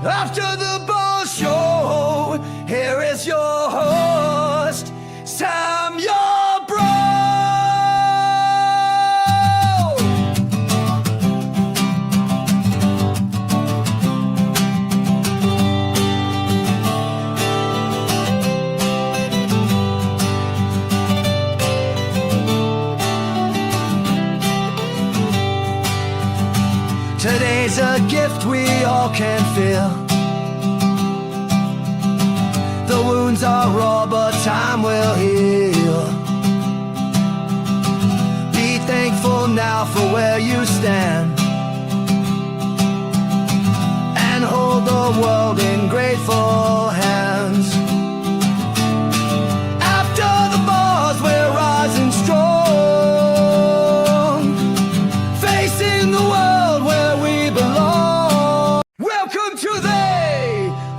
After the ball show, here is your host, Sam your bro. Today's a gift we all can feel. The wounds are raw, but time will heal. Be thankful now for where you stand, and hold the world in grateful hands. After the bars, we're rising strong, facing the world where we belong. Welcome to the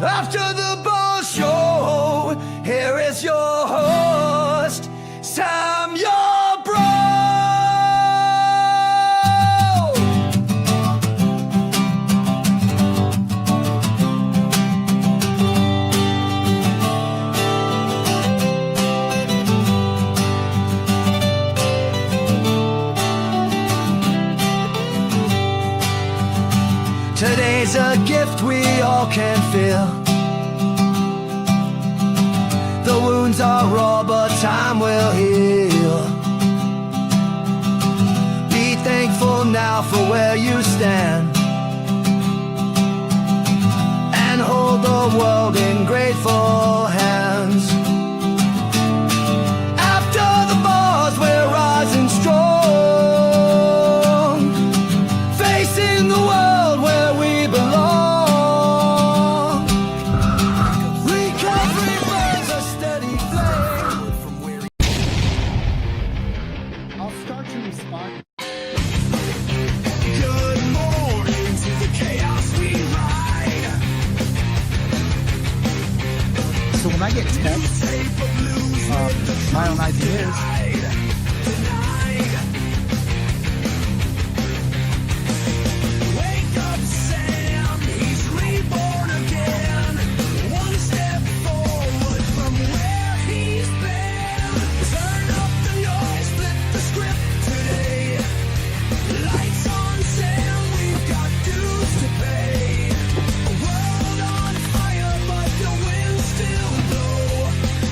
After the Ball Show. Here is your host, Sam your bro. Today's a gift we all can feel. The wounds are raw, but time will heal. Be thankful now for where you stand, and hold the world in grateful hands. After the bars, we're rising strong, facing the world where we belong. Recovery burns a steady flame. I'll start to respond. Good morning to the chaos we ride. So when I get texts, my own ideas, Wake up, Sam, he's reborn again. One step forward from where he's been. Turn up the noise, flip the script today. Lights on, Sam, we've got dues to pay. A world on fire, but the winds still blow.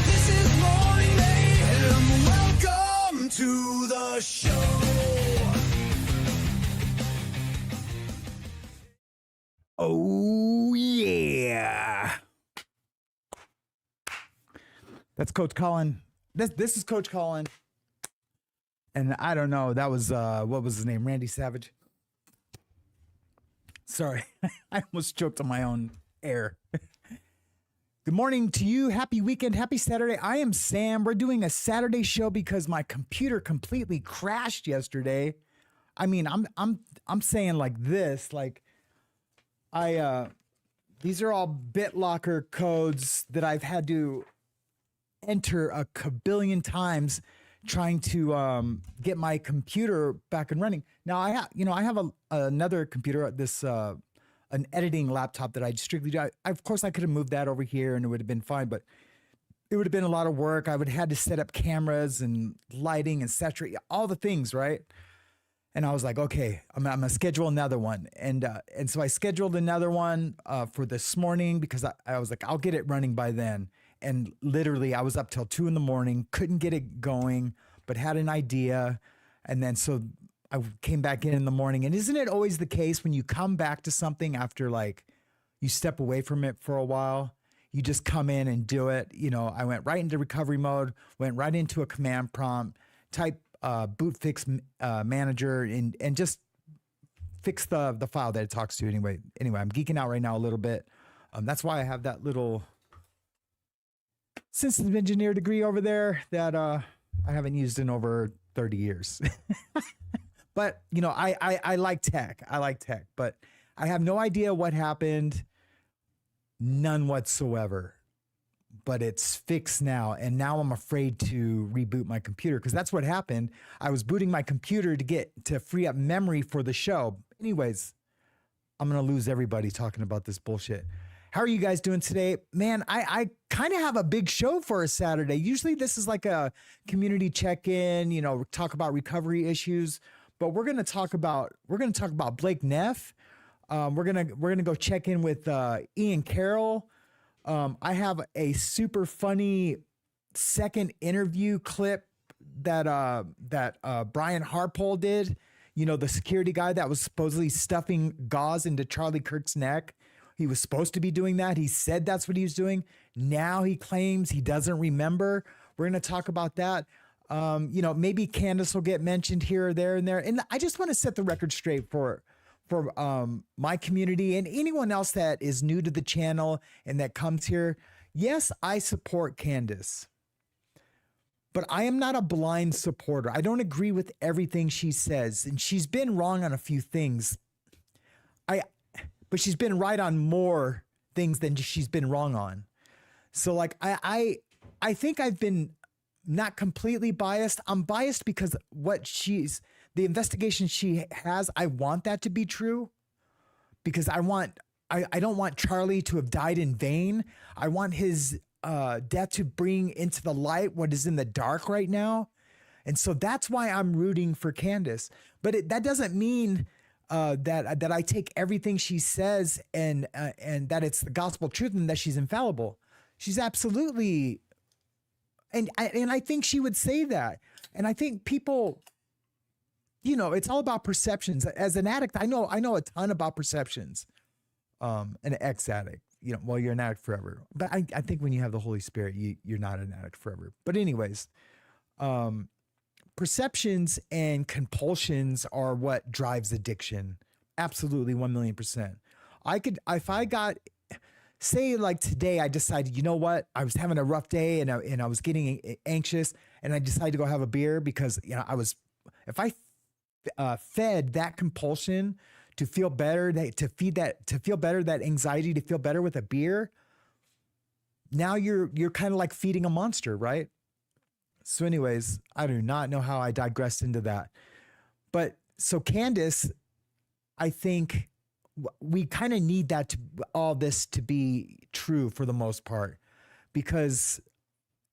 This is morning mayhem. Welcome to the show. oh yeah. That's Coach Colin. This is Coach Colin. And I don't know, that was what was his name? Randy Savage. Sorry. I almost choked on my own air. Good morning to you. Happy weekend. Happy Saturday. I am Sam. We're doing a Saturday show because my computer completely crashed yesterday. I mean, I'm saying like this, like these are all BitLocker codes that I've had to enter a kabillion times trying to get my computer back and running. Now I have another computer, this an editing laptop that I strictly do. Of course I could have moved that over here and it would have been fine, but it would have been a lot of work. I would have had to set up cameras and lighting and saturate all the things, right? And I was like, okay, I'm gonna schedule another one. And so I scheduled another one for this morning because I was like, I'll get it running by then. And literally I was up till 2 a.m, couldn't get it going, but had an idea. And then so I came back in the morning. And isn't it always the case when you come back to something after like you step away from it for a while, you just come in and do it? You know, I went right into recovery mode, went right into a command prompt, type boot fix manager and just fix the file that it talks to anyway. I'm geeking out right now a little bit. That's why I have that little systems engineer degree over there that I haven't used in over 30 years. But you know, I like tech. I like tech, but I have no idea what happened. None whatsoever. But it's fixed now. And now I'm afraid to reboot my computer because that's what happened. I was booting my computer to free up memory for the show. Anyways, I'm going to lose everybody talking about this bullshit. How are you guys doing today? Man, I kind of have a big show for a Saturday. Usually this is like a community check-in, you know, talk about recovery issues, but we're going to talk about Blake Neff. We're going to go check in with Ian Carroll. I have a super funny second interview clip that Brian Harpole did. You know, the security guy that was supposedly stuffing gauze into Charlie Kirk's neck. He was supposed to be doing that. He said that's what he was doing. Now he claims he doesn't remember. We're going to talk about that. You know, maybe Candace will get mentioned here or there and there. And I just want to set the record straight for my community and anyone else that is new to the channel and that comes here. Yes, I support Candace, but I am not a blind supporter. I don't agree with everything she says, and she's been wrong on a few things. But she's been right on more things than she's been wrong on. So like, I think I've been not completely biased. I'm biased because the investigation she has, I want that to be true because I don't want Charlie to have died in vain. I want his death to bring into the light what is in the dark right now. And so that's why I'm rooting for Candace. But that doesn't mean that I take everything she says and that it's the gospel truth and that she's infallible. She's absolutely, and I think she would say that. And I think people, you know, it's all about perceptions. As an addict, I know a ton about perceptions. An ex-addict, you know, well, you're an addict forever. But I think when you have the Holy Spirit, you're not an addict forever. But anyways, perceptions and compulsions are what drives addiction. Absolutely, 1,000,000%. If I got, say like today, I decided, you know what, I was having a rough day and I was getting anxious and I decided to go have a beer because, you know, if I fed that compulsion to feel better, to feel better, that anxiety to feel better with a beer, now you're kind of like feeding a monster, right? So anyways, I do not know how I digressed into that. But so Candace, I think we kind of need all this to be true for the most part, because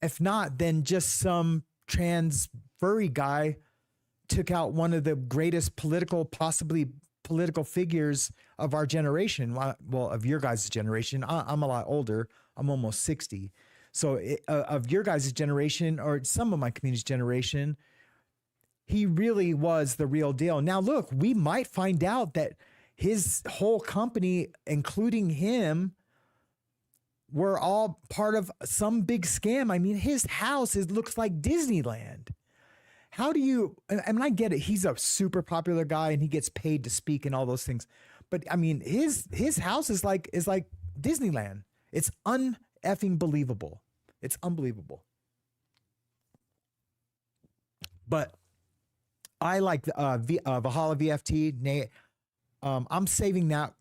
if not, then just some trans furry guy took out one of the greatest possibly political figures of our generation. Well, of your guys' generation. I'm a lot older. I'm almost 60. So of your guys' generation, or some of my community's generation, he really was the real deal. Now, look, we might find out that his whole company, including him, were all part of some big scam. I mean, his house looks like Disneyland. How do you, I mean, I get it. He's a super popular guy and he gets paid to speak and all those things. But I mean, his house is like Disneyland. It's uneffing believable. It's unbelievable. But I like Valhalla VFT. I'm saving that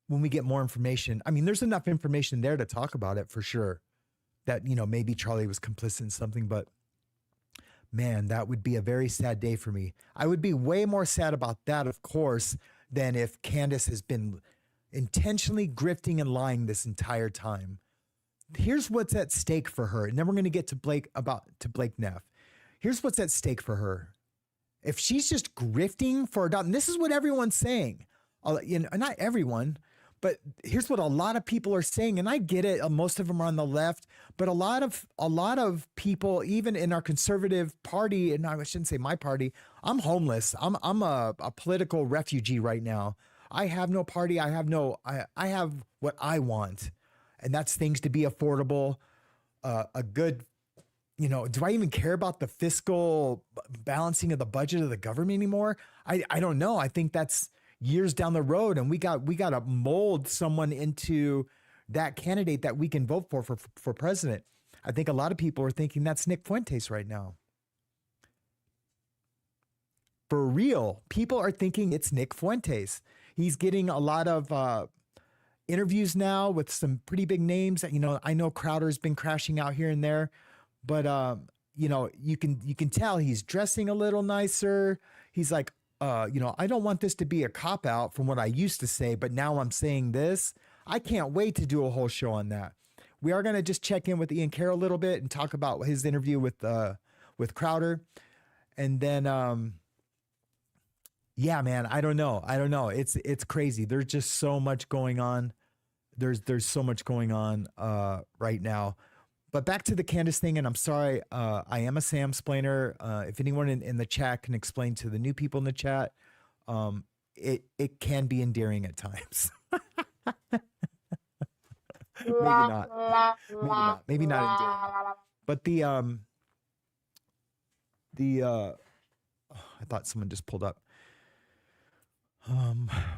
when we get more information. I mean, there's enough information there to talk about it for sure. That, you know, maybe Charlie was complicit in something, but man, that would be a very sad day for me. I would be way more sad about that, of course, than if Candace has been intentionally grifting and lying this entire time. Here's what's at stake for her. And then we're going to get to Blake Neff. Here's what's at stake for her. If she's just grifting for a dollar, and this is what everyone's saying, you know, not everyone, but here's what a lot of people are saying. And I get it. Most of them are on the left, but a lot of people, even in our conservative party, and I shouldn't say my party, I'm homeless. I'm a political refugee right now. I have no party. I have what I want. And that's things to be affordable, a good, you know, do I even care about the fiscal balancing of the budget of the government anymore? I don't know. I think that's years down the road, and we got to mold someone into that candidate that we can vote for president. I think a lot of people are thinking that's Nick Fuentes right now. For real, people are thinking it's Nick Fuentes. He's getting a lot of interviews now with some pretty big names. You know, I know Crowder's been crashing out here and there, but you know, you can tell he's dressing a little nicer. He's like I don't want this to be a cop out from what I used to say, but now I'm saying this. I can't wait to do a whole show on that. We are going to just check in with Ian Carroll a little bit and talk about his interview with Crowder. And then, yeah, man, I don't know. It's crazy. There's just so much going on. There's so much going on right now. But back to the Candace thing, and I'm sorry, I am a Sam-splainer. If anyone in the chat can explain to the new people in the chat, it can be endearing at times. Maybe not. Maybe not endearing. But I thought someone just pulled up.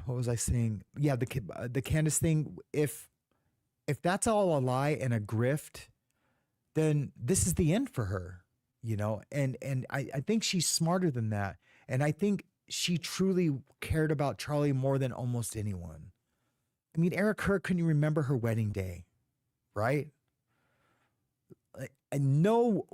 What was I saying? Yeah, the Candace thing. If that's all a lie and a grift, then this is the end for her, and I think she's smarter than that. And I think she truly cared about Charlie more than almost anyone. I mean, Eric Kirk couldn't remember her wedding day, right? I know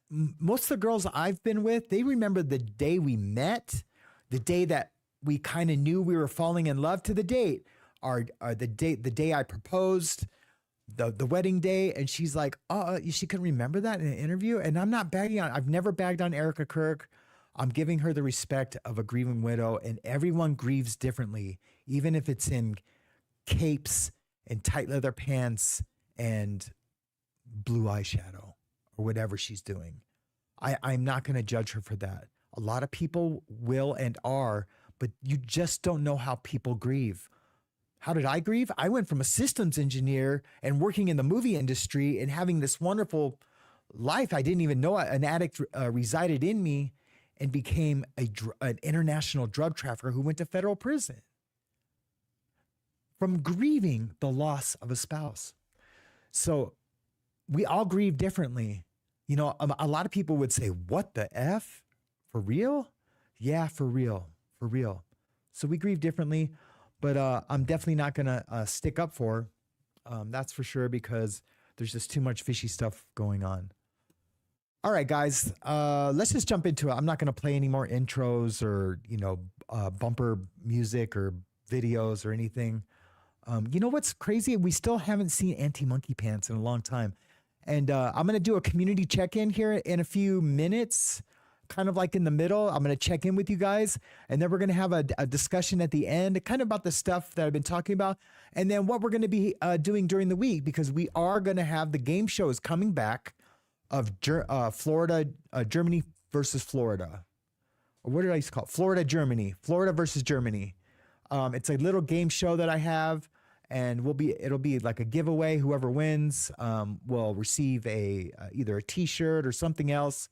most of the girls I've been with, they remember the day we met, the day that we kind of knew we were falling in love, to the date, the day I proposed, the wedding day. And she's like, she couldn't remember that in an interview. And I'm not bagging on, I've never bagged on Erica Kirk. I'm giving her the respect of a grieving widow, and everyone grieves differently, even if it's in capes and tight leather pants and blue eyeshadow or whatever she's doing. I'm not going to judge her for that. A lot of people will and are, but you just don't know how people grieve. How did I grieve? I went from a systems engineer and working in the movie industry and having this wonderful life. I didn't even know an addict resided in me, and became an international drug trafficker who went to federal prison from grieving the loss of a spouse. So we all grieve differently. A lot of people would say, what the F? For real? Yeah, for real. For real. So we grieve differently, but I'm definitely not going to stick up for her. That's for sure, because there's just too much fishy stuff going on. All right, guys, let's just jump into it. I'm not going to play any more intros or, bumper music or videos or anything. You know what's crazy? We still haven't seen Anti-Monkey Pants in a long time. And I'm going to do a community check-in here in a few minutes, kind of like in the middle. I'm going to check in with you guys, and then we're going to have a discussion at the end, kind of about the stuff that I've been talking about, and then what we're going to be doing during the week, because we are going to have the game shows coming back of Florida, Germany versus Florida. Or what did I used to call it? Florida versus Germany. It's a little game show that I have, and it'll be like a giveaway. Whoever wins will receive either a t-shirt or something else.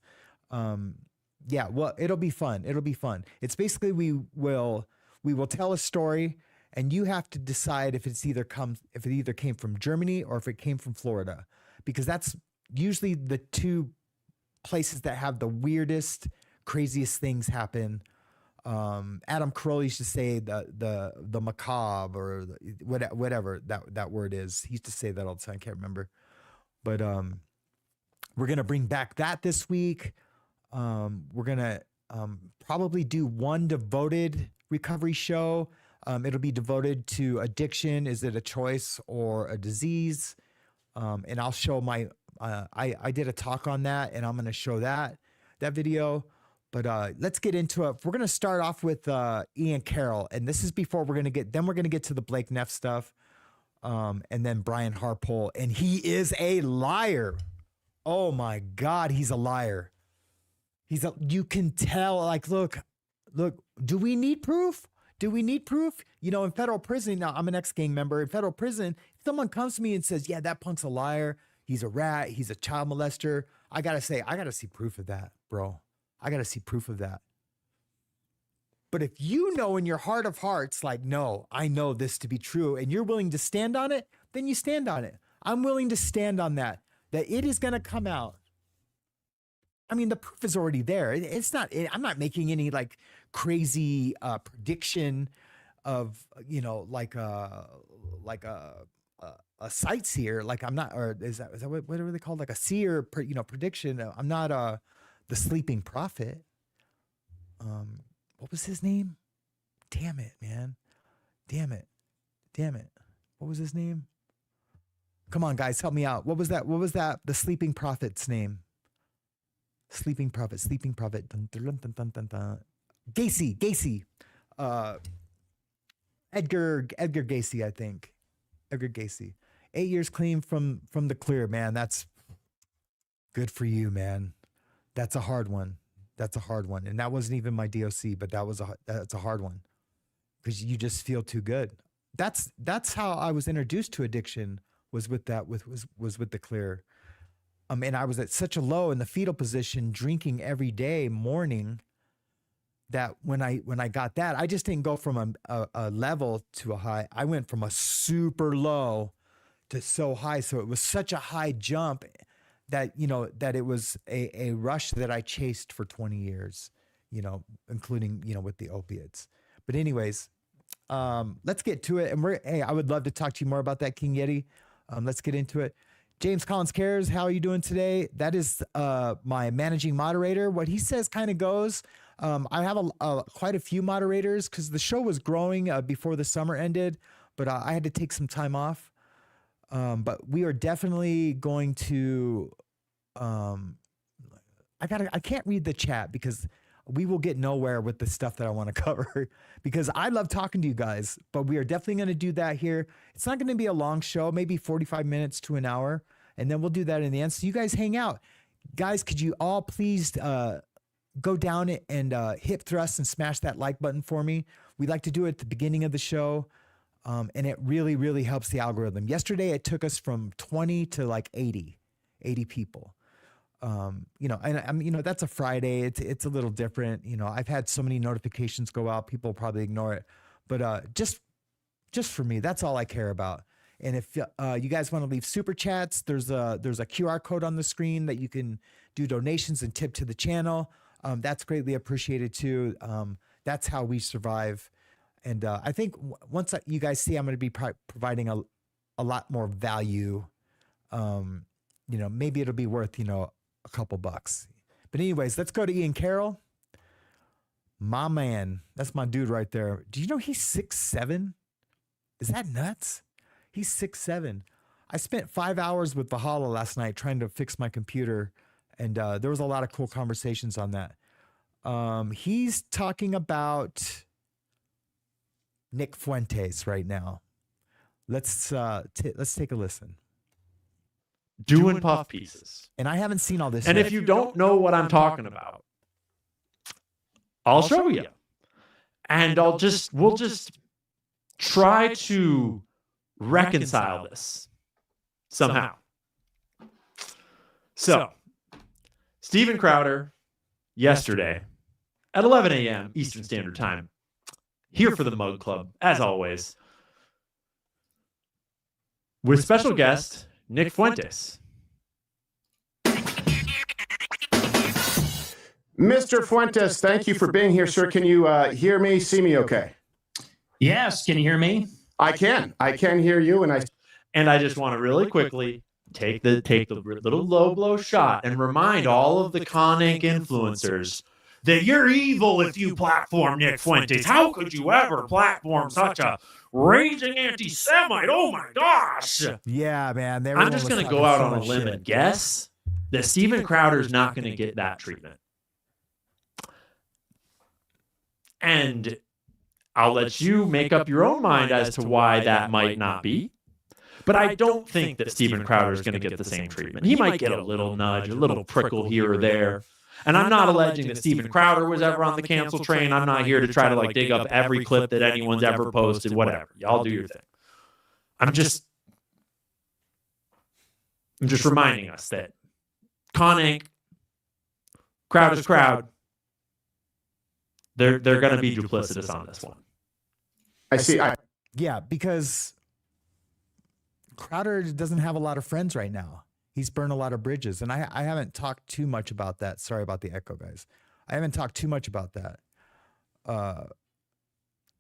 Yeah, well, it'll be fun. It's basically we will tell a story, and you have to decide if it either came from Germany or if it came from Florida, because that's usually the two places that have the weirdest, craziest things happen. Adam Carolla used to say the macabre, or whatever that word is. He used to say that all the time. I can't remember, but we're gonna bring back that this week. We're gonna probably do one devoted recovery show. It'll be devoted to addiction. Is it a choice or a disease? And I'll show I did a talk on that, and I'm going to show that video. But let's get into it. We're going to start off with Ian Carroll, and this is before we're going to get to the Blake Neff stuff, and then Brian Harpole, and he is a liar. Oh my God, he's a liar. You can tell. Like, look. Do we need proof? In federal prison. Now, I'm an ex-gang member. In federal prison, if someone comes to me and says, "Yeah, that punk's a liar. He's a rat. He's a child molester," I gotta see proof of that, bro. I gotta see proof of that. But if you know in your heart of hearts, like, no, I know this to be true, and you're willing to stand on it, then you stand on it. I'm willing to stand on that it is going to come out. I mean, the proof is already there. I'm not making any like crazy prediction of, like a sightseer. Like, I'm not, or is that whatever they call, like a seer, prediction. I'm not the sleeping prophet. what was his name? Damn it, man. Damn it. What was his name? Come on, guys, help me out. What was that? The sleeping prophet's name. Sleeping prophet. Dun, dun, dun, dun, dun, dun. Gacy. Edgar Gacy, I think. Edgar Gacy. 8 years clean from the clear, man. That's good for you, man. That's a hard one. And that wasn't even my DOC, but that's a hard one. Because you just feel too good. That's how I was introduced to addiction, was with the clear. And I was at such a low in the fetal position, drinking every day, morning, that when I got that, I just didn't go from a level to a high. I went from a super low to so high. So it was such a high jump that, that it was a rush that I chased for 20 years, including, with the opiates. But anyways, let's get to it. And I would love to talk to you more about that, King Yeti. Let's get into it. James Collins Cares, how are you doing today? That is my managing moderator. What he says kind of goes. I have quite a few moderators because the show was growing before the summer ended, but I had to take some time off. But we are definitely going to. I can't read the chat because we will get nowhere with the stuff that I want to cover, because I love talking to you guys, but we are definitely going to do that here. It's not going to be a long show, maybe 45 minutes to an hour. And then we'll do that in the end. So you guys hang out. Guys, could you all please go down and hip thrust and smash that like button for me? We like to do it at the beginning of the show. And it really, really helps the algorithm. Yesterday, it took us from 20 to like 80 people. And that's a Friday. It's a little different. I've had so many notifications go out. People probably ignore it, but just for me, that's all I care about. And if you guys want to leave super chats, there's a QR code on the screen that you can do donations and tip to the channel. That's greatly appreciated too. That's how we survive. And I think once you guys see, I'm going to be providing a lot more value. Maybe it'll be worth, a couple bucks. But anyways, let's go to Ian Carroll. My man, that's my dude right there. Do you know he's 6'7"? Is that nuts? He's 6'7". I spent 5 hours with Valhalla last night trying to fix my computer, and there was a lot of cool conversations on that. He's talking about Nick Fuentes right now. Let's take a listen. Doing puff pieces. And I haven't seen all this And yet. if you don't know what I'm talking about, I'll show you. And we'll just try to reconcile this somehow. So, Steven Crowder, yesterday at 11 a.m. Eastern Standard Time, here for the Mug Club, as always, with special guest Nick Fuentes. Mr. Fuentes, thank you for being here, sir. Can you hear me, see me okay? Yes, can you hear me? I can hear you, And I just want to really quickly take the little low blow shot and remind all of the Con Inc. influencers that you're evil if you platform Nick Fuentes. How could you ever platform such a raging anti-Semite? Oh my gosh! Yeah, man. I'm just going to go out on a limb and guess that Steven Crowder's not going to get that treatment. And I'll let you make up your own mind as to why that might not be. But I don't think that Steven Crowder is going to get the same treatment. He might get a little nudge, a little prickle here or there. And I'm not alleging that Steven Crowder was ever on the cancel train. I'm not here to try to dig up every clip that anyone's ever posted, whatever. Y'all do your thing. I'm just reminding us that Con Inc., Crowder's crowd, they're going to be duplicitous on this one. I see. Yeah, because Crowder doesn't have a lot of friends right now. He's burned a lot of bridges, and I haven't talked too much about that. Sorry about the echo, guys. I haven't talked too much about that.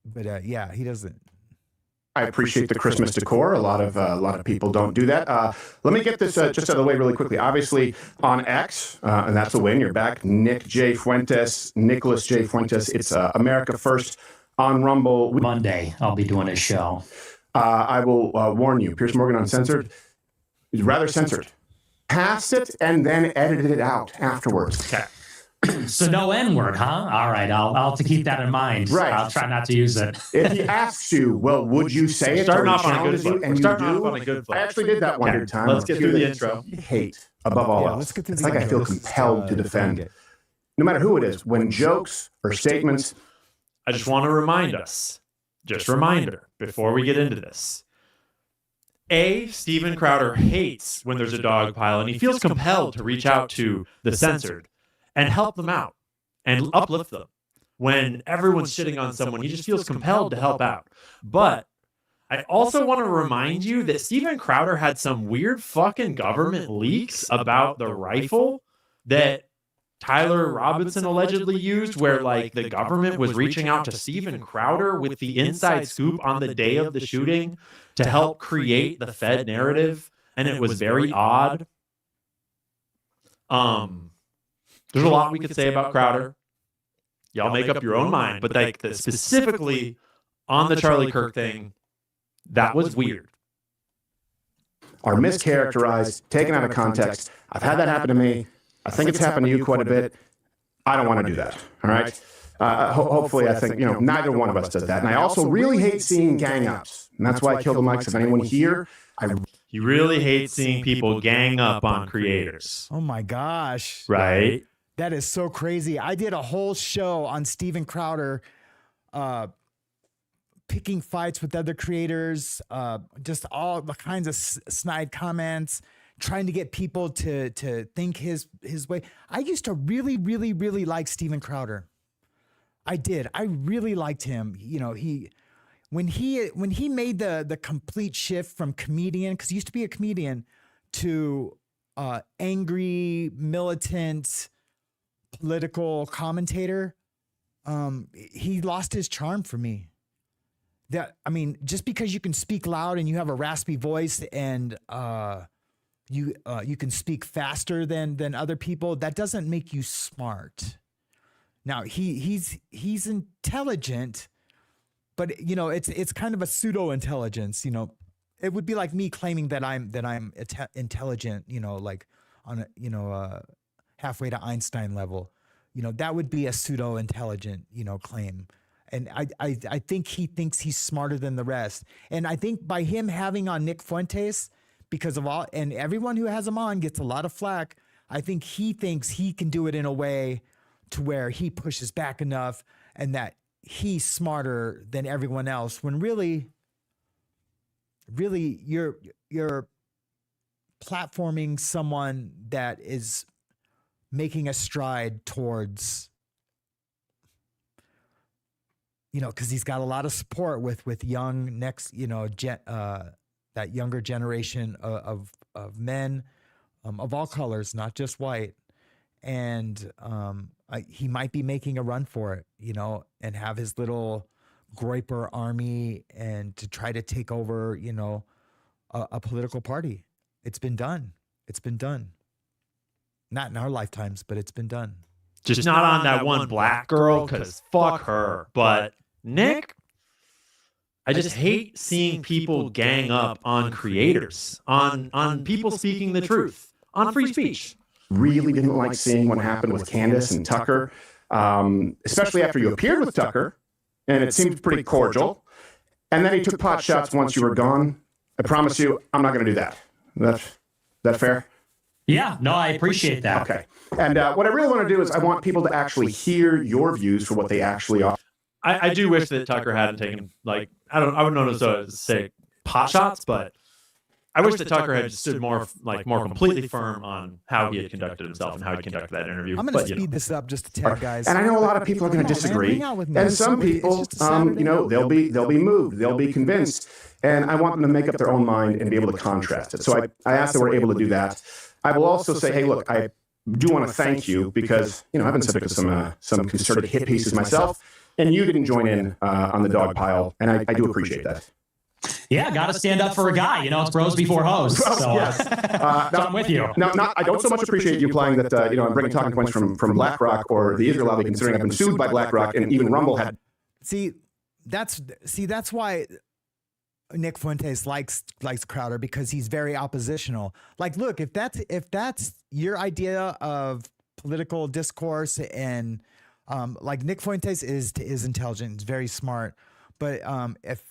But yeah, he doesn't. I appreciate the Christmas decor. A lot of people don't do that. Let me get this just out of the way really quickly. Obviously, on X, and that's a win. You're back. Nicholas J. Fuentes. It's America First on Rumble. Monday, I'll be doing a show. I will warn you. Pierce Morgan Uncensored is rather censored. Cast it and then edited it out afterwards. Okay. So no N-word, huh? All right, I'll have to keep that in mind. Right. I'll try not to use it. If he asks you, well, would you say it? Starting or off on a good challenges you, foot. and you Starting do? off on a good foot. I actually did that one Okay, good time. let's get through the intro. Hate above all else. let's get through It's the like I intro. feel This is, compelled to defend, no matter who it is. When jokes or statements, I just want to remind us, just reminder, before we get into this. Steven Crowder hates when there's a dog pile, and he feels compelled to reach out to the censored and help them out and uplift them. When everyone's shitting on someone, he just feels compelled to help out. But I also want to remind you that Steven Crowder had some weird fucking government leaks about the rifle that Tyler Robinson allegedly used, where like the government was reaching out to Steven Crowder with the inside scoop on the day of the shooting to help create the Fed narrative, and it was very odd. There's a lot we could say about Crowder. Y'all make up your own mind, but like specifically on the Charlie Kirk thing, that was weird. are mischaracterized, taken out of context. I've had that happen to me. I think it's happened to you quite a bit. I don't want to do that. All right. Hopefully, I think, neither one of us does that. And I also really hate seeing gang ups. And that's why I kill the mics. If anyone here, He really hates seeing people gang up on creators. Oh my gosh. Right? That is so crazy. I did a whole show on Steven Crowder, picking fights with other creators, just all the kinds of snide comments, trying to get people to think his way. I used to really, really, really like Steven Crowder. I did. I really liked him. When he made the complete shift from comedian, because he used to be a comedian, to angry, militant, political commentator, he lost his charm for me. Just because you can speak loud and you have a raspy voice and you can speak faster than other people, that doesn't make you smart. Now he's intelligent, but it's kind of a pseudo intelligence. It would be like me claiming that I'm intelligent. Like on a halfway to Einstein level. That would be a pseudo intelligent claim. And I think he thinks he's smarter than the rest. And I think by him having on Nick Fuentes, because of all, and everyone who has him on gets a lot of flack, I think he thinks he can do it in a way to where he pushes back enough and that he's smarter than everyone else, when really you're platforming someone that is making a stride towards, because he's got a lot of support with young next, that younger generation of men, of all colors, not just white. And he might be making a run for it, and have his little Groyper army and to try to take over, a political party. It's been done. It's been done. Not in our lifetimes, but it's been done. Just not on that one black girl, because fuck her. But Nick, I just hate seeing people gang up on creators, on people speaking the truth, on free speech. really didn't like seeing what happened with Candace and Tucker, especially after you appeared with Tucker, and it seemed pretty cordial. And then he took pot shots once you were gone. I promise you, I'm not going to do that. That fair? Yeah, no, I appreciate that. Okay. And what I really want to do is I want people to actually hear your views for what they actually are. I do wish that Tucker hadn't taken, I wouldn't know to say pot shots, but I wish that Tucker had stood more completely firm on how he had conducted himself and how he conducted that interview. I'm going to speed this up just a tad, guys. And I know a lot of people are going to disagree. And some people, they'll be moved, they'll be convinced, and I want them to make up their own mind and be able to contrast it. So I asked that we're able to do that. I will also say, hey, look, I do want to thank you because I've been subject to some concerted hit pieces myself, and you didn't join in on the dog pile, and I do appreciate that. Yeah, got to stand up for a guy. You know, it's bros before hoes. So, Yes. so I'm with you. Now, I don't so much appreciate you implying that, I'm bringing talking points from BlackRock or the Israel lobby, considering I've been sued by BlackRock, and even Rumble had. See, that's why Nick Fuentes likes Crowder, because he's very oppositional. Like, look, if that's your idea of political discourse, and like Nick Fuentes is intelligent, is very smart, but if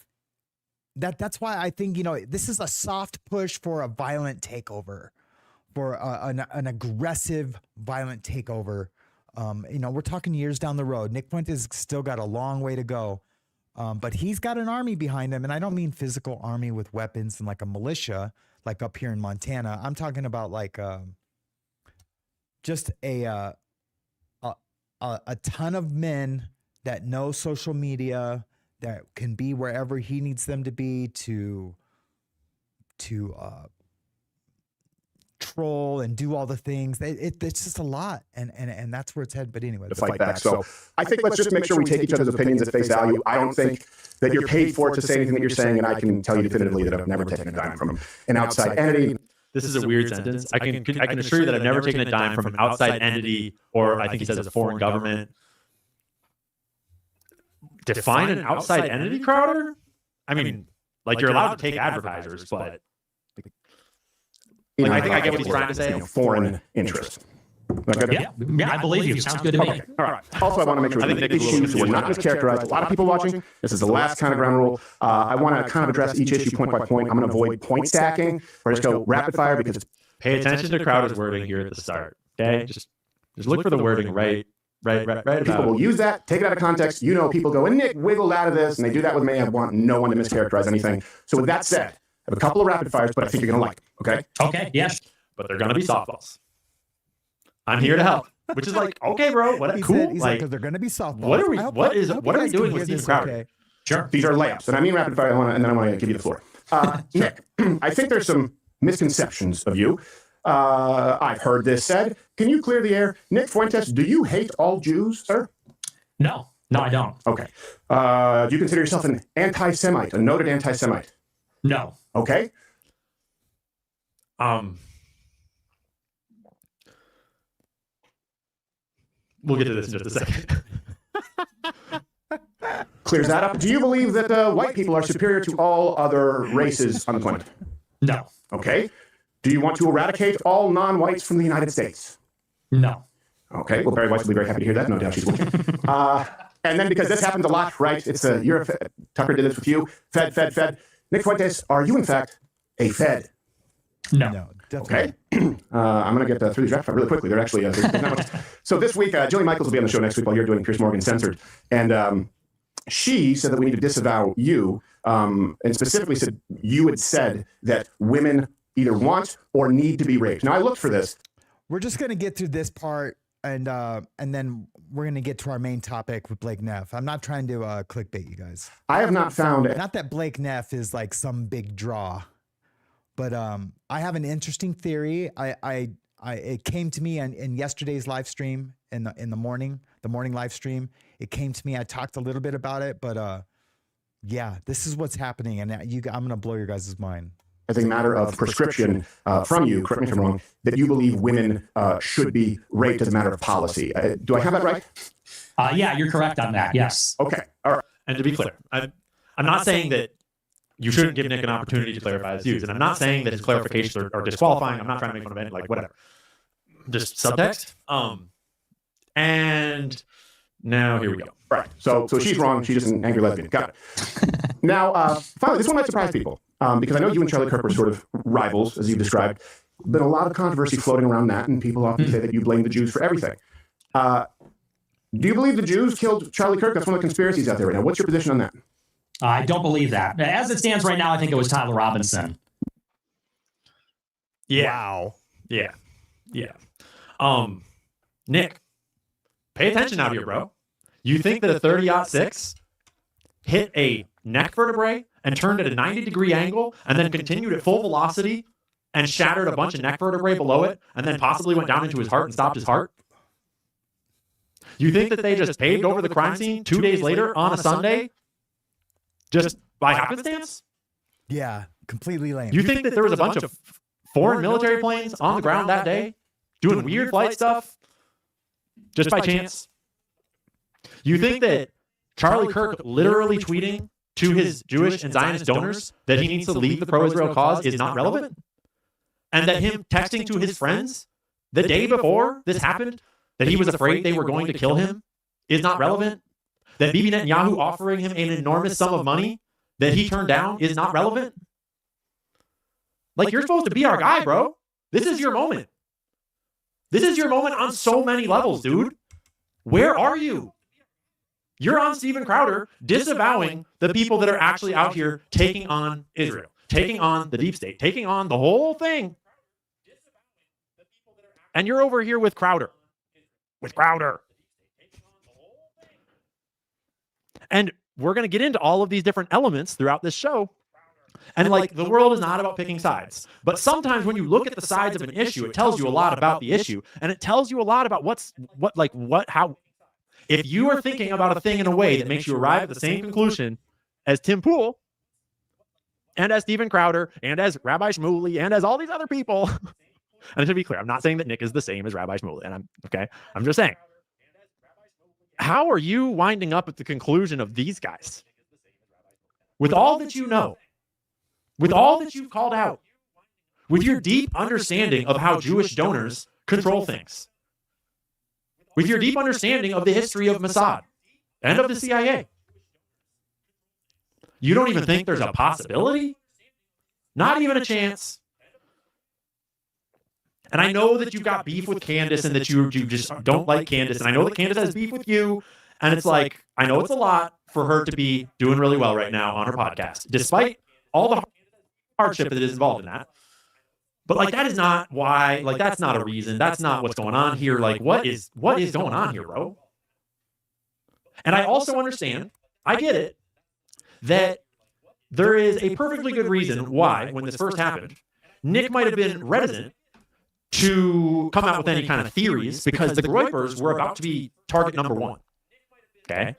that's why I think, this is a soft push for a violent takeover, for an aggressive violent takeover. We're talking years down the road. Nick Fuentes still got a long way to go. But he's got an army behind him, and I don't mean physical army with weapons and like a militia, like up here in Montana. I'm talking about like just a ton of men that know social media, that can be wherever he needs them to be to troll and do all the things. It's just a lot, and that's where it's headed. But anyway, to fight back. So I think let's just make sure we take each other's opinions at face value. I don't think that you're paid for it to say anything that you're saying, and I can tell you definitively that I've never taken a dime from an outside entity. This is a weird sentence. I can assure you that I've never taken a dime from an outside entity, or I think he says a foreign government. Define an outside entity, Crowder? I mean, like you're allowed to take advertisers, but I think I get what he's trying to say. Foreign interest. Yeah, I believe you. Sounds good to me. Okay. All right. Also, I want to make sure that the issues were not mischaracterized. A lot of people watching. This is the last kind of ground rule. I want to kind of address each issue point by point. I'm going to avoid point stacking, or just go rapid fire, because it's. Pay attention to Crowder's wording here at the start. Okay, just look for the wording right. People will use that, take it out of context. People go, and Nick wiggled out of this, and they do that with me. I want no one to mischaracterize anything. So with that said, I have a couple of rapid fires, but I think you're going to like them, okay? Okay, yes. But they're going to be softballs. I'm here to help. Which is like, okay, bro, what cool. He's like, because they're going to be softballs. What are we doing with Steve Crowder? Okay. Sure. These are layups, and I mean rapid fire, and then I want to give you the floor. Nick, I think there's some misconceptions of you. I've heard this said. Can you clear the air? Nick Fuentes, do you hate all Jews, sir? No, I don't. Okay. Do you consider yourself an anti-Semite, a noted anti-Semite? No. Okay. We'll get to this in just a second. Clears that up. Do you believe that white people are superior to all other races on the planet? No. Okay. Do you want to eradicate all non-whites from the United States? No. Okay. Well, Barry Weiss will be very happy to hear that. No doubt she's watching. And then, because this happens a lot, right? It's you're a Fed. Tucker did this with you. Fed. Nick Fuentes, are you in fact a Fed? No. Definitely. Okay. I'm going to get through these rapid fire really quickly. They're actually there's not much. So this week, Jillian Michaels will be on the show next week while you're doing Piers Morgan Censored, and she said that we need to disavow you, and specifically said you had said that women either want or need to be raped. Now I looked for this. We're just going to get through this part, and then we're going to get to our main topic with Blake Neff. I'm not trying to clickbait you guys. I have not found it. Not that Blake Neff is like some big draw, but I have an interesting theory. It came to me in yesterday's live stream in the morning live stream. It came to me. I talked a little bit about it, but yeah, this is what's happening, and I'm going to blow your guys' mind. As a matter of prescription from you, correct me if I'm wrong, that you believe women should be raped as a matter of policy. Do I have that right? Yeah, you're correct on that. Yes. Okay. All right. And to be clear, I'm not saying that you shouldn't give Nick an opportunity to clarify his views, and I'm not saying that his clarifications are disqualifying. I'm not trying to make fun of anything, like whatever. Just subtext. And now here we go. Right. So she's wrong. She's just an angry lesbian. Got it. Now, finally, this one might surprise people because I know you and Charlie Kirk were sort of rivals, as you've described. Been a lot of controversy floating around that, and people often say that you blame the Jews for everything. Do you believe the Jews killed Charlie Kirk? That's one of the conspiracies out there right now. What's your position on that? I don't believe that. As it stands right now, I think it was Tyler Robinson. Yeah. Wow. Yeah. Nick, pay attention out here, bro. You think that a 30-06 hit a neck vertebrae and turned at a 90-degree angle and then continued at full velocity and shattered a bunch of neck vertebrae below it and then possibly went down into his heart and stopped his heart? You think that they just paved over the crime scene 2 days later on a Sunday just by happenstance? Yeah, completely lame. You think that there was a bunch of foreign military planes on the ground that day doing weird flight stuff just by chance? You think that Charlie Kirk literally tweeting to his Jewish and Zionist donors that he needs to leave the pro-Israel cause is not relevant? And that him texting to his friends the day before this happened, that he was afraid they were going to kill him, is not relevant? That Bibi Netanyahu offering him an enormous sum of money that he turned down is not relevant? Like, you're supposed to be our guy, bro. This is your moment. This is your moment on so many levels, dude. Where are you? You're on Steven Crowder disavowing the people that are actually out here taking on Israel, taking on the deep state, taking on the whole thing. And you're over here with Crowder. With Crowder. And we're going to get into all of these different elements throughout this show. And like, the world is not about picking sides. But sometimes when you look at the sides of an issue, it tells you a lot about the issue. And it tells you a lot about how. If you are thinking about a thing in a way that makes you arrive at the same conclusion as Tim Pool and as Steven Crowder and as Rabbi Shmuley and as all these other people, and to be clear, I'm not saying that Nick is the same as Rabbi Shmuley, and I'm just saying, how are you winding up at the conclusion of these guys? With all that you know, with all that you've called out, with your deep understanding of how Jewish donors control things, with your deep understanding of the history of Mossad and of the CIA, you don't even think there's a possibility? Not even a chance. And I know that you've got beef with Candace and that you just don't like Candace. And I know that Candace has beef with you. And it's like, I know it's a lot for her to be doing really well right now on her podcast, despite all the hardship that is involved in that. But like, that is not why, like, that's not a reason. That's not what's going on here. Like, what is going on here, bro? And I also understand, I get it, that there is a perfectly good reason why, when this first happened, Nick might have been reticent to come out with any kind of theories because the Groypers were about to be target number one. Okay?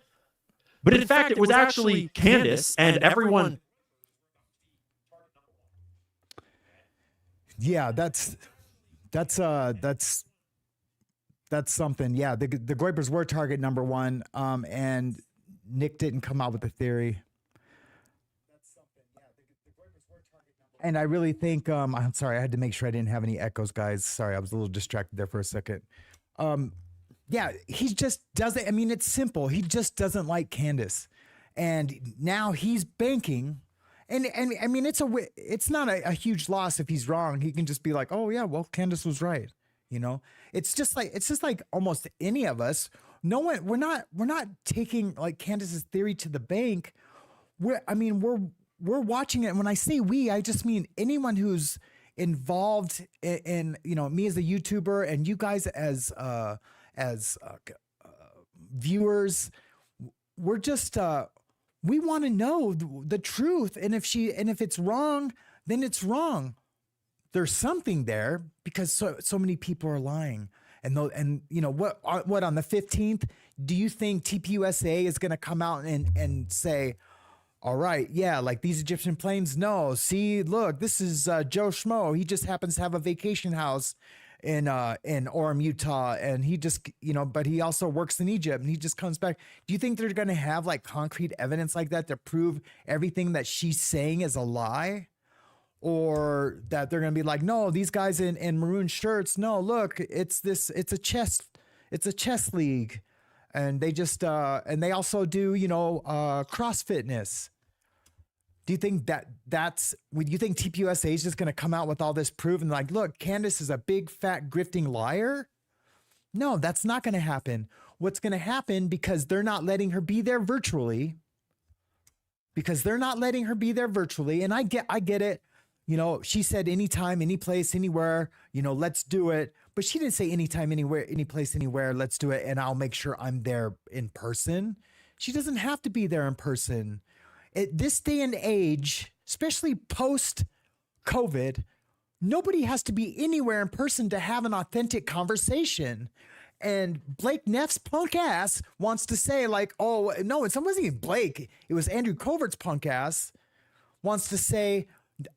But in fact, it was actually Candace and everyone. Yeah, that's something. Yeah, the Groypers were target number one, and Nick didn't come out with a theory. And I really think, I'm sorry, I had to make sure I didn't have any echoes, guys. Sorry, I was a little distracted there for a second. Yeah, he just doesn't, I mean, it's simple. He just doesn't like Candace. And now he's banking. And I mean, it's not a huge loss if he's wrong. He can just be like, oh yeah, well, Candace was right. You know, it's just like almost any of us. We're not taking like Candace's theory to the bank. We're watching it. And when I say we, I just mean anyone who's involved in, you know, me as a YouTuber and you guys as viewers. We're just, we want to know the truth. And if it's wrong, then it's wrong. There's something there because so many people are lying. And you know, what on the 15th, do you think TPUSA is going to come out and say, all right, yeah, like these Egyptian planes? No, see, look, this is Joe Schmo. He just happens to have a vacation house in Orem, Utah, and he just, you know, but he also works in Egypt, and he just comes back. Do you think they're going to have like concrete evidence like that to prove everything that she's saying is a lie? Or that they're going to be like, no, these guys in maroon shirts, no, look, it's a chess league. And they just, and they also do, you know, cross fitness. Do you think would you think TPUSA is just going to come out with all this proof and like, look, Candace is a big fat grifting liar? No, that's not going to happen. What's going to happen, because they're not letting her be there virtually, and I get it. You know, she said anytime, any place, anywhere, you know, let's do it. But she didn't say anytime, anywhere, any place, anywhere, let's do it. And I'll make sure I'm there in person. She doesn't have to be there in person. At this day and age, especially post-COVID, nobody has to be anywhere in person to have an authentic conversation. And Blake Neff's punk ass wants to say like, oh, no, it wasn't even Blake. It was Andrew Covert's punk ass. wants to say,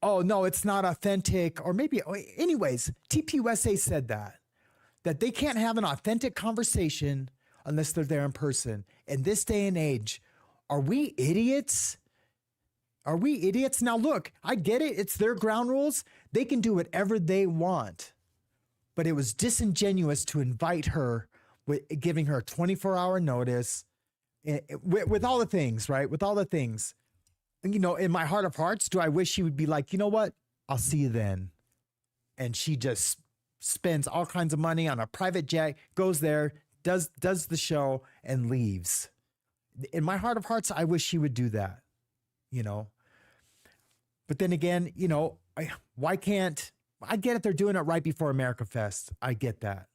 oh, no, it's not authentic. Or maybe, anyways, TPUSA said that they can't have an authentic conversation unless they're there in person. In this day and age, are we idiots? Are we idiots? Now, look, I get it. It's their ground rules. They can do whatever they want. But it was disingenuous to invite her, with giving her a 24-hour notice, with all the things, right? With all the things. You know, in my heart of hearts, do I wish she would be like, you know what? I'll see you then. And she just spends all kinds of money on a private jet, goes there, does the show, and leaves. In my heart of hearts, I wish she would do that, you know. But then again, you know, why can't, I get it, they're doing it right before America Fest. I get that.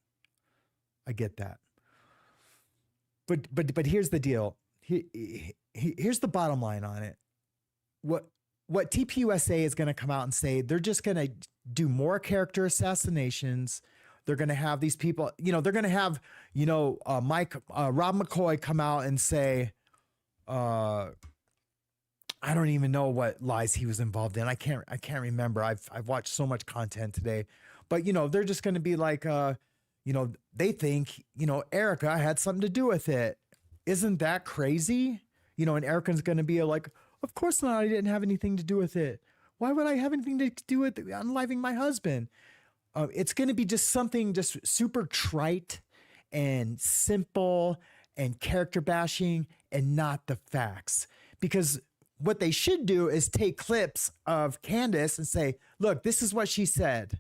But here's the deal. Here's the bottom line on it. What TPUSA is going to come out and say, they're just going to do more character assassinations. They're going to have these people, you know, they're going to have, you know, Rob McCoy come out and say, I don't even know what lies he was involved in. I can't remember. I've watched so much content today, but you know, they're just going to be like, you know, they think, you know, Erica had something to do with it. Isn't that crazy? You know, and Erica's going to be like, of course not. I didn't have anything to do with it. Why would I have anything to do with unaliving my husband? It's going to be just something just super trite and simple and character bashing and not the facts. Because what they should do is take clips of Candace and say, look, this is what she said,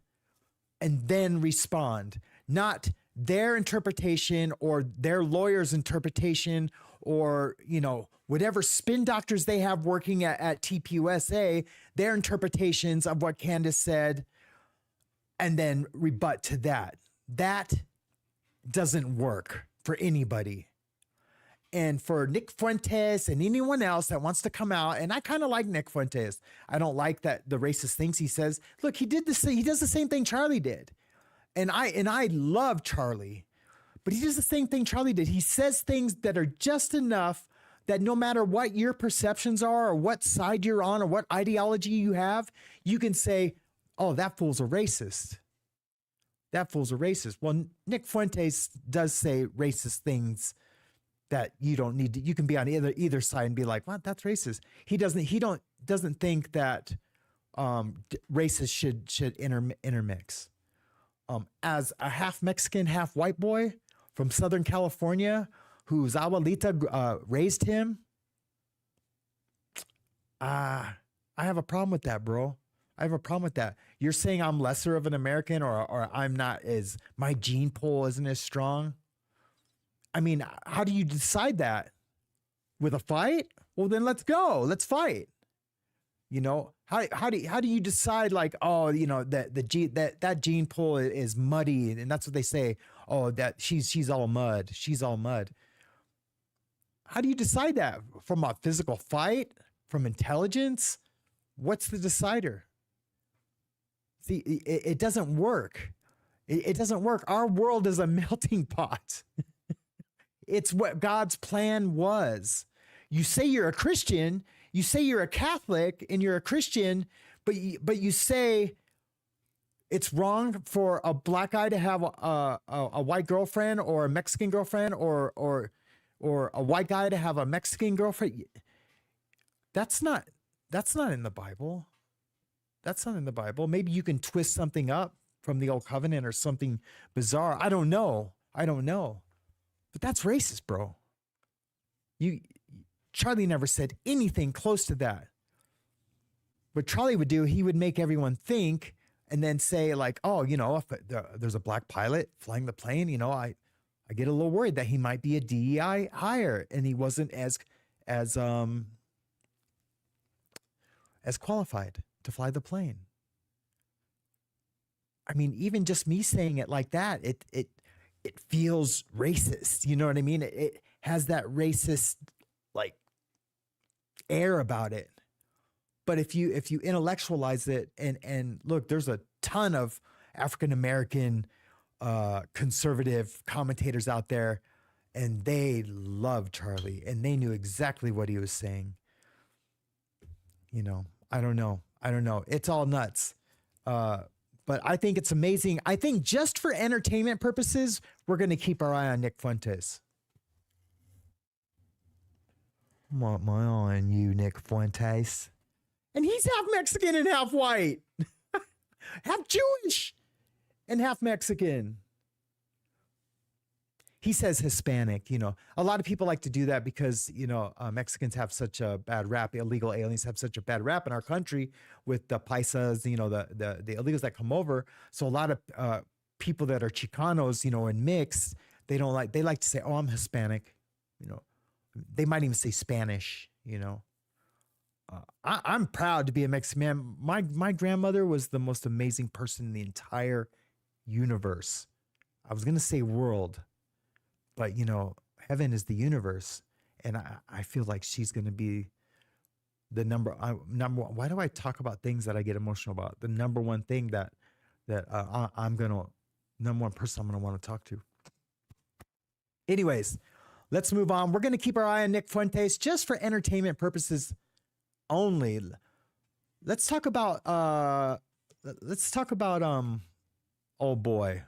and then respond, not their interpretation or their lawyer's interpretation or, you know, whatever spin doctors they have working at TPUSA, their interpretations of what Candace said, and then rebut to that. That doesn't work for anybody. And for Nick Fuentes and anyone else that wants to come out, and I kind of like Nick Fuentes. I don't like that the racist things he says. Look, he does the same thing Charlie did. And I love Charlie, but he does the same thing Charlie did. He says things that are just enough that no matter what your perceptions are or what side you're on or what ideology you have, you can say, oh, that fool's a racist. That fool's a racist. Well, Nick Fuentes does say racist things that you don't need to, you can be on either side and be like, what, that's racist. He doesn't think that races should intermix. As a half Mexican, half white boy from Southern California, whose abuelita raised him, I have a problem with that, bro. I have a problem with that. You're saying I'm lesser of an American, or I'm not as, my gene pool isn't as strong. I mean, how do you decide that? With a fight? Well, then let's go. Let's fight. You know, how do you decide, like, oh, you know, that gene pool is muddy, and that's what they say. Oh, that she's all mud. She's all mud. How do you decide that? From a physical fight? From intelligence? What's the decider? See, it doesn't work. It doesn't work. Our world is a melting pot. It's what God's plan was. You say you're a Christian, you say you're a Catholic and you're a Christian, but you say it's wrong for a black guy to have a white girlfriend or a Mexican girlfriend or a white guy to have a Mexican girlfriend. That's not in the Bible. That's not in the Bible. Maybe you can twist something up from the old covenant or something bizarre. I don't know. But that's racist, bro. Charlie never said anything close to that. What Charlie would do, he would make everyone think and then say, like, oh, you know, if there's a black pilot flying the plane, you know, I get a little worried that he might be a DEI hire and he wasn't as qualified to fly the plane. I mean, even just me saying it like that, it feels racist. You know what I mean? It has that racist, like, air about it. But if you intellectualize it and look, there's a ton of African-American conservative commentators out there, and they love Charlie and they knew exactly what he was saying. You know, I don't know. It's all nuts. But I think it's amazing. I think just for entertainment purposes, we're going to keep our eye on Nick Fuentes. Want my eye on you, Nick Fuentes. And he's half Mexican and half white. Half Jewish and half Mexican. He says Hispanic, a lot of people like to do that because, Mexicans have such a bad rap. Illegal aliens have such a bad rap in our country with the paisas, the illegals that come over. So a lot of people that are Chicanos, and mixed, they like to say, oh, I'm Hispanic. They might even say Spanish, I'm proud to be a Mexican man. My grandmother was the most amazing person in the entire universe. I was going to say world, but heaven is the universe. And I feel like she's going to be the number one. Why do I talk about things that I get emotional about? The number one thing number one person I'm going to want to talk to. Anyways, let's move on. We're going to keep our eye on Nick Fuentes just for entertainment purposes only. Let's talk about oh boy.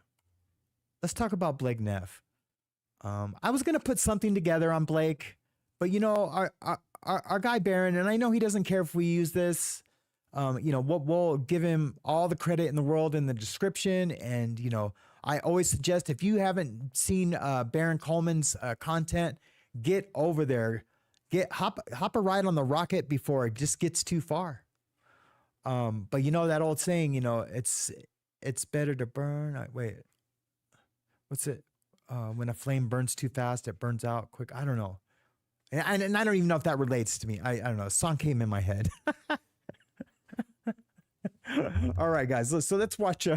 Let's talk about Blake Neff. I was going to put something together on Blake, but our guy Barron, and I know he doesn't care if we use this. We'll give him all the credit in the world in the description. And, I always suggest if you haven't seen Baron Coleman's content, get over there, hop a ride on the rocket before it just gets too far. But that old saying, it's better to burn. Wait, what's it? When a flame burns too fast, it burns out quick. I don't know. And I don't even know if that relates to me. I don't know. A song came in my head. All right, guys. So let's watch.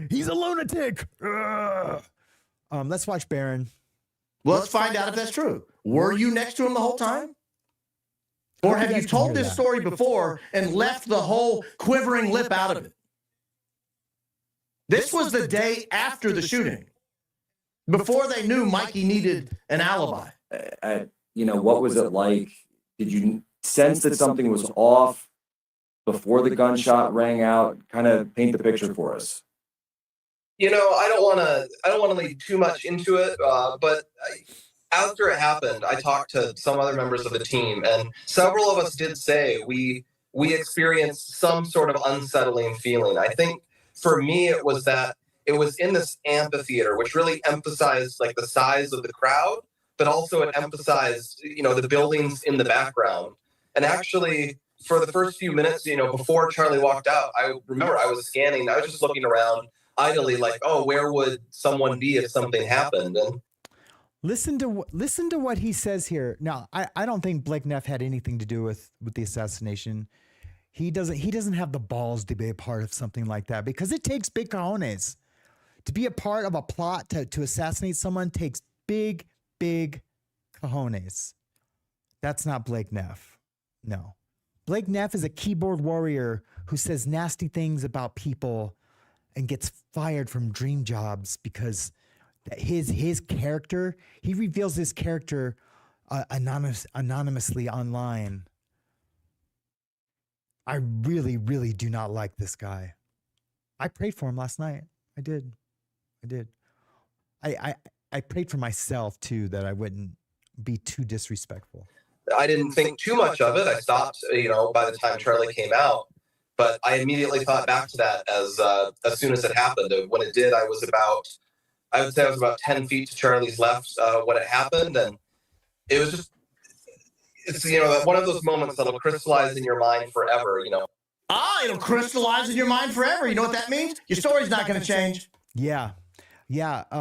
He's a lunatic. Let's watch Baron. Well, let's find out if that's true. Were you next to him the whole time? Or have you told this story before and left the whole quivering lip out of it? This was the day after the shooting, before they knew Mikey needed an alibi. What was it like? Did you sense that something was off before the gunshot rang out? Kind of paint the picture for us. I don't want to lead too much into it, but after it happened, I talked to some other members of the team, and several of us did say we experienced some sort of unsettling feeling. I think for me, it was that it was in this amphitheater, which really emphasized like the size of the crowd, but also it emphasized, the buildings in the background. And actually, for the first few minutes, before Charlie walked out, I remember I was scanning. I was just looking around idly, like, oh, where would someone be if something happened? And listen to what he says here. Now, I don't think Blake Neff had anything to do with the assassination. He doesn't have the balls to be a part of something like that, because it takes big cojones. To be a part of a plot to assassinate someone takes big cojones. That's not Blake Neff. No. Blake Neff is a keyboard warrior who says nasty things about people and gets fired from dream jobs because his character, he reveals his character anonymously online. I really do not like this guy. I prayed for him last night. I did. I prayed for myself too, that I wouldn't be too disrespectful. I didn't think too much of it. I stopped, by the time Charlie came out, but I immediately thought back to that as soon as it happened. When it did, I would say I was about 10 feet to Charlie's left when it happened. And it was just, it's, one of those moments that'll crystallize in your mind forever, It'll crystallize in your mind forever. You know what that means? Your story's not going to change. Yeah.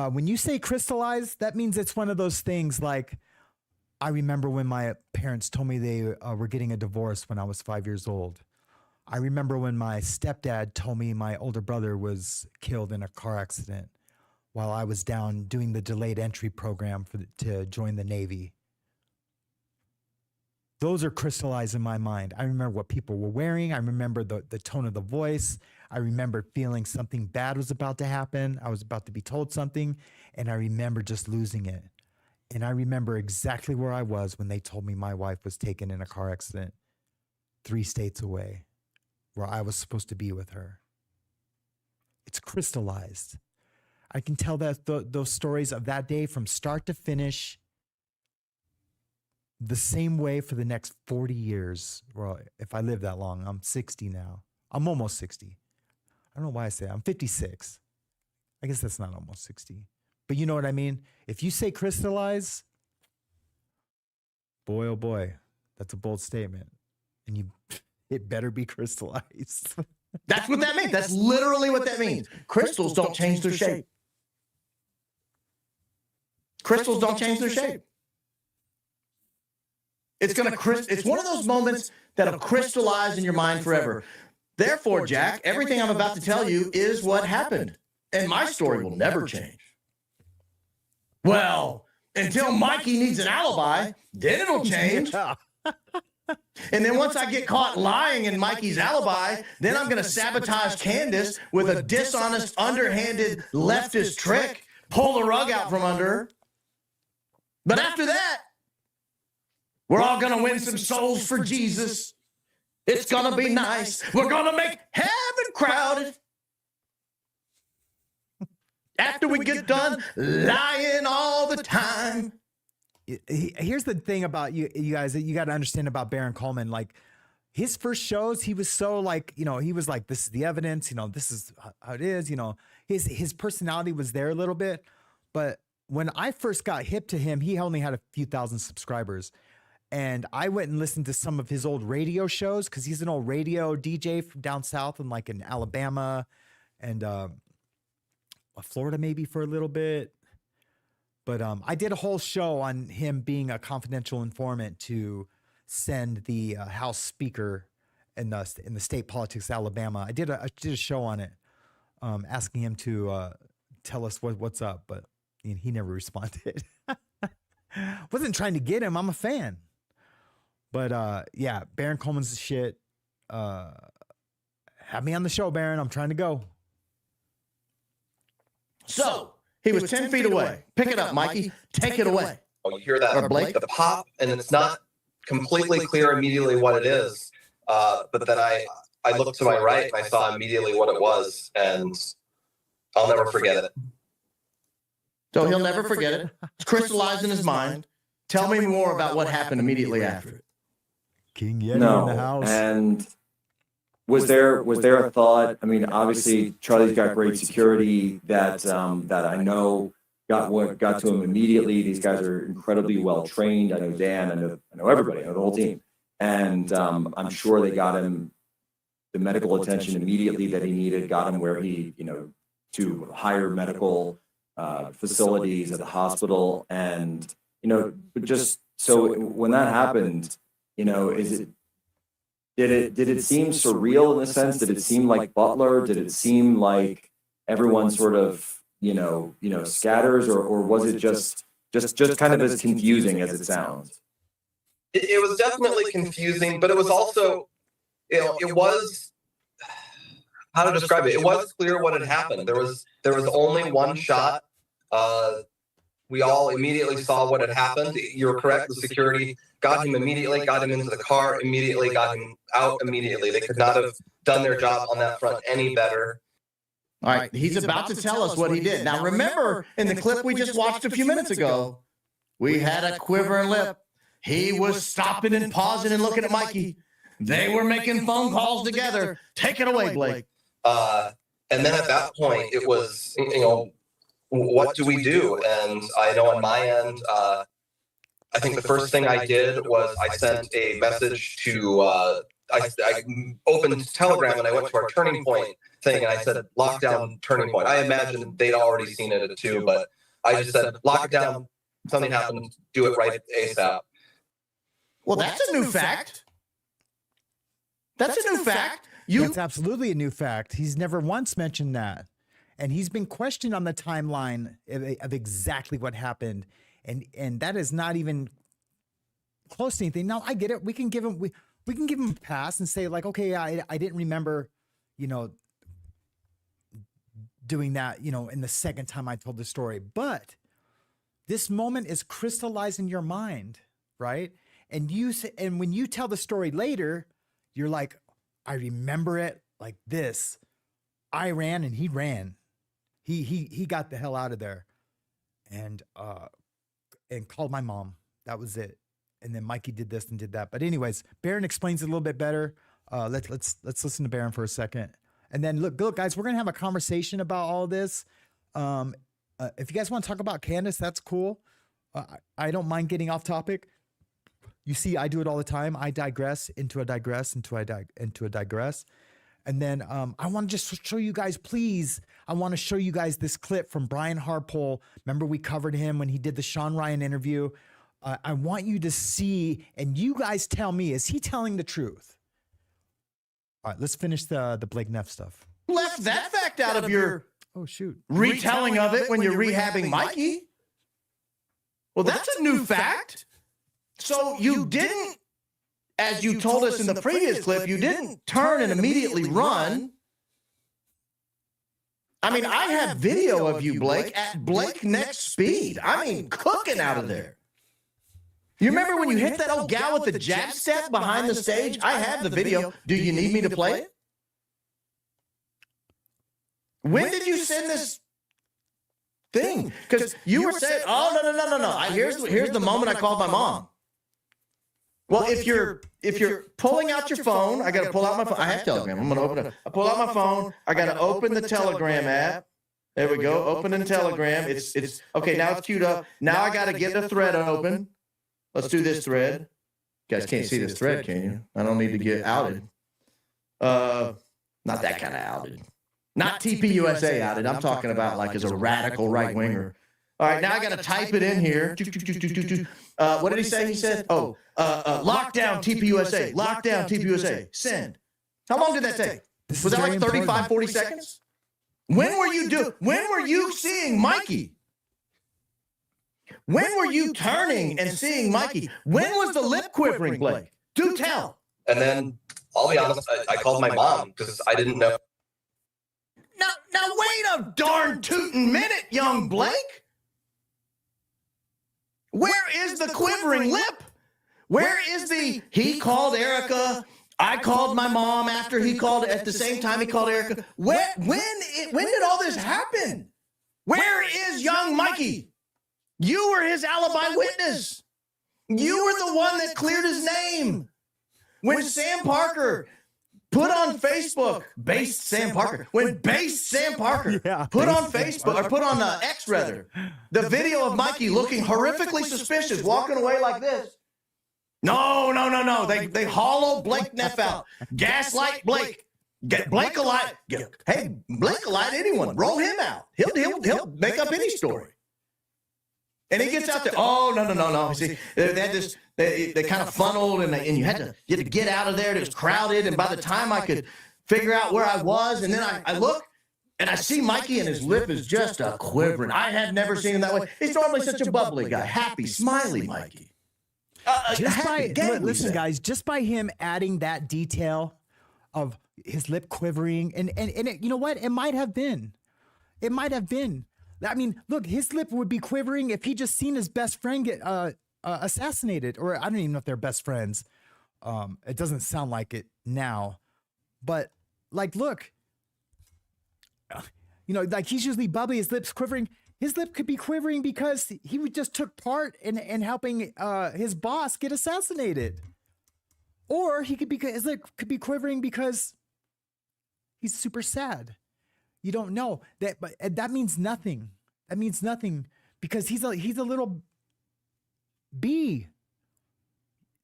When you say crystallize, that means it's one of those things like, I remember when my parents told me they were getting a divorce when I was 5 years old. I remember when my stepdad told me my older brother was killed in a car accident while I was down doing the delayed entry program to join the Navy. Those are crystallized in my mind. I remember what people were wearing. I remember the tone of the voice. I remember feeling something bad was about to happen. I was about to be told something, and I remember just losing it. And I remember exactly where I was when they told me my wife was taken in a car accident 3 states away where I was supposed to be with her. It's crystallized. I can tell that those stories of that day from start to finish the same way for the next 40 years. Well, if I live that long, I'm 60 now. I'm almost 60. I don't know why I say I'm 56. I guess that's not almost 60. But you know what I mean? If you say crystallize, boy, oh boy, that's a bold statement. And it better be crystallized. That's what that means. That's literally what that means. Crystals don't change their shape. Crystals don't change their shape. It's one of those moments that'll crystallize in your mind forever. Therefore, Jack, everything I'm about to tell you is what happened. And my story will never change. Well, until Mikey needs an alibi, then it'll change. And then once I get caught lying in Mikey's alibi, then I'm going to sabotage Candace with a dishonest, underhanded leftist trick, pull the rug out from under her. But after that, we're all going to win some souls for Jesus. It's going to be nice. We're going to make heaven crowded. After we get done lying all the time. Here's the thing about you guys that you got to understand about Baron Coleman. Like his first shows, he was so like, he was like, this is the evidence, this is how it is, his personality was there a little bit. But when I first got hip to him, he only had a few thousand subscribers. And I went and listened to some of his old radio shows because he's an old radio DJ from down south and like in Alabama and Florida maybe for a little bit. But I did a whole show on him being a confidential informant to send the House Speaker in the state politics of Alabama. I did a show on it, asking him to tell us what's up, but he never responded. Wasn't trying to get him. I'm a fan. But yeah, Baron Coleman's shit. Have me on the show, Baron. I'm trying to go. So he was 10 feet away. Pick it up, Mikey. Take it away. You hear that, Or Blake? the pop, and it's not completely clear immediately what it is. But then I looked to my right and I saw immediately what it was, and I'll never forget it. So he'll never forget it. It's crystallized in his mind. Tell me more about what happened immediately after it. King Yeti in the house. And was there a thought? I mean, obviously Charlie's got great security that I know got to him immediately. These guys are incredibly well trained. I know Dan. I know everybody. I know the whole team. And I'm sure they got him the medical attention immediately that he needed. Got him where he, to higher medical facilities at the hospital, and but just so when that happened, did it seem surreal in the sense? Did it seem like Butler? Did it seem like everyone sort of scatters, or was it just kind of as confusing as it sounds? It was definitely confusing, but it was also, it was, how to describe it? It was clear what had happened. There was only one shot. We all immediately saw what had happened. You're correct. The security got him immediately, got him into the car immediately, got him out immediately. They could not have done their job on that front any better. All right, he's about to tell us what he did. Now, remember, in the clip we just watched a few minutes ago, we had a quivering lip. He was stopping and pausing and looking at Mikey. They were making phone calls together. Take it away, Blake. And then at that point, it was, what do we do? And I know on my end, I think the first thing I did was I sent a message to, I opened Telegram and I went to our turning point thing and I said, lockdown turning point. I imagined they'd already seen it too, but I just said, lockdown, something happened, do it right ASAP. Well, that's a new fact. That's a new fact. That's absolutely a new fact. He's never once mentioned that. And he's been questioned on the timeline of exactly what happened. And that is not even close to anything. Now, I get it. We can give him a pass and say like, okay, I didn't remember, doing that, in the second time I told the story. But this moment is crystallized in your mind, right? And when you tell the story later, you're like, I remember it like this. I ran and he ran. He got the hell out of there and called my mom. That was it. And then Mikey did this and did that. But anyways, Barron explains it a little bit better. Let's listen to Barron for a second. And then look, guys, we're gonna have a conversation about all this. If you guys want to talk about Candace, that's cool. I don't mind getting off topic. You see, I do it all the time. I digress into a digress into a digress. And then I want to just show you guys, please. I want to show you guys this clip from Brian Harpole. Remember, we covered him when he did the Sean Ryan interview. I want you to see, and you guys tell me, is he telling the truth? All right, let's finish the Blake Neff stuff. Left that fact out of your shoot retelling of it when you're rehabbing Mikey. Well, that's a new fact. So you didn't, as you told us in the previous clip, you didn't turn and immediately run. I mean, I have video of you, Blake, at Blake neck speed. I mean, cooking out of there. You remember when you hit that old gal with the jab step behind the stage? I have the video. Do you need me to play it? When did you send this thing? Because you were saying, oh, no. Here's the moment I called my mom. Well, if you're pulling out your phone, I got to pull out my phone. I have Telegram. I'm going to open it. I pull out my phone. I got to open the Telegram app. There we go. Open in Telegram. It's okay. Now it's queued up. Now I got to get the thread open. Let's do this thread. You guys can't see this thread, can you? I don't need to get outed. Not that kind of outed. Not TPUSA outed. I'm talking about like as a radical right winger. All right, now I got to type it in here. What did he say? He said, lockdown TPUSA. Lockdown TPUSA. Send. How long did that take? Was that like 35, 40 seconds? When were you seeing Mikey? When were you turning and seeing Mikey? When was the lip quivering, Blake? Do tell. And then, I'll be honest, I called my mom because I didn't know. Now wait a darn tootin' minute, young Blake. Where is the quivering lip? Where is the, he called Erica, I called my mom after he called, at the same time he called Erica. When did all this happen? Where is young Mikey? You were his alibi witness. You were the one that cleared his name. When Sam Parker put on Facebook, based Sam Parker, when based Sam Parker put on Facebook, or put on X rather, the video of Mikey looking horrifically suspicious, walking away like this. No. They hollow Blake Neff out. Gaslight Blake. Get Blake a light. Hey, Blake a light anyone. Roll him out. He'll make up any story. And he gets out there. Oh, no. See, they had this, they kind of funneled and you had to get out of there. It was crowded. And by the time I could figure out where I was, and then I look and I see Mikey and his lip is just a quivering. I had never seen him that way. He's normally such a bubbly guy. Happy, smiley Mikey. Listen, guys, just by him adding that detail of his lip quivering, and it, you know what? It might have been. I mean, look, his lip would be quivering if he just seen his best friend get assassinated, or I don't even know if they're best friends. It doesn't sound like it now, but like, look, like he's usually bubbly, his lips quivering. His lip could be quivering because he just took part in helping his boss get assassinated, or his lip could be quivering because he's super sad. You don't know that, but that means nothing. That means nothing because he's a little bee.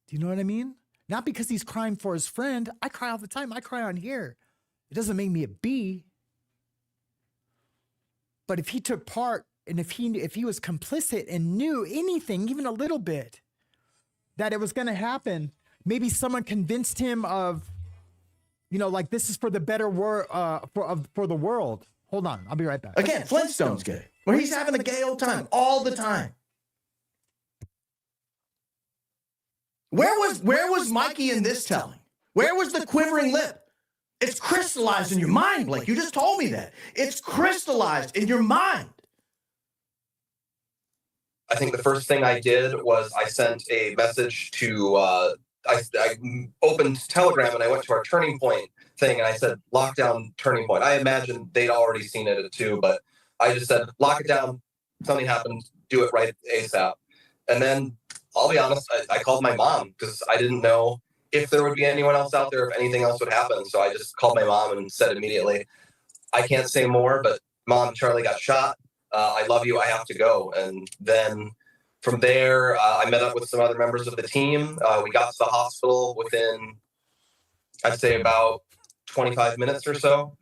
Do you know what I mean? Not because he's crying for his friend. I cry all the time. I cry on here. It doesn't make me a bee. But if he took part and if he was complicit and knew anything, even a little bit, that it was going to happen, maybe someone convinced him of, like this is for the better for the world. Hold on, I'll be right back. Again, Flintstone's gay, where he's having a gay old time all the time. Where was Mikey in this telling? Where was the quivering lip? It's crystallized in your mind, Blake. You just told me that. It's crystallized in your mind. I think the first thing I did was I sent a message to I opened Telegram and I went to our Turning Point thing and I said lockdown Turning Point. I imagine they'd already seen it too, but I just said lock it down. Something happened, do it right ASAP. And then I'll be honest, I called my mom because I didn't know if there would be anyone else out there, if anything else would happen. So I just called my mom and said immediately, I can't say more, but Mom, Charlie got shot. I love you. I have to go. And then from there, I met up with some other members of the team. We got to the hospital within, I'd say, about 25 minutes or so.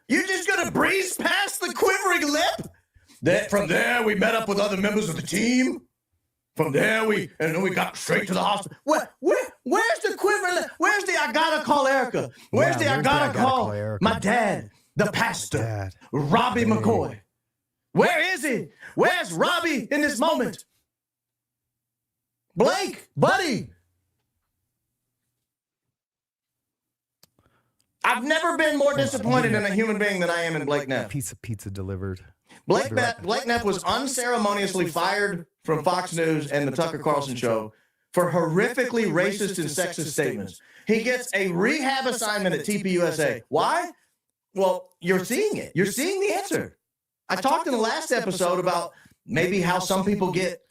You're just going to breeze past the quivering lip? From there, we met up with other members of the team. From there, we got straight to the hospital. Where's the quivering lip? Where's the I gotta call Erica? Where's the I gotta call my dad, the pastor, Robbie McCoy? Where is he? Where's Robbie in this moment? Blake, buddy. I've never been more disappointed in a human being than I am in Blake Neff. Piece of pizza delivered. Blake Neff was unceremoniously fired from Fox News and the Tucker Carlson show for horrifically racist and sexist statements. He gets a rehab assignment at TPUSA. Why? Well, you're seeing it. You're seeing the answer. I talked in the last episode about maybe how some people get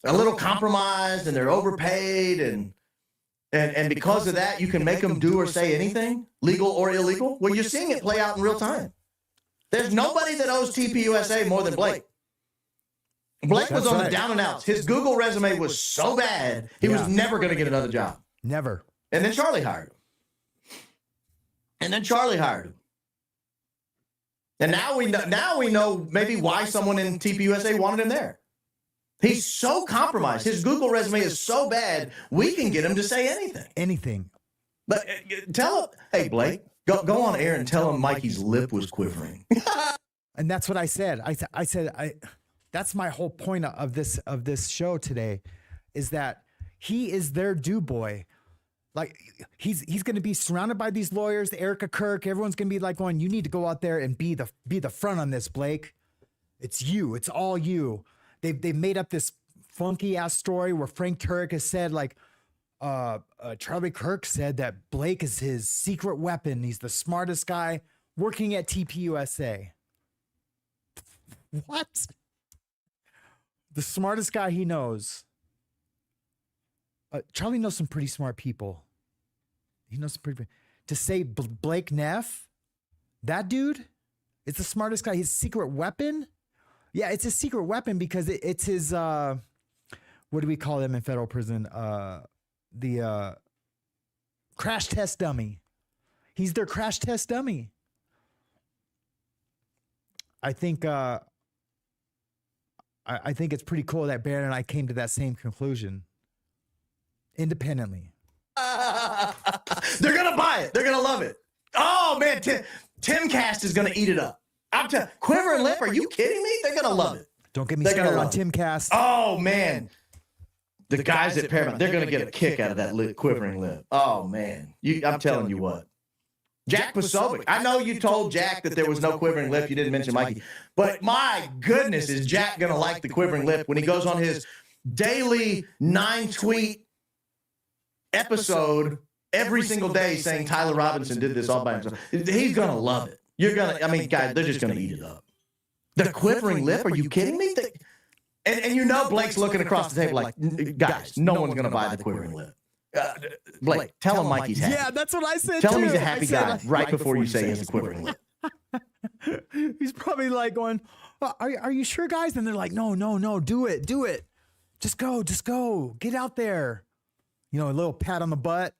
a little compromised and they're overpaid and because of that, you can make them do or say anything, legal or illegal. Well, you're seeing it play out in real time. There's nobody that owes TPUSA more than Blake. Blake was on the down and outs. His Google resume was so bad, he was never going to get another job. Never. And then Charlie hired him. And now we know maybe why someone in TPUSA wanted him there. He's so compromised. His Google resume is so bad, we can get him to say anything. Anything. But tell him, hey, Blake, go on air and tell him Mikey's lip was quivering. And that's what I said. I said that's my whole point of this show today, is that he is their do boy. Like he's going to be surrounded by these lawyers, Erica Kirk. Everyone's going to be like going, you need to go out there and be the front on this, Blake. It's you. It's all you. They've made up this funky ass story where Frank Turek has said like, Charlie Kirk said that Blake is his secret weapon. He's the smartest guy working at TPUSA. What? The smartest guy he knows. Charlie knows some pretty smart people. He knows some pretty. To say Blake Neff, that dude, is the smartest guy. His secret weapon. Yeah, it's a secret weapon because it's his. What do we call them in federal prison? The crash test dummy. He's their crash test dummy. I think I think it's pretty cool that Baron and I came to that same conclusion independently. They're gonna buy it. They're gonna love it. Oh man, Timcast is gonna eat it up. I'm telling Quiver and Lip. Are you kidding me? They're gonna love it. Don't get me started on Timcast. Oh man. The guys at Paramount, they're going to get a kick out of that quivering lip. Oh, man. I'm telling you what. Jack Posobiec. I know you told Jack that there was no quivering lip. You didn't mention Mikey. But my goodness, is Jack going to like the quivering lip when he goes on his daily 9-tweet episode every single day saying Tyler Robinson did this all by himself. He's going to love it. Guys, they're just going to eat it up. The quivering lip? Are you kidding me? And you know Blake's looking across the table like, guys, no one's going to buy the quivering lip. Blake, tell him Mikey's happy. Yeah, that's what I said. Tell him he's a happy guy right before you say he has a quivering lip. He's probably like going, are you sure, guys? And they're like, no, do it. Just go. Get out there. You know, a little pat on the butt.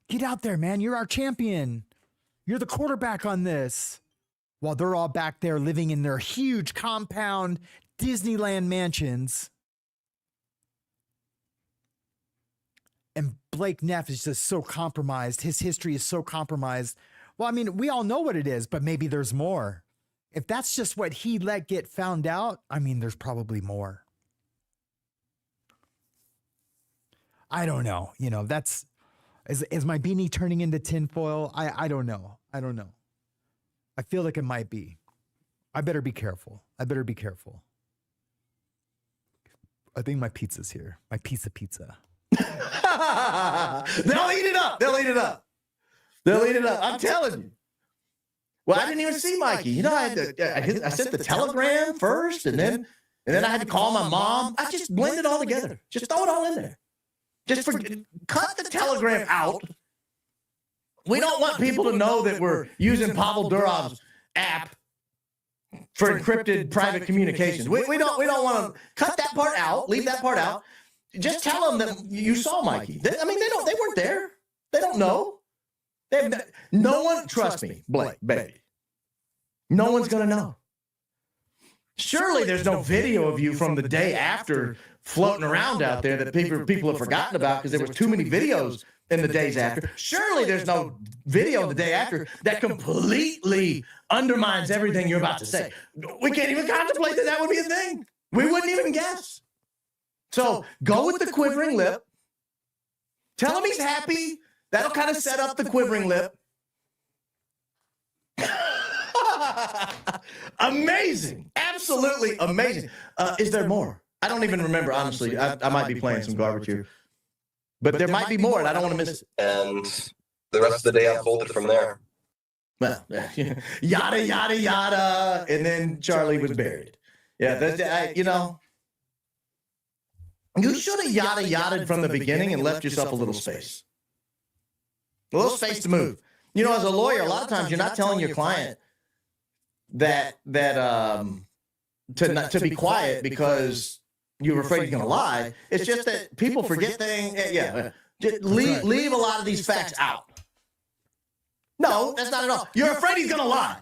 Get out there, man. You're our champion. You're the quarterback on this. While they're all back there living in their huge compound Disneyland mansions. And Blake Neff is just so compromised. His history is so compromised. Well, I mean, we all know what it is, but maybe there's more. If that's just what he let get found out, I mean, there's probably more. I don't know. You know, that's, is my beanie turning into tinfoil? I don't know. I feel like it might be. I better be careful. I think my pizza's here. My pizza. They'll eat it up. They'll eat it up. They'll eat it up. I'm telling you. Well, I didn't even see Mikey. You know, I sent the telegram first, and then I had to call my mom. I just blend it all together. Just throw it all in there. Cut the telegram out. We don't want people to know that we're using Pavel Durov's app for encrypted private communications. We don't want to cut that part out. Leave that part out. Just tell them that you saw Mikey. They weren't there. They don't know. No one, trust me, Blake, baby. No one's going to know. Surely there's no video of you from the day after floating around out there that people have forgotten about because there was too many videos in the days after. Surely there's no video the day after that completely undermines everything you're about to say. We can't even contemplate that would be a thing. We wouldn't even guess. So go with the quivering lip. Tell him he's happy. That'll kind of set up the quivering lip. Amazing. Absolutely amazing. Is there more? I don't even remember, honestly. I might be playing some garbage here. But there might be more, and I don't want to miss it. And the rest of the day unfolded from there. Well, yada, yada, yada. And then Charlie was buried. Yeah, you should have yada, yada from the beginning and left yourself a little space. A little space to move. You know, as a lawyer, a lot of times you're not telling your client to be quiet because you're afraid he's going to lie. It's just that people forget things. Yeah. Just leave a lot of these facts out. No, that's not at all. You're afraid he's going to lie.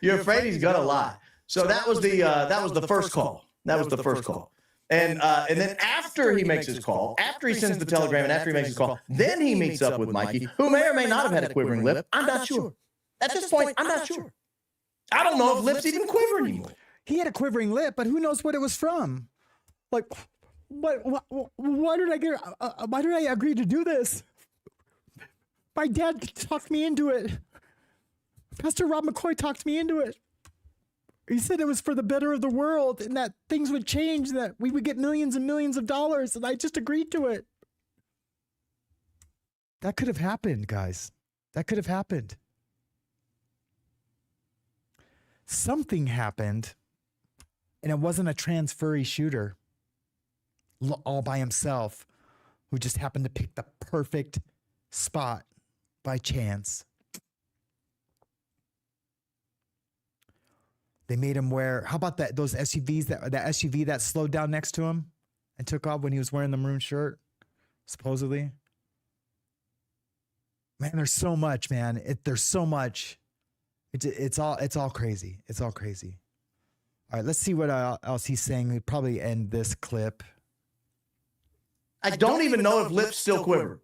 You're afraid he's going to lie. So that was the first call. That was the first call. And then after he makes his call, after he sends the telegram and after he makes his call, then he meets up with Mikey, who may or may not have had a quivering lip. I'm not sure. At this point, I'm not sure. I don't know if lips even quiver anymore. He had a quivering lip, but who knows what it was from? Like, why did I agree to do this? My dad talked me into it. Pastor Rob McCoy talked me into it. He said it was for the better of the world and that things would change, that we would get millions and millions of dollars, and I just agreed to it. That could have happened, guys. That could have happened. Something happened, and it wasn't a transferee shooter all by himself who just happened to pick the perfect spot by chance. They made him wear, how about those SUVs, that SUV that slowed down next to him and took off when he was wearing the maroon shirt, supposedly. Man, there's so much, man. There's so much. It's all crazy. It's all crazy. All right, let's see what else he's saying. We'd probably end this clip. I don't even know if lips still quiver.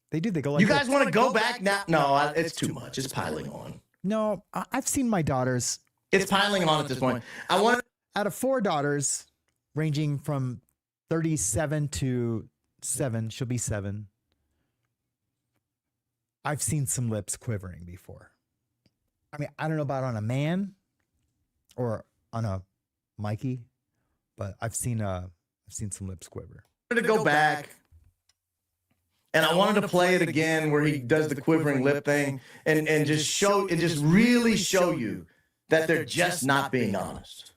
They do. They go like you guys want to go back now? No, it's too much. It's piling on. No, I've seen my daughters. It's piling on at this point. Out of 4 daughters, ranging from 37 to 7, she'll be 7. I've seen some lips quivering before. I mean, I don't know about on a man or on a Mikey, but I've seen some lips quiver. I wanted to go back, and I wanted to play it again where he does the quivering lip thing and just really show you that they're just not being honest.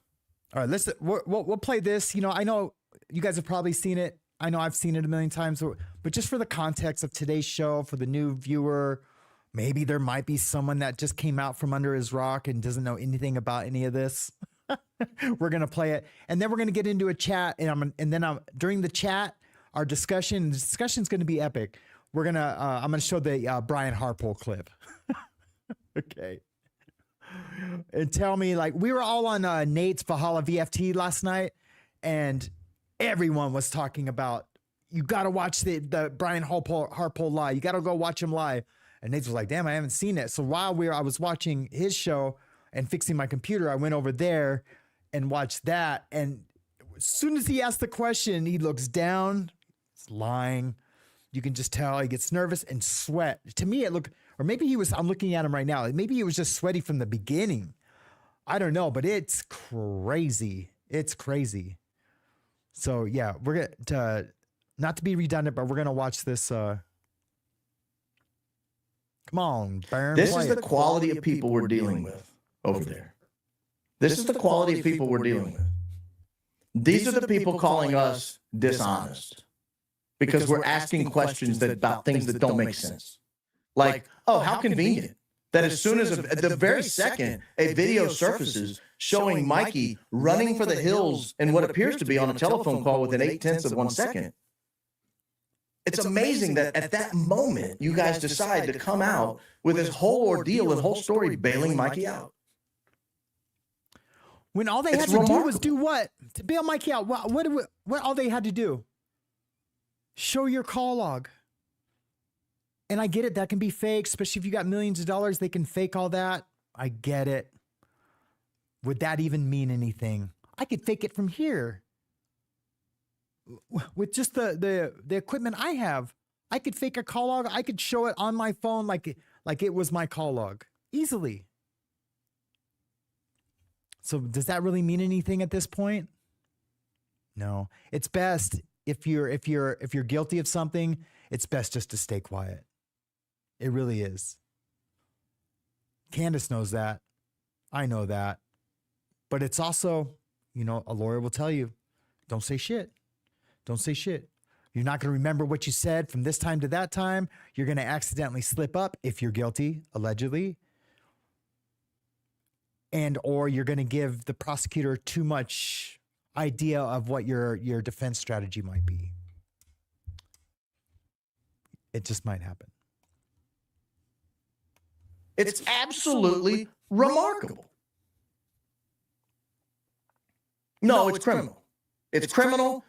All right, listen, we'll play this. You know, I know you guys have probably seen it. I know I've seen it a million times, but just for the context of today's show, for the new viewer, maybe there might be someone that just came out from under his rock and doesn't know anything about any of this. We're going to play it, and then we're going to get into a chat, and then during the chat, our discussion's going to be epic. I'm going to show the Brian Harpole clip. Okay. And tell me, like, we were all on Nate's Valhalla VFT last night, and everyone was talking about, you got to watch the Brian Harpole live. You got to go watch him live. And Nate was like, damn, I haven't seen it. So while I was watching his show and fixing my computer, I went over there and watched that. And as soon as he asked the question, he looks down, he's lying. You can just tell he gets nervous and sweat. To me, it looked, or maybe I'm looking at him right now. Maybe he was just sweaty from the beginning. I don't know, but it's crazy. It's crazy. So yeah, we're gonna not to be redundant, but we're gonna watch this. Come on, Baron. This play is the it. quality of people we're dealing with over there. This is the quality of people we're dealing with. These are the people calling us dishonest because we're asking questions about things that don't make sense. Like, oh, how convenient that as soon as at the very second a video surfaces showing Mikey running for the hills in what appears to be on a telephone call within 0.8 of 1 second. It's amazing that at that moment you guys decide to come out with this whole ordeal and whole story bailing Mikey out. When all they had to do was do what? To bail Mikey out. What all they had to do? Show your call log. And I get it. That can be fake, especially if you got millions of dollars. They can fake all that. I get it. Would that even mean anything? I could fake it from here. With just the equipment I have, I could fake a call log. I could show it on my phone like it was my call log easily. So does that really mean anything at this point? No. It's best if you're guilty of something, it's best just to stay quiet. It really is. Candace knows that. I know that. But it's also, a lawyer will tell you, don't say shit. Don't say shit. You're not going to remember what you said from this time to that time. You're going to accidentally slip up if you're guilty, allegedly. Or you're going to give the prosecutor too much idea of what your defense strategy might be. It just might happen. It's absolutely remarkable. No, it's criminal. It's criminal.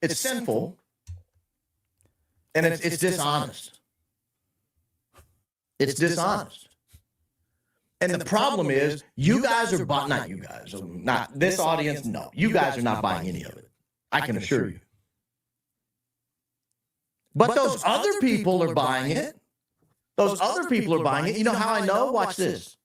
It's sinful. And it's dishonest. It's dishonest. And the problem is, you guys are not you guys, not this audience. No, you guys are not buying any of it. I can assure you. But those other people are buying it. Those other people are buying it. You know how I know? Watch this.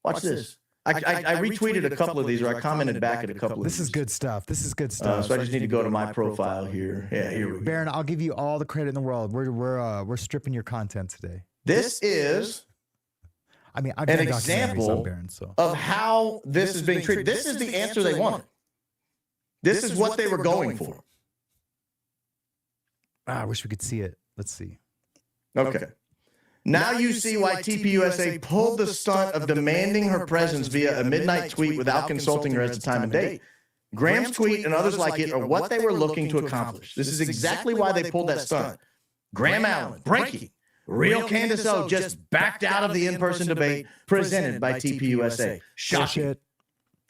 Watch this. I retweeted a couple of these, or I commented back at a couple of these. This is good stuff. This is good stuff. So I just need to go to my profile here. Yeah, here we go. Baron, I'll give you all the credit in the world. We're stripping your content today. This is I've an done documentaries example on Baron, of how this is being treated. This is the answer they wanted. This is what they were going for. I wish we could see it. Let's see. Okay. Now you see why TPUSA pulled the stunt of demanding her presence via a midnight tweet without consulting her as to time and date. Graham's tweet and others like it are what they were looking to accomplish. This is exactly why they pulled that stunt. Graham Allen, Brinky, real Candace O just backed out of the in-person debate presented by TPUSA. Shocking.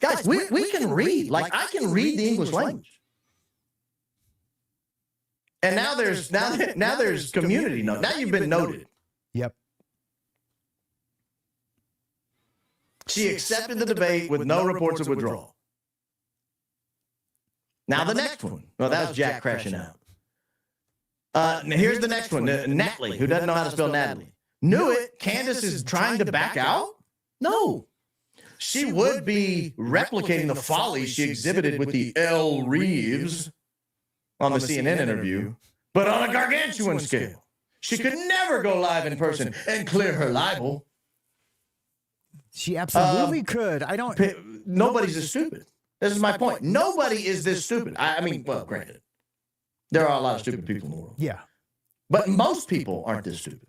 Guys, we can read. Like, I can read the English language. And now there's community note. Now you've been noted. Yep. She accepted the debate with no reports of withdrawal. Now the next one. Well, that was Jack crashing out. Here's the next one. Natalie, who doesn't know how to spell Natalie. Knew it. Candace is trying to back out? No. She would be replicating the folly she exhibited with the L. Reeves on the CNN interview, but on a gargantuan scale. She could never go live in person and clear her libel. She absolutely could. Nobody's this stupid. This is my point. Nobody is this stupid. I mean, well, granted, there are a lot of stupid people in the world. Yeah. But most people aren't this stupid.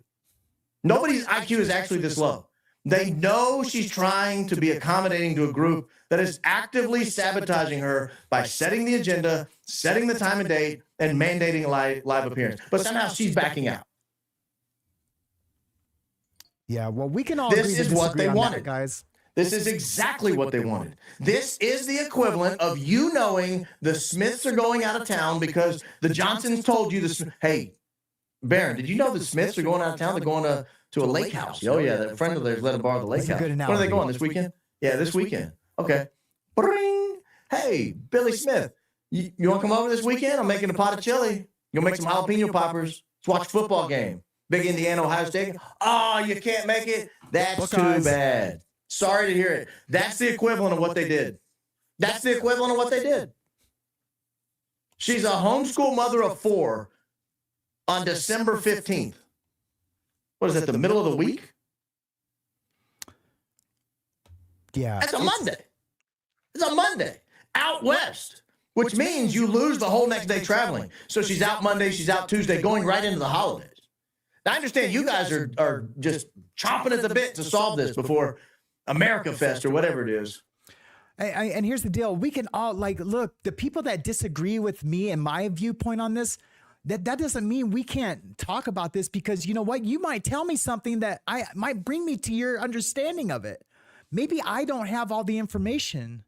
Nobody's IQ is actually this low. They know she's trying to be accommodating to a group that is actively sabotaging her by setting the agenda, setting the time and date, and mandating a live appearance. But somehow she's backing out. Yeah, well, we can all This agree to is what disagree they on wanted, that, guys. This is exactly what they wanted. This is the equivalent of you knowing the Smiths are going out of town because the Johnsons told you this. Hey, Baron, did you know the Smiths are going out of town? They're going to a lake house. Oh, yeah, that friend of theirs let them borrow the lake house. When are they going, this weekend? Yeah, this weekend. Okay. Bring. Hey, Billy Smith, you want to come over this weekend? I'm making a pot of chili. You'll make some jalapeno poppers. Let's watch a football game. Big Indiana, Ohio State. Oh, you can't make it? That's too bad. Sorry to hear it. That's the equivalent of what they did. That's the equivalent of what they did. She's a homeschool mother of 4 on December 15th. What is it, the middle of the week? Yeah. That's a Monday. It's a Monday out west, which means you lose the whole next day traveling. So she's out Monday, she's out Tuesday, going right into the holidays. Now, I understand you guys are just chomping at the bit to solve this before America Fest or whatever it is. And here's the deal. We can all look, the people that disagree with me and my viewpoint on this, that doesn't mean we can't talk about this, because you know what? You might tell me something that might bring me to your understanding of it. Maybe I don't have all the information.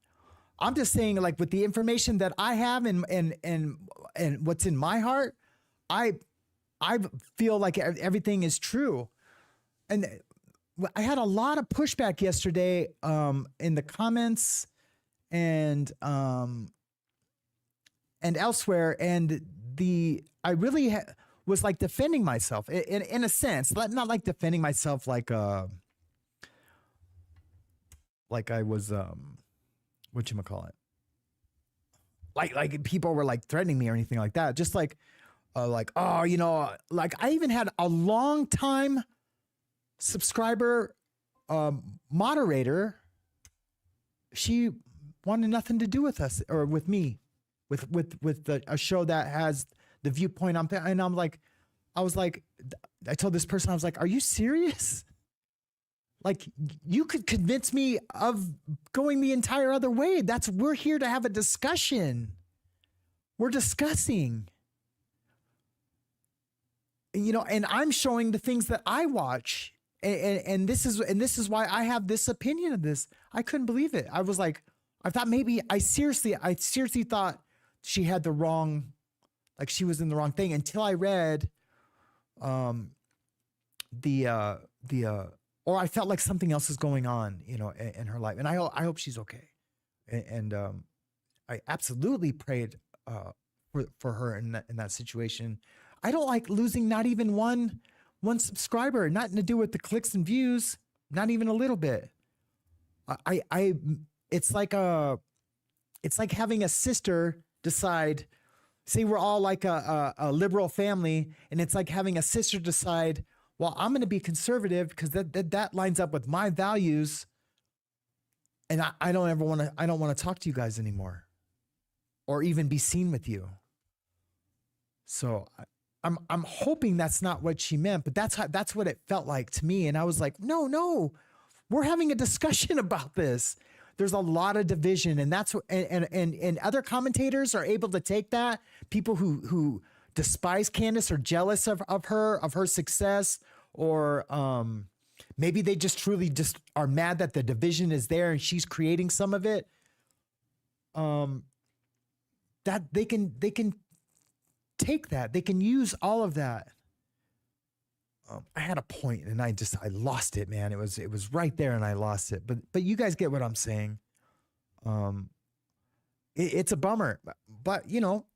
I'm just saying, like, with the information that I have and what's in my heart, I feel like everything is true. And I had a lot of pushback yesterday in the comments and elsewhere, and I really was like defending myself in a sense, not like defending myself like I was whatchamacallit, like people were like threatening me or anything like that. Just like oh, you know, like I even had a long time subscriber moderator. She wanted nothing to do with us or with me, with a show that has the viewpoint and I told this person, I was like, are you serious? Like, you could convince me of going the entire other way. We're here to have a discussion. We're discussing. You know, and I'm showing the things that I watch. And this is why I have this opinion of this. I couldn't believe it. I was like, I thought maybe I seriously thought she had the wrong, like she was in the wrong thing, until I read or I felt like something else is going on, you know, in her life. And I hope she's okay. And I absolutely prayed for her in that situation. I don't like losing not even one subscriber, nothing to do with the clicks and views, not even a little bit. It's like having a sister decide, say we're all like a liberal family, and it's like having a sister decide, well, I'm going to be conservative because that lines up with my values, and I don't want to talk to you guys anymore, or even be seen with you. So I'm hoping that's not what she meant, but that's what it felt like to me. And I was like, no, we're having a discussion about this. There's a lot of division, and that's what, and other commentators are able to take that. People who despise Candace or jealous of her success, or maybe they just truly just are mad that the division is there and she's creating some of it. That they can take that. They can use all of that. I had a point and I lost it, man. It was right there and I lost it. But you guys get what I'm saying. It's a bummer, but you know,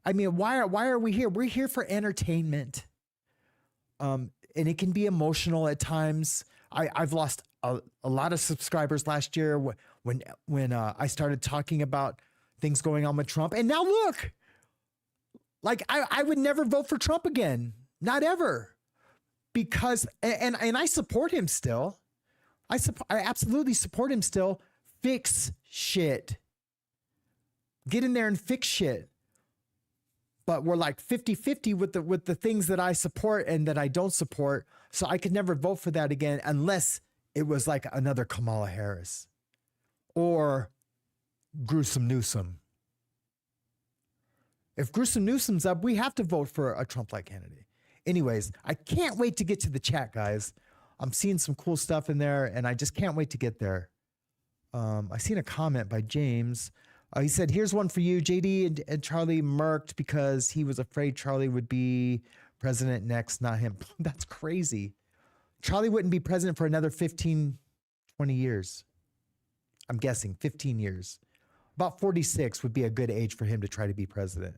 I mean, why are we here? We're here for entertainment. And it can be emotional at times. I've lost a lot of subscribers last year when I started talking about things going on with Trump. And now look, like I would never vote for Trump again. Not ever. Because, and I support him still. I absolutely support him still. Fix shit. Get in there and fix shit. But we're like 50-50 with the things that I support and that I don't support. So I could never vote for that again unless it was like another Kamala Harris or Gruesome Newsom. If Gruesome Newsom's up, we have to vote for a Trump-like candidate. Anyways, I can't wait to get to the chat, guys. I'm seeing some cool stuff in there, and I just can't wait to get there. I seen a comment by James. He said, here's one for you. JD and Charlie murked because he was afraid Charlie would be president next, not him. That's crazy. Charlie wouldn't be president for another 15, 20 years. I'm guessing 15 years. About 46 would be a good age for him to try to be president.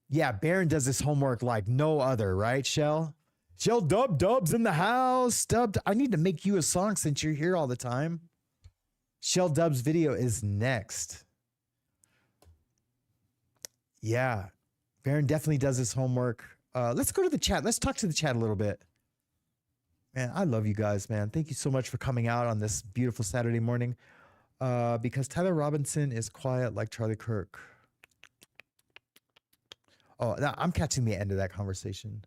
Yeah, Barron does his homework like no other, right, Shell? Shell Dub's in the house. Dub, I need to make you a song since you're here all the time. Shell Dub's video is next. Yeah. Baron definitely does his homework. Let's go to the chat. Let's talk to the chat a little bit. Man, I love you guys, man. Thank you so much for coming out on this beautiful Saturday morning. Because Tyler Robinson is quiet like Charlie Kirk. Oh, I'm catching the end of that conversation.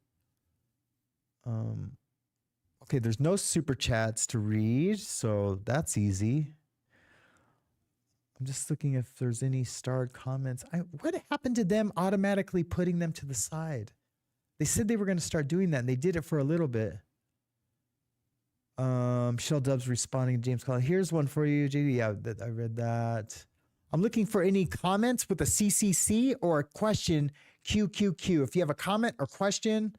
Okay, there's no super chats to read, so that's easy. I'm just looking if there's any starred comments. What happened to them automatically putting them to the side? They said they were going to start doing that, and they did it for a little bit. Shell Dubs responding to James Collins. Here's one for you, JD. Yeah, I read that. I'm looking for any comments with a CCC or a question, QQQ. If you have a comment or question,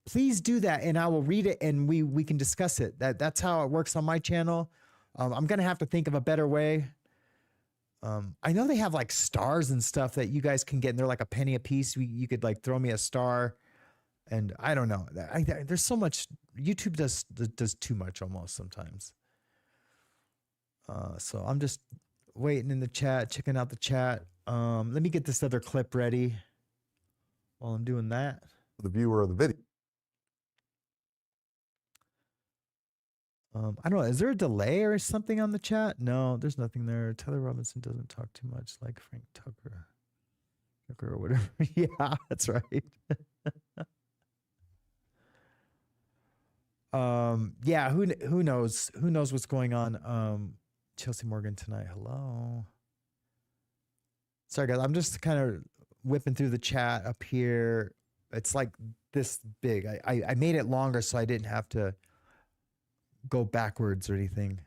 please do that, and I will read it, and we can discuss it. That's how it works on my channel. I'm going to have to think of a better way. I know they have like stars and stuff that you guys can get, and they're like a penny a piece. You could like throw me a star, and I don't know. There's so much. YouTube does too much almost sometimes. So I'm just waiting in the chat, checking out the chat. Let me get this other clip ready while I'm doing that. The viewer of the video. I don't know. Is there a delay or something on the chat? No, there's nothing there. Tyler Robinson doesn't talk too much like Frank Tucker or whatever. Yeah, that's right. Yeah, who knows? Who knows what's going on? Chelsea Morgan tonight. Hello. Sorry, guys. I'm just kind of whipping through the chat up here. It's like this big. I made it longer so I didn't have to go backwards or anything.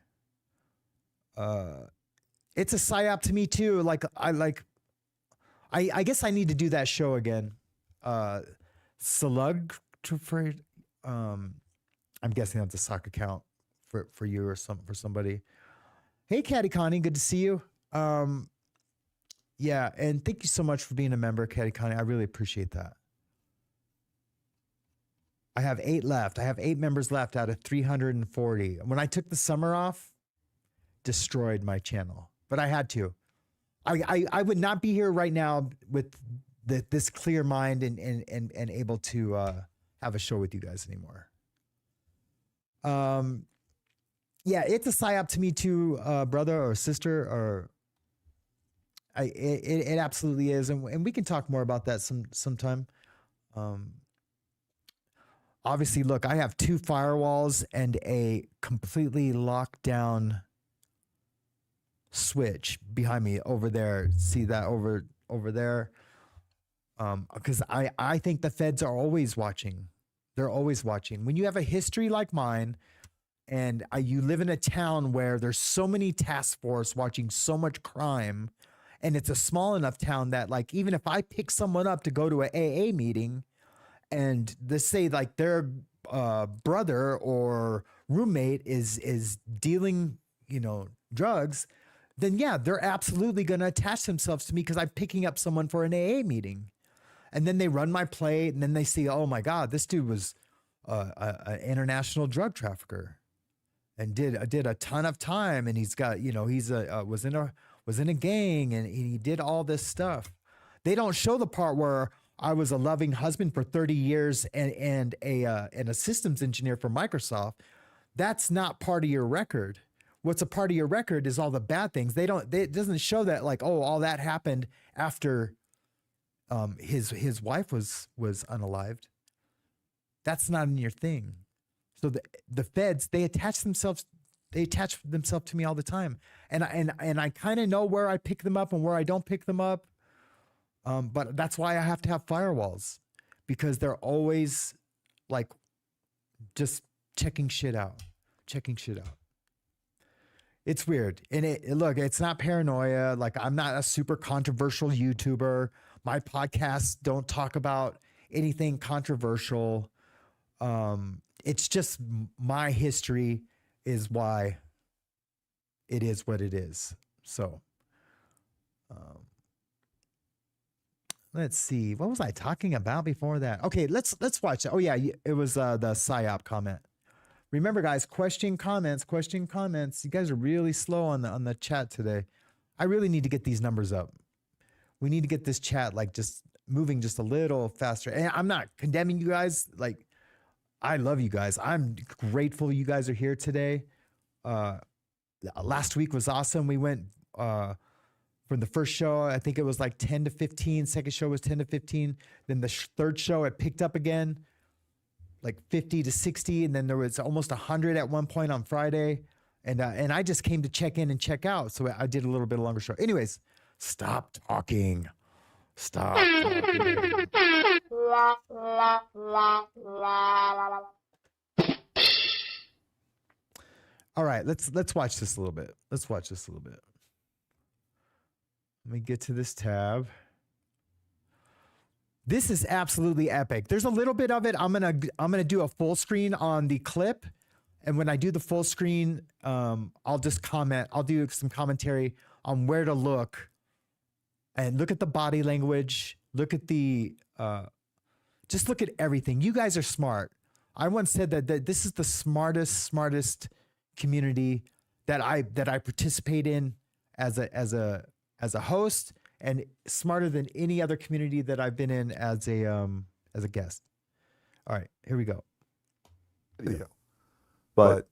It's a psyop to me too. I guess I need to do that show again. Slug I'm guessing that's a sock account for you or for somebody. Hey Caddy Connie, good to see you. Yeah, and thank you so much for being a member, Caddy Connie. I really appreciate that. I have 8 left. I have 8 members left out of 340. When I took the summer off, destroyed my channel, but I had to. I would not be here right now with this clear mind and able to have a show with you guys anymore. Yeah, it's a psyop to me too, brother or sister, or it absolutely is, and we can talk more about that sometime. Obviously, look, I have 2 firewalls and a completely locked down switch behind me over there. See that over there? Because I think the feds are always watching. They're always watching. When you have a history like mine, and you live in a town where there's so many task force watching so much crime, and it's a small enough town that like even if I pick someone up to go to an AA meeting, and they say like their brother or roommate is dealing, drugs, then yeah, they're absolutely going to attach themselves to me because I'm picking up someone for an AA meeting. And then they run my plate, and then they see, oh my God, this dude was an international drug trafficker and did a ton of time, and he's got, he's was in a gang, and he did all this stuff. They don't show the part where I was a loving husband for 30 years and a systems engineer for Microsoft. That's not part of your record. What's a part of your record is all the bad things. It doesn't show that like, oh, all that happened after his wife was unalived. That's not in your thing. So the feds, they attach themselves to me all the time. And I kind of know where I pick them up and where I don't pick them up. But that's why I have to have firewalls, because they're always like just checking shit out. It's weird. And look, it's not paranoia. Like, I'm not a super controversial YouTuber. My podcasts don't talk about anything controversial. It's just my history is why it is what it is. So, let's see. What was I talking about before that? Okay, let's watch it. Oh yeah, it was the PSYOP comment. Remember, guys, question, comments. You guys are really slow on the chat today. I really need to get these numbers up. we need to get this chat like just moving just a little faster. And I'm not condemning you guys. Like, I love you guys. I'm grateful you guys are here today. Last week was awesome. We went from the first show, I think it was like 10 to 15. Second show was 10 to 15. Then the third show, it picked up again, like 50 to 60. And then there was almost 100 at one point on Friday. And I just came to check in and check out. So I did a little bit longer show. Anyways, stop talking. Stop talking. All right, let's watch this a little bit. Let's watch this a little bit. Let me get to this tab. This is absolutely epic. There's a little bit of it. I'm gonna do a full screen on the clip, and when I do the full screen, I'll just comment. I'll do some commentary on where to look, and look at the body language. Look at the just look at everything. You guys are smart. I once said that this is the smartest community that I participate in as a host, and smarter than any other community that I've been in as a guest. All right, here we go. Video. But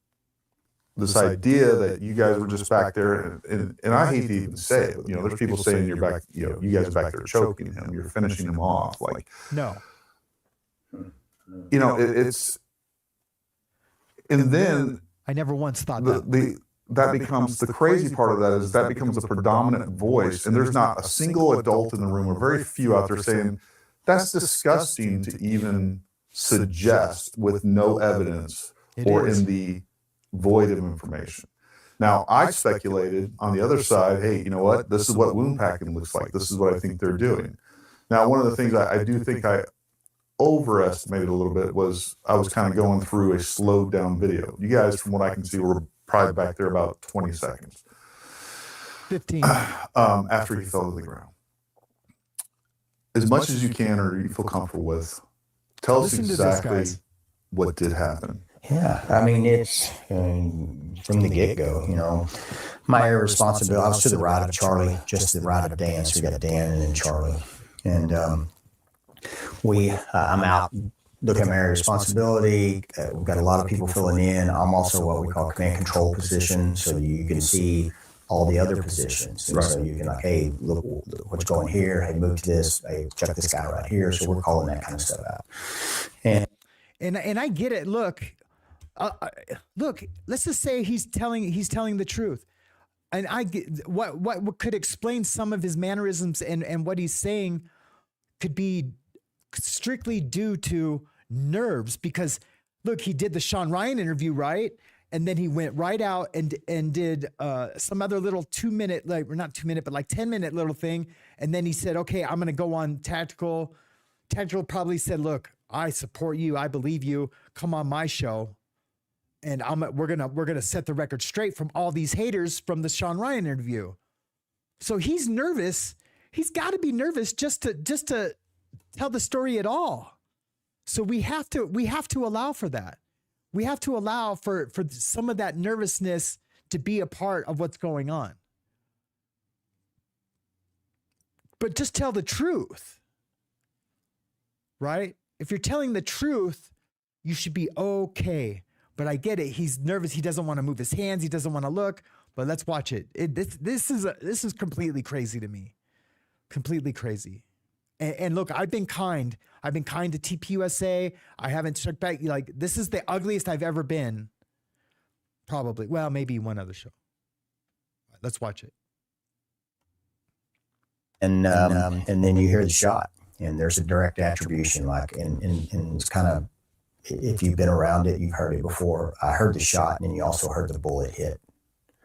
this idea that you guys were just back there, and I hate to even say it, there's people saying you're back, you guys are back there choking him, you're finishing him off. Like, no. It's, and then I never once thought that. That becomes, the crazy part of that is that becomes a predominant voice, and there's not a single adult in the room, or very few out there saying, that's disgusting to even suggest with no evidence or in the void of information. Now, I speculated on the other side, hey, you know what? This is what wound packing looks like. This is what I think they're doing. Now, one of the things I do think I overestimated a little bit was I was kind of going through a slowed down video. You guys, from what I can see, were probably back there about 20 seconds. 15. After he fell to the ground. As much as you can or you feel comfortable with, tell us exactly what did happen. Yeah, I mean, it's from the get-go, my responsibility, I was to the right of Charlie, just to the right of Dan, so we got Dan and then Charlie. And I'm out looking at my responsibility. We've got a lot of people filling in. I'm also what we call command control position, so you can see all the other positions. And so you can like, hey, look what's going here. Hey, move to this. Hey, check this guy right here. So we're calling that kind of stuff out. And I get it. Look, let's just say he's telling the truth. And I get what could explain some of his mannerisms and what he's saying could be strictly due to nerves, because look, he did the Sean Ryan interview, right? And then he went right out and did some other little 2-minute, like, or not 2-minute, but like 10-minute little thing. And then he said, okay, I'm going to go on Tactical. Tactical probably said, look, I support you. I believe you. Come on my show. And we're gonna set the record straight from all these haters from the Sean Ryan interview. So he's nervous. He's got to be nervous just to tell the story at all. So we have to allow for that. We have to allow for some of that nervousness to be a part of what's going on. But just tell the truth, right? If you're telling the truth, you should be okay. But I get it. He's nervous. He doesn't want to move his hands. He doesn't want to look. But let's watch it. This is completely crazy to me. Completely crazy. And look, I've been kind. I've been kind to TPUSA. I haven't struck back. Like, this is the ugliest I've ever been. Probably. Well, maybe one other show. Let's watch it. And then you hear the shot, and there's a direct attribution, like, and it's kind of, if you've been around it, you've heard it before. I heard the shot, and then you also heard the bullet hit.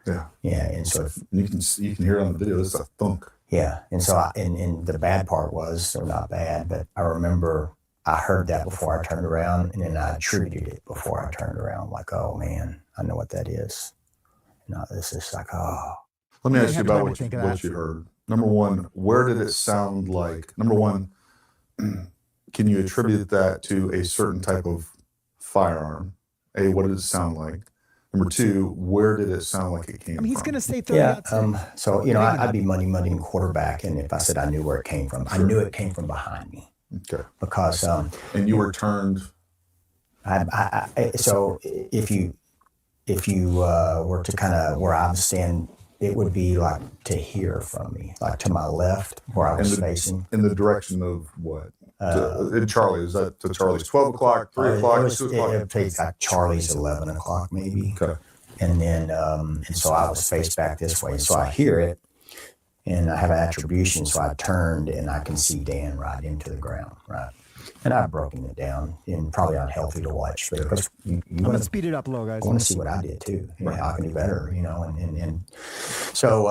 Yeah. Yeah, and so you can hear it on the video. It's a thunk. Yeah, and so and the bad part was, or not bad, but I remember I heard that before I turned around, and then I attributed it before I turned around. Like, oh man, I know what that is. No, this is like, oh. Let me ask you about what you heard. Number one, where did it sound like? Number one, can you attribute that to a certain type of firearm? A, what did it sound like? Number two, where did it sound like it came from? I mean, he's going to say 30 Yeah. out 10. So, I'd be muddying quarterback. And if I said I knew where it came from, I knew it came from behind me. Okay. Because, and you were turned. So if you were to kind of where I was standing, it would be like to hear from me, like to my left where I was facing. In the direction of what? In Charlie, is that to Charlie's 12 o'clock, 3 o'clock, 2 o'clock? It takes like Charlie's 11 o'clock maybe. Okay. And then, and so I was faced back this way. So I hear it and I have an attribution. So I turned and I can see Dan right into the ground, right? And I've broken it down and probably unhealthy to watch, but because you I'm going to speed it up a little, guys. I want to see what I did too. How I can do better, and so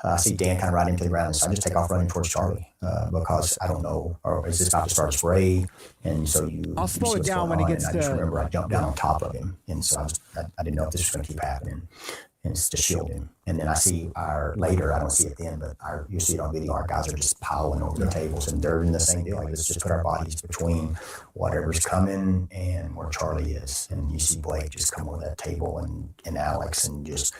I see Dan kind of right into the ground. So I just take off running towards Charlie because I don't know, or is this about to start a spray? And so I'll slow it down when it gets to. I just remember I jumped down on top of him, and so I didn't know if this was going to keep happening. And it's to shield him. And then I see later, I don't see it then, but you see it on video, our guys are just piling over the tables and they're in the same deal. Like, let's just put our bodies between whatever's coming and where Charlie is. And you see Blake just come over that table and Alex and just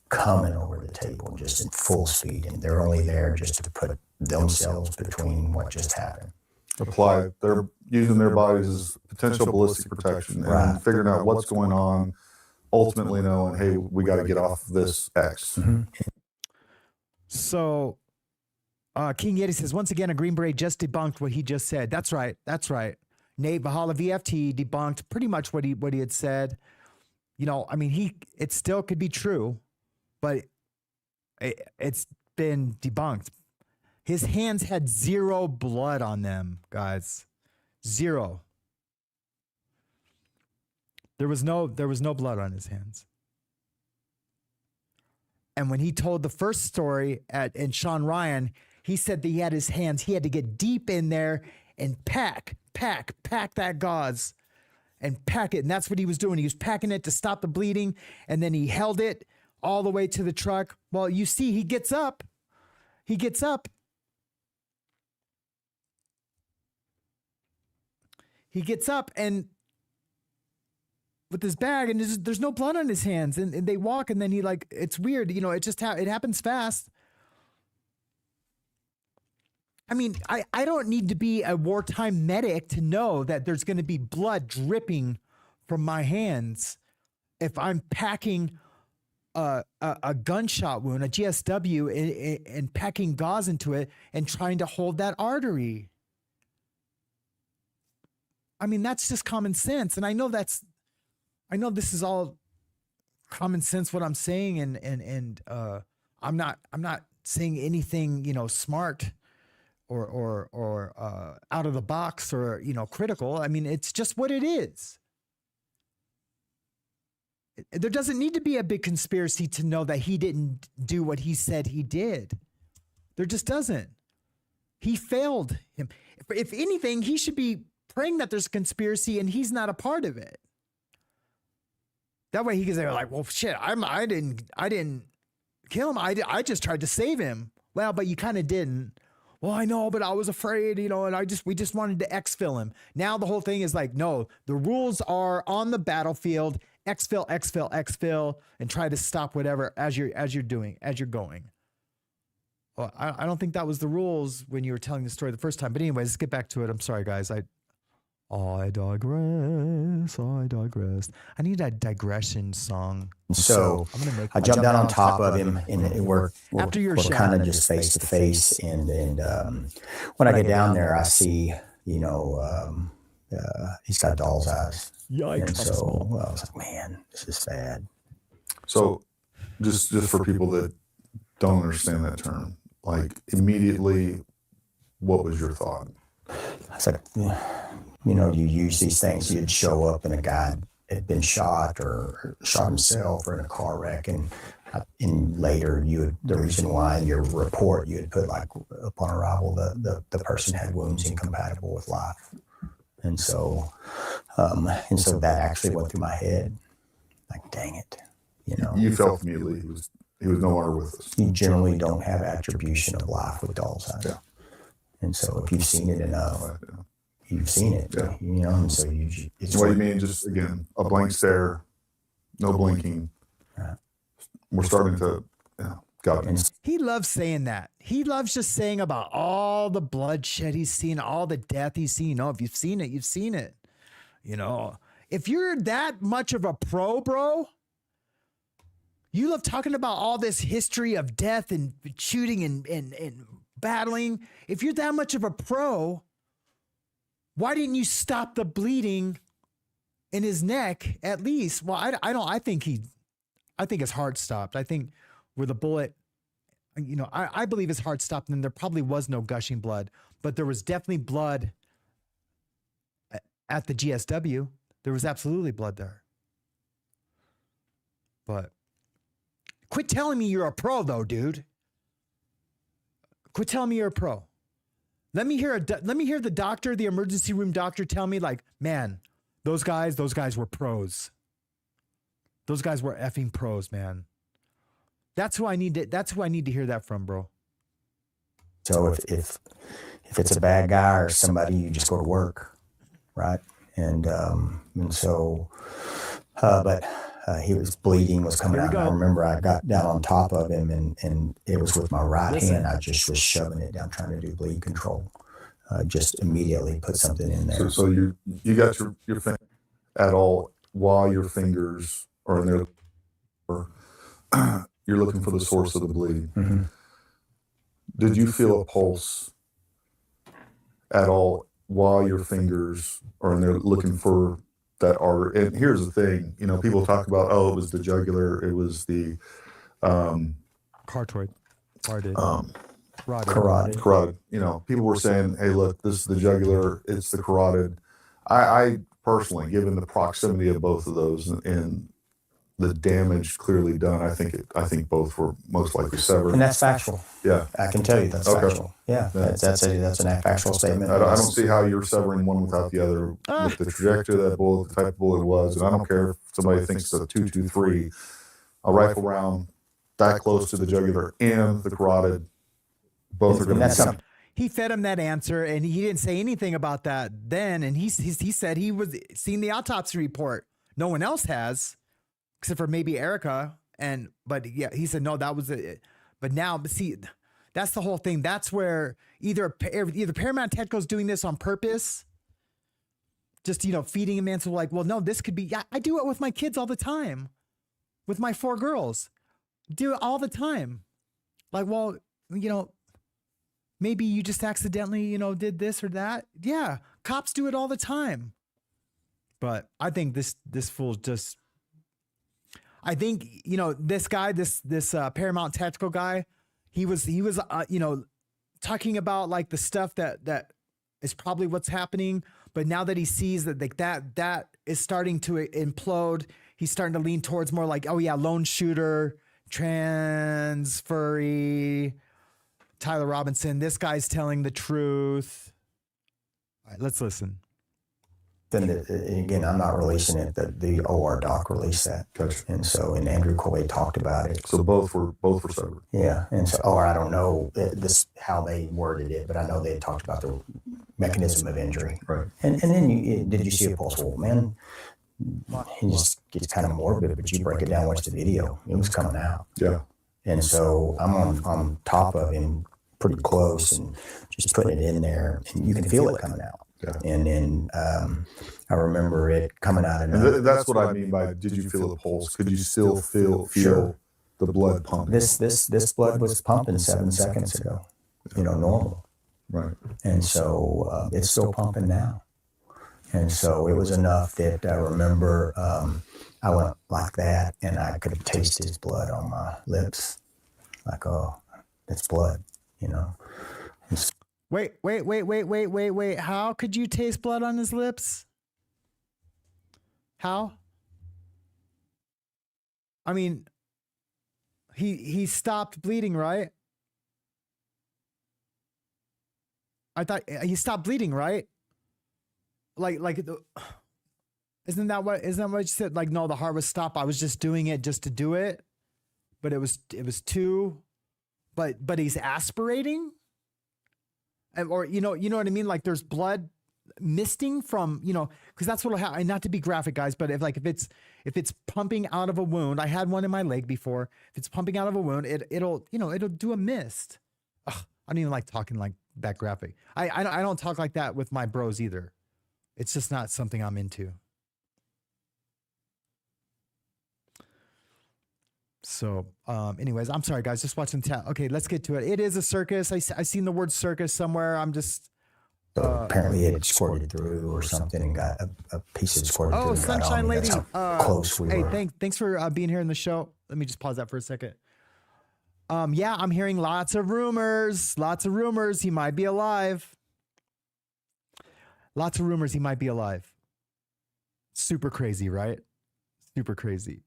coming over the table just in full speed. And they're only there just to put themselves between what just happened. They're using their bodies as potential ballistic protection and figuring out what's going on. Ultimately knowing, hey, we got to get off this X. Mm-hmm. So King Yeti says, once again, a Green Beret just debunked what he just said. That's right. Nate Vahala VFT debunked pretty much what he had said. It still could be true, but it's been debunked. His hands had 0 blood on them, guys. 0. There was no blood on his hands. And when he told the first story in Sean Ryan, he said that he had his hands, he had to get deep in there and pack that gauze and pack it. And that's what he was doing. He was packing it to stop the bleeding. And then he held it all the way to the truck. Well, you see, he gets up and with his bag, and there's no blood on his hands, and they walk, and then he it's weird, it just it happens fast. I mean, I don't need to be a wartime medic to know that there's going to be blood dripping from my hands if I'm packing a gunshot wound, a GSW, and packing gauze into it and trying to hold that artery. I mean, that's just common sense, and I know this is all common sense what I'm saying, and I'm not saying anything smart or out of the box or critical. I mean, it's just what it is. There doesn't need to be a big conspiracy to know that he didn't do what he said he did. There just doesn't. He failed him. If anything, he should be praying that there's a conspiracy and he's not a part of it. That way he can say, like, well, shit, I didn't kill him. I just tried to save him. Well, but you kind of didn't. Well, I know, but I was afraid, and we just wanted to exfil him. Now the whole thing is like, no, the rules are on the battlefield, exfil, and try to stop whatever as you're going. Well, I don't think that was the rules when you were telling the story the first time. But anyways, let's get back to it. I'm sorry, guys. I digress. I need a digression song. So I jumped down on top of him, and we're kind of just face to face. And when I get down there, I see, he's got doll's eyes. Yikes! And so I was like, man, this is bad. So just for people that don't understand that term, like immediately, what was your thought? I said, you use these things, you'd show up and a guy had been shot or shot himself or in a car wreck. And later the reason why in your report, you had put like upon arrival, the person had wounds incompatible with life. And so that actually went through my head. Like, dang it. You felt immediately he was no longer with us. You generally don't have attribution of life with doll's eyes. Yeah. And so if you've seen it enough, you've seen it, and so it's what you mean, just again, a blank stare, no blinking. We're starting to, got it. He loves saying that. He loves just saying about all the bloodshed he's seen, all the death he's seen. You know, if you've seen it, you've seen it. You know, if you're that much of a pro, bro, you love talking about all this history of death and shooting and battling. If you're that much of a pro, why didn't you stop the bleeding in his neck at least? Well, I think his heart stopped. I think where the bullet, you know, I believe his heart stopped, and there probably was no gushing blood, but there was definitely blood at the GSW. There was absolutely blood there. But quit telling me you're a pro, though, dude. Quit telling me you're a pro. Let me hear the doctor, the emergency room doctor, tell me, like, man, those guys were pros. Those guys were effing pros, man. That's who I need to hear that from, bro. So if it's a bad guy or somebody, you just go to work, right? And so, but he was bleeding, was coming out. I remember I got down on top of him, and it was with my right hand. I just was shoving it down, trying to do bleed control. Just immediately put something in there. So you got your finger at all while your fingers are in there, or you're looking for the source of the bleed. Mm-hmm. Did you feel a pulse at all while your fingers are in there looking for that artery? And here's the thing, you know, people talk about, oh, it was the jugular, it was the carotid, carotid. You know, people were saying, hey, look, this is the jugular, it's the carotid. I personally, given the proximity of both of those and the damage clearly done, I think both were most likely severed. And that's factual. Yeah, I can tell you that's factual. Yeah, that's a factual statement. I don't see how you're severing one without the other. With the trajectory of that bullet, the type of bullet it was, and I don't care if somebody thinks it's a 223, a rifle round that close to the jugular and the carotid, both are going to be something. He fed him that answer, and he didn't say anything about that then. And he said he was seeing the autopsy report. No one else has, except for maybe Erica. But yeah, he said no, that was it. But now, see, that's the whole thing. That's where either Paramount Technical is doing this on purpose, just, you know, feeding him answer like, well, no, this could be. Yeah, I do it with my kids all the time, with my 4 girls, do it all the time. Like, well, you know, maybe you just accidentally, you know, did this or that. Yeah, cops do it all the time. But I think this fool just. I think, you know, this guy, this Paramount Tactical guy, he was you know, talking about like the stuff that is probably what's happening. But now that he sees that that is starting to implode, he's starting to lean towards more like, oh yeah, lone shooter, trans, furry, Tyler Robinson. This guy's telling the truth. All right, let's listen. Then again, I'm not releasing it. The OR doc released that, Gotcha. and Andrew Coy talked about it. So both were severed. Yeah, and so, or I don't know this how they worded it, but I know they talked about the mechanism of injury. Right. And then did you see a pulse? Well, man, he just gets kind of morbid, but you break it down, watch the video. It was coming out. Yeah. And so I'm on top of him, pretty close, and just putting it in there, and you can feel it coming out. Yeah. And then I remember it coming out. And that's what I mean by, did you feel the pulse? Could you still feel Sure. the blood pumping? This blood was pumping 7 seconds ago, you know, normal. Right. And so it's still pumping now. And so it was enough that I remember I went like that, and I could taste his blood on my lips. Like, oh, it's blood, you know. Wait. How could you taste blood on his lips? How? I mean, he stopped bleeding, right? I thought he stopped bleeding, right? Isn't that what you said? Like, no, the heart was stopped. I was just doing it just to do it. But it was too, but he's aspirating. Or you know what I mean? Like there's blood misting from, because that's what'll happen. And not to be graphic, guys, but if it's pumping out of a wound, I had one in my leg before. If it's pumping out of a wound, it'll do a mist. Ugh, I don't even like talking like that graphic. I don't talk like that with my bros either. It's just not something I'm into. So, anyways, I'm sorry, guys. Just watching chat. Okay, let's get to it. It is a circus. I seen the word circus somewhere. I'm just. So apparently it squirted through or something and got a piece of squirted through. Oh, and got Sunshine on me. Lady. That's how close we were. Hey, thanks for being here in the show. Let me just pause that for a second. Yeah, I'm hearing lots of rumors. He might be alive. Lots of rumors he might be alive. Super crazy, right? Super crazy.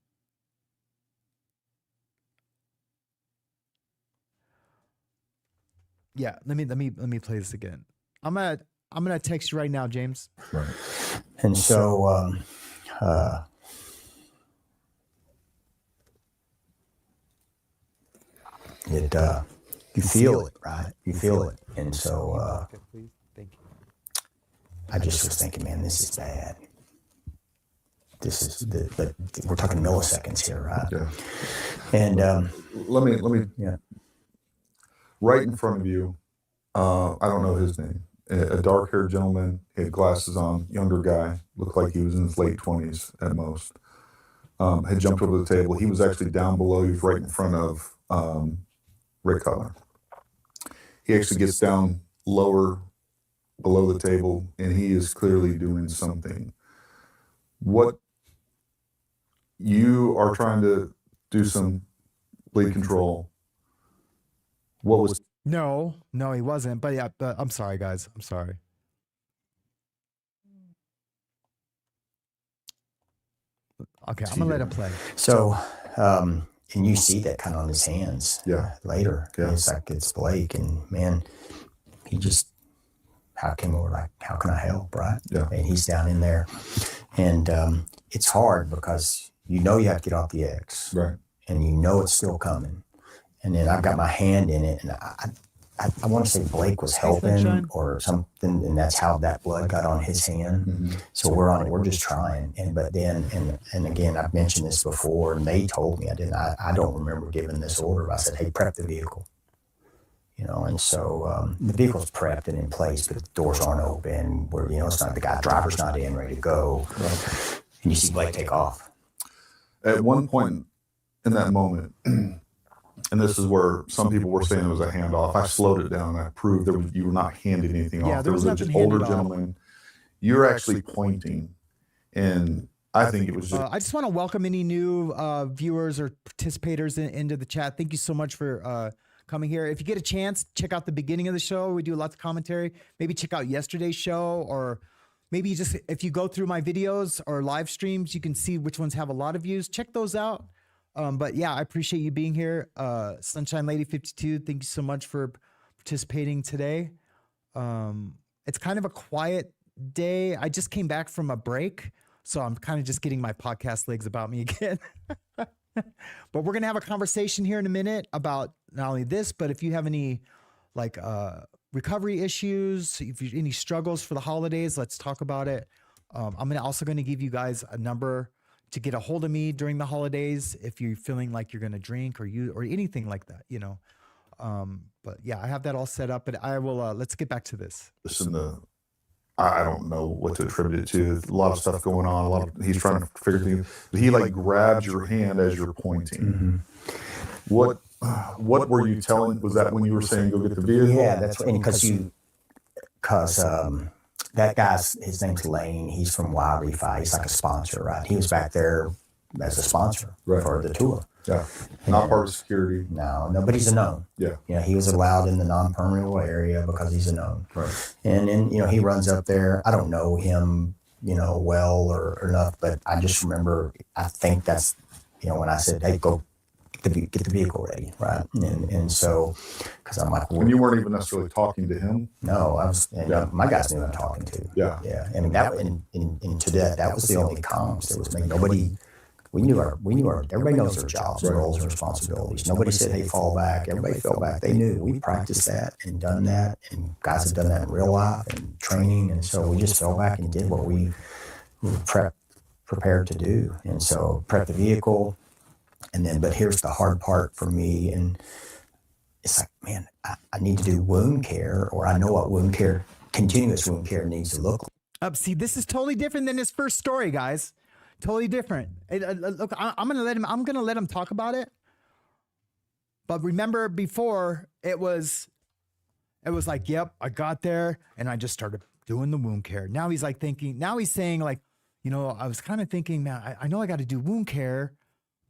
Yeah, let me play this again. I'm gonna text you right now, James. Right. And so you feel it, right? You feel it. And so Thank you. I just was thinking, man, this is bad. But we're talking milliseconds here, right? Yeah. And Let me. yeah. Right in front of you, I don't know his name. A dark-haired gentleman, he had glasses on, younger guy, looked like he was in his late 20s at most. Had jumped over the table. He was actually down below. He was right in front of Rick Cutler. He actually gets down lower below the table, and he is clearly doing something. What you are trying to do some bleed control. What was No, he wasn't. But yeah, I'm sorry, guys. I'm sorry. Okay, I'm gonna let it play. So, and you see that kind of on his hands. Yeah. Later, Yeah. it's like it's Blake, and man, he just how can I help, right? Yeah. And he's down in there, and it's hard because you have to get off the X, right? And it's still coming, and then I've got my hand in it, and I want to say Blake was helping or something, and that's how that blood got on his hand. Mm-hmm. So we're on it. We're just trying. But then again, I've mentioned this before, and they told me I don't remember giving this order. But I said, hey, prep the vehicle. And so the vehicle's prepped and in place, but the doors aren't open. Where it's not the driver's not in, ready to go. Right. And you see Blake take off. At one point in that moment. And this is where some people were saying it was a handoff. I slowed it down. I proved you were not handing anything off. There was an older gentleman. You're actually pointing, and I think it was just. I just want to welcome any new viewers or participators into the chat. Thank you so much for coming here. If you get a chance, check out the beginning of the show. We do lots of commentary. Maybe check out yesterday's show, or maybe if you go through my videos or live streams, you can see which ones have a lot of views. Check those out. But yeah, I appreciate you being here. Sunshine Lady 52, thank you so much for participating today. It's kind of a quiet day. I just came back from a break, so I'm kind of just getting my podcast legs about me again. But we're going to have a conversation here in a minute about not only this, but if you have any recovery issues, if you any struggles for the holidays, let's talk about it. I'm also going to give you guys a number to get a hold of me during the holidays if you're feeling like you're going to drink or anything like that, But yeah, I have that all set up, but I will, let's get back to this. Listen, I don't know what to attribute it to. A lot of stuff going on. He's trying to figure things. He grabs your hand as you're pointing. Mm-hmm. What were you telling? Was that when you were saying go get the vehicle? Yeah, that's because that guy's, his name's Lane. He's from Y-Refi. He's like a sponsor, right? He was back there as a sponsor for the tour. Yeah. Not part of security. No, but he's a known. Yeah. He was allowed in the non-permeable area because he's a known. Right. And then, he runs up there. I don't know him, well or enough, but I just remember, I think that's, when I said, hey, go get the vehicle ready, right? And so, because I'm like, well, and you weren't even necessarily talking to him. No, I was. My guys knew I'm talking to. Yeah. I mean that, and to that was the only comms. There was nobody we knew everybody knows their jobs and roles and responsibilities. Nobody said, hey, fall back. Everybody fell back. They knew we practiced that and done that, and guys have done that in real life and training. And so we just fell back and did what we were prepared to do. And so prep the vehicle. And then, but here's the hard part for me. And it's like, man, I need to do wound care, or I know what wound care, continuous wound care needs to look like. See, this is totally different than his first story, guys. Totally different. Look, I'm gonna let him talk about it. But remember, before it was like, yep, I got there and I just started doing the wound care. Now he's saying like, you know, I was kind of thinking, man, I know I got to do wound care,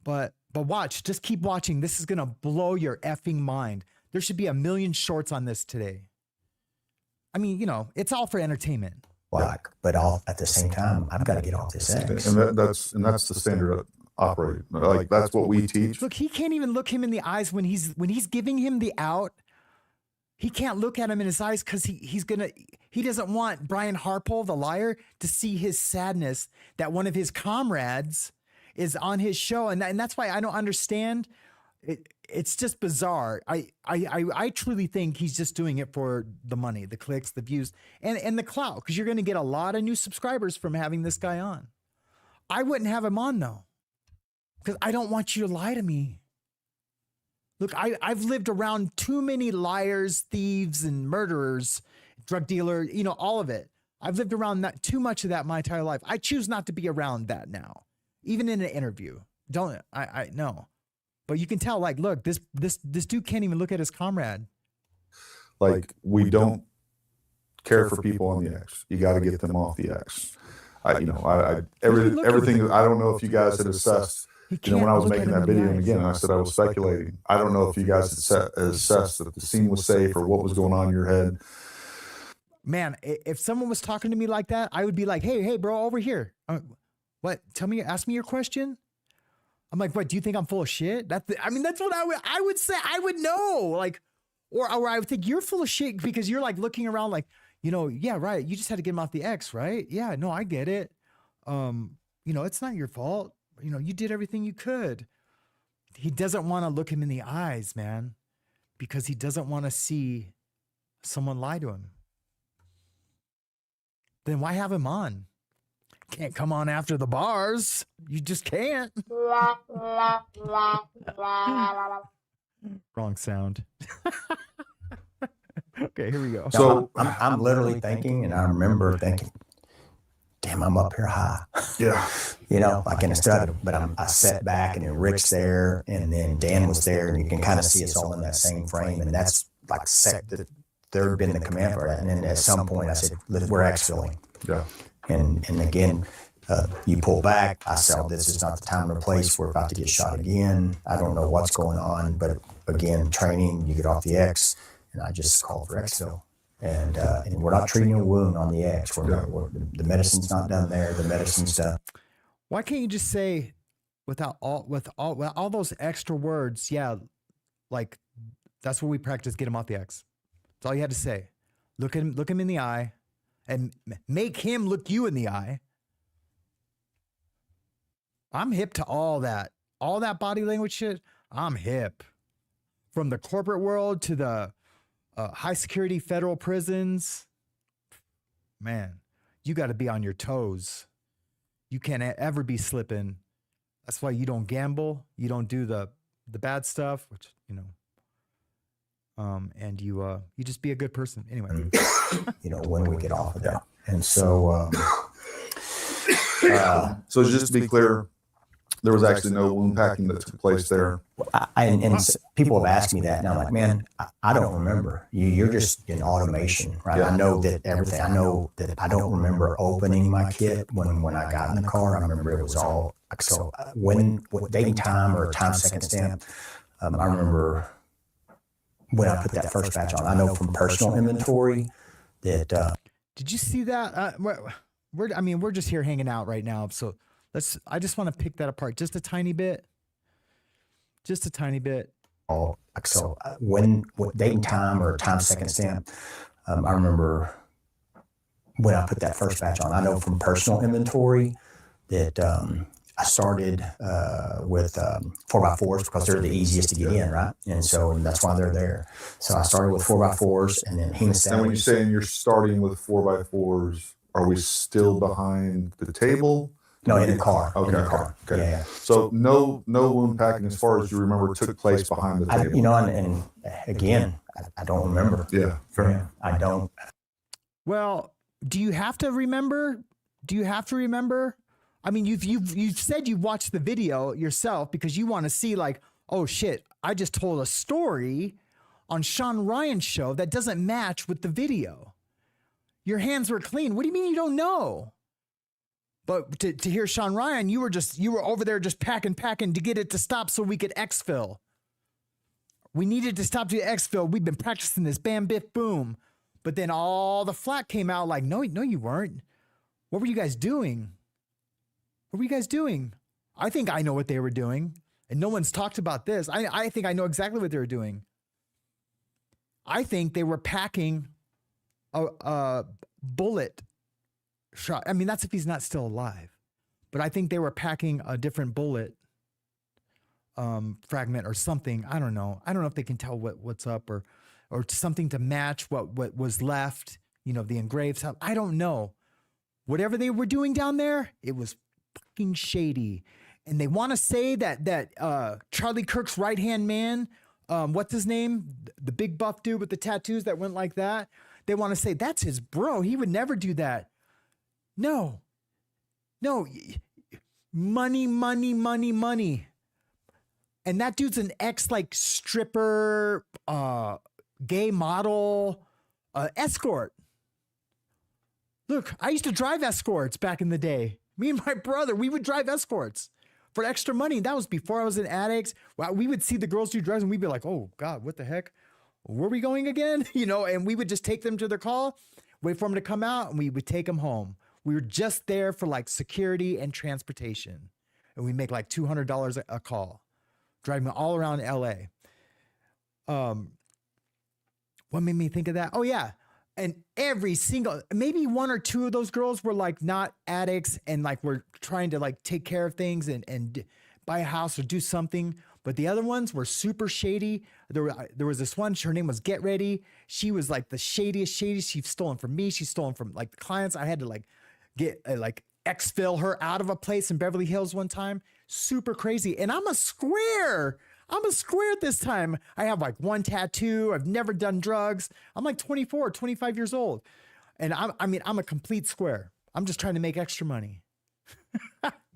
but watch, just keep watching. This is gonna blow your effing mind. There should be 1 million shorts on this today. I mean, you know, it's all for entertainment. But at the same time, I've got to get off this X. And that's the standard operating. Like that's what we teach. Look, he can't even look him in the eyes when he's giving him the out. He can't look at him in his eyes because he doesn't want Brian Harpole, the liar, to see his sadness that one of his comrades is on his show, and that's why I don't understand. It's just bizarre. I truly think he's just doing it for the money, the clicks, the views, and the clout, because you're going to get a lot of new subscribers from having this guy on. I wouldn't have him on though, because I don't want you to lie to me. Look, I've lived around too many liars, thieves, and murderers, drug dealer, you know, all of it. I've lived around that too much of that my entire life. I choose not to be around that now, even in an interview. No. But you can tell, like, look, this dude can't even look at his comrade. Like, we don't care for people on the X. You got to get them off the X. Everything. I don't know if you guys had assessed. You know, when I was making that video, and again, I said I was speculating. I don't know if you guys had assessed that the scene was safe or what was going on in your head. Man, if someone was talking to me like that, I would be like, hey, bro, over here. What? Ask me your question. I'm like, what, do you think I'm full of shit? That's what I would say. I would know, like, or I would think you're full of shit because you're like looking around like, you know, yeah, right. You just had to get him off the X, right? Yeah, no, I get it. You know, it's not your fault. You know, you did everything you could. He doesn't want to look him in the eyes, man, because he doesn't want to see someone lie to him. Then why have him on? Can't come on after the bars. You just can't. Wrong sound. Okay, here we go. So I'm literally thinking, and I remember thinking, damn, I'm up here high. Yeah. You know, like in a stud, but I sat back, and then Rick's there, and then Dan was there, and you can kind of see us all in that same frame. And that's like the third been the command for that. And then at some point I said, we're exfilling. Yeah. And again, you pull back. I said, this is not the time or place. We're about to get shot again. I don't know what's going on. But again, training, you get off the X, and I just called for exfil. And we're not treating a wound on the X. The medicine's not done there. The medicine's done. Why can't you just say, with all those extra words, yeah, like that's what we practice, get him off the X. That's all you had to say. Look him in the eye, and make him look you in the eye. I'm hip to all that body language shit. I'm hip. From the corporate world to the high security federal prisons. Man, you got to be on your toes. You can't ever be slipping. That's why you don't gamble. You don't do the bad stuff, which, you know, and you just be a good person. Anyway. You know, when we get off of that. And so, so just to be clear, there was actually no wound packing that took place there. And people have asked me that, and I'm like, man, I don't remember. You're just in automation, right? Yeah. I know that everything. I know that I don't remember opening my kit when I got in the car. I remember it was all so when dating time or time second stamp. I remember when I put that first batch on. I know from personal inventory that. Did you see that? We're just here hanging out right now, so. I just want to pick that apart just a tiny bit. Just a tiny bit. So when dating time or time second stamp, I remember when I put that first batch on. I know from personal inventory that I started with 4x4s because they're the easiest to get in, right? And that's why they're there. So I started with 4x4s, and then hemostatic. And when you're saying you're starting with 4x4s, are we still behind the table? No, in the car. Okay. In the car. Okay. Yeah. So no wound packing, as far as you remember, took place behind the table. And again, I don't remember. Yeah. Fair enough. I don't. Well, do you have to remember? I mean, you've said you watched the video yourself because you want to see like, oh shit, I just told a story on Sean Ryan's show that doesn't match with the video. Your hands were clean. What do you mean you don't know? But to hear Sean Ryan, you were over there just packing to get it to stop so we could exfil. We needed to stop to exfil. We've been practicing this bam, biff, boom. But then all the flack came out like, no, you weren't. What were you guys doing? I think I know what they were doing. And no one's talked about this. I think I know exactly what they were doing. I think they were packing a bullet shot. I mean, that's if he's not still alive. But I think they were packing a different bullet fragment or something. I don't know. I don't know if they can tell what's up or something to match what was left, the engraved stuff. I don't know. Whatever they were doing down there, it was fucking shady. And they want to say that Charlie Kirk's right-hand man, what's his name? The big buff dude with the tattoos that went like that. They want to say that's his bro. He would never do that. No. Money. And that dude's an stripper, gay model, escort. Look, I used to drive escorts back in the day. Me and my brother, we would drive escorts for extra money. That was before I was in addicts. Well, we would see the girls do drugs and we'd be like, oh God, what the heck? Where are we going again? And we would just take them to their call, wait for them to come out, and we would take them home. We were just there for security and transportation. And we make $200 a call, driving all around LA. What made me think of that? Oh yeah. And maybe one or two of those girls were not addicts and were trying to take care of things and buy a house or do something. But the other ones were super shady. There was this one, her name was Get Ready. She was the shadiest. She's stolen from me. She's stolen from the clients. I had to get exfil her out of a place in Beverly Hills one time. Super crazy. And I'm a square this time. I have one tattoo. I've never done drugs. I'm 24, 25 years old. And I'm a complete square. I'm just trying to make extra money.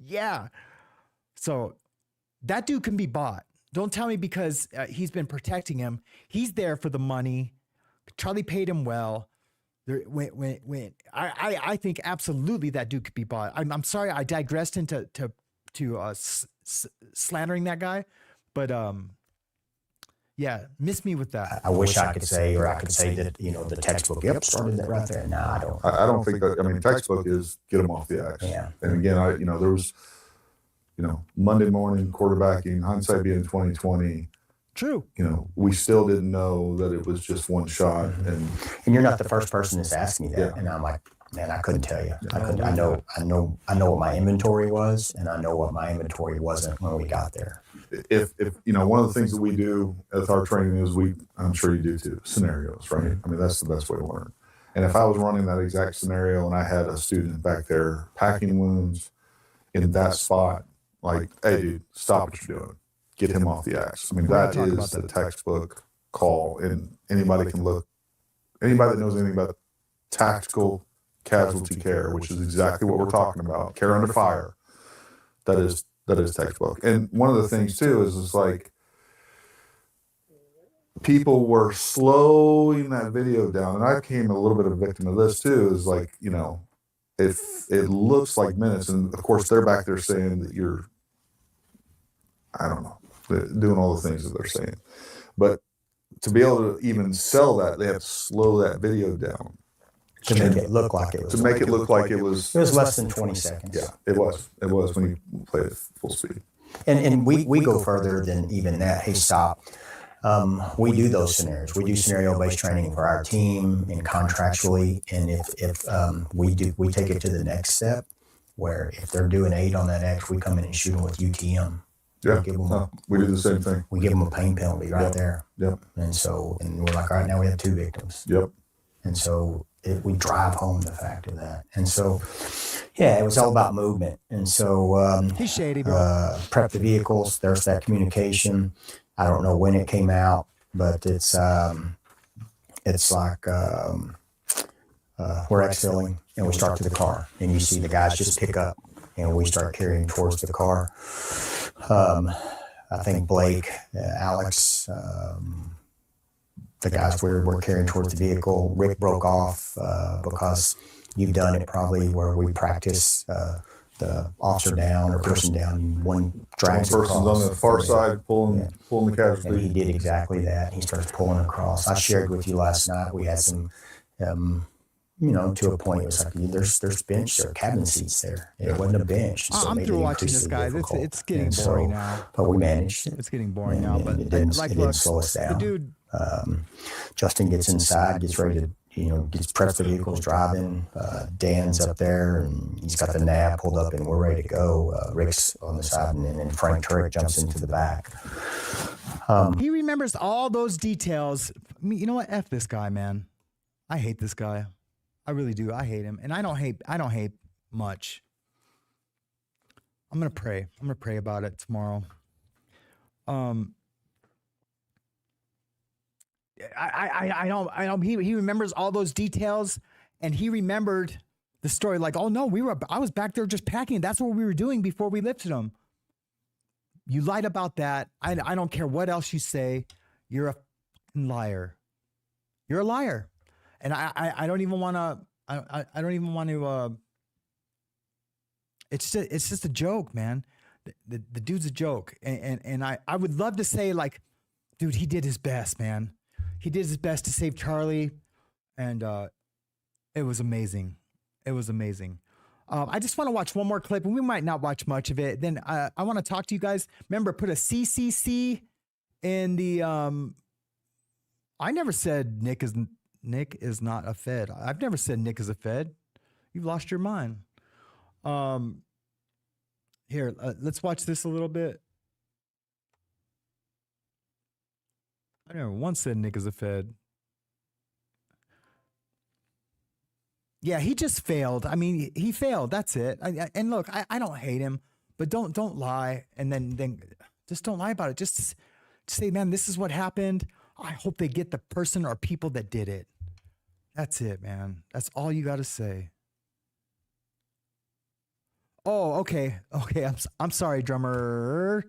Yeah. So that dude can be bought. Don't tell me because he's been protecting him. He's there for the money. Charlie paid him well. I think absolutely that dude could be bought. I'm sorry I digressed into slandering that guy, but yeah, miss me with that. I wish I could say that the textbook started that right there. No, I don't. I don't think that. I mean, textbook is get them off the ice. Yeah. And again, there was, Monday morning quarterbacking, hindsight being 2020. True. We still didn't know that it was just one shot, and you're not the first person that's asked me that, Yeah. and I'm like, man, I couldn't tell you. I know what my inventory was, and I know what my inventory wasn't when we got there. if one of the things that we do with our training is I'm sure you do too, scenarios, right? I mean, that's the best way to learn. And if I was running that exact scenario and I had a student back there packing wounds in that spot, hey dude, stop what you're doing. Get him off the ice. I mean, that is the textbook call, and anybody can look. Anybody that knows anything about tactical casualty care, which is exactly what we're talking about, care under fire, that is textbook. And one of the things too is people were slowing that video down, and I became a little bit of a victim of this too. Is if it looks like minutes, and of course they're back there saying that you're, I don't know, doing all the things that they're saying, but to be able to even sell that, they have to slow that video down to make it look like it was. To make it look like it was. It was less than 20 seconds. Yeah, it was. It was when you played it full speed. And we go further than even that. Hey, stop. We do those scenarios. We do scenario-based training for our team and contractually. And if we take it to the next step, where if they're doing 8 on that X, we come in and shoot them with UTM. Yeah, Give them we do the same thing. We give them a pain penalty right there. Yep. And we're like, all right, now we have 2 victims. Yep. And so we drive home the fact of that. And so, yeah, it was all about movement. And so, He's shady, bro. Prep the vehicles. There's that communication. I don't know when it came out, but it's like we're exhaling and we start to the car, and you see the guys just pick up, and we start carrying towards the car. I think Blake, Alex, the guys we're carrying towards the vehicle. Rick broke off because you've done it probably where we practice the officer down or person down. One drags One person's across on the far side pulling the and he casualty. did exactly that. He starts pulling across. I shared with you last night. We had some, to a point. It was like there's bench there, cabin seats there. It wasn't a bench. So I'm it through made it watching this, increasingly guys. difficult. It's getting And boring now. But we managed. It's getting boring And now. But it didn't look, slow us down. the dude. Justin gets inside, gets ready to, gets prepped the vehicles, driving. Dan's up there, and he's got the nav pulled up, and we're ready to go. Rick's on the side, and then Frank Turek jumps into the back. He remembers all those details. I mean, you know what? F this guy, man. I hate this guy. I really do. I hate him, and I don't hate much. I'm gonna pray. I'm gonna pray about it tomorrow. I don't. He remembers all those details, and he remembered the story. Like, oh no, I was back there just packing. That's what we were doing before we lifted him. You lied about that. I don't care what else you say. You're a liar. You're a liar, and I don't even want to. I don't even want to. It's just a joke, man. The dude's a joke, and I would love to say, like, dude, he did his best, man. He did his best to save Charlie, and it was amazing. It was amazing. I just want to watch one more clip, and we might not watch much of it. Then I want to talk to you guys. Remember, put a CCC in the. I never said Nick is not a Fed. I've never said Nick is a Fed. You've lost your mind. Here, let's watch this a little bit. I never once said Nick is a Fed. Yeah, he just failed. I mean, he failed. That's it. And look, I don't hate him, but don't lie, and then just don't lie about it. Just say, man, this is what happened. I hope they get the person or people that did it. That's it, man. That's all you got to say. Oh, okay. I'm sorry, drummer's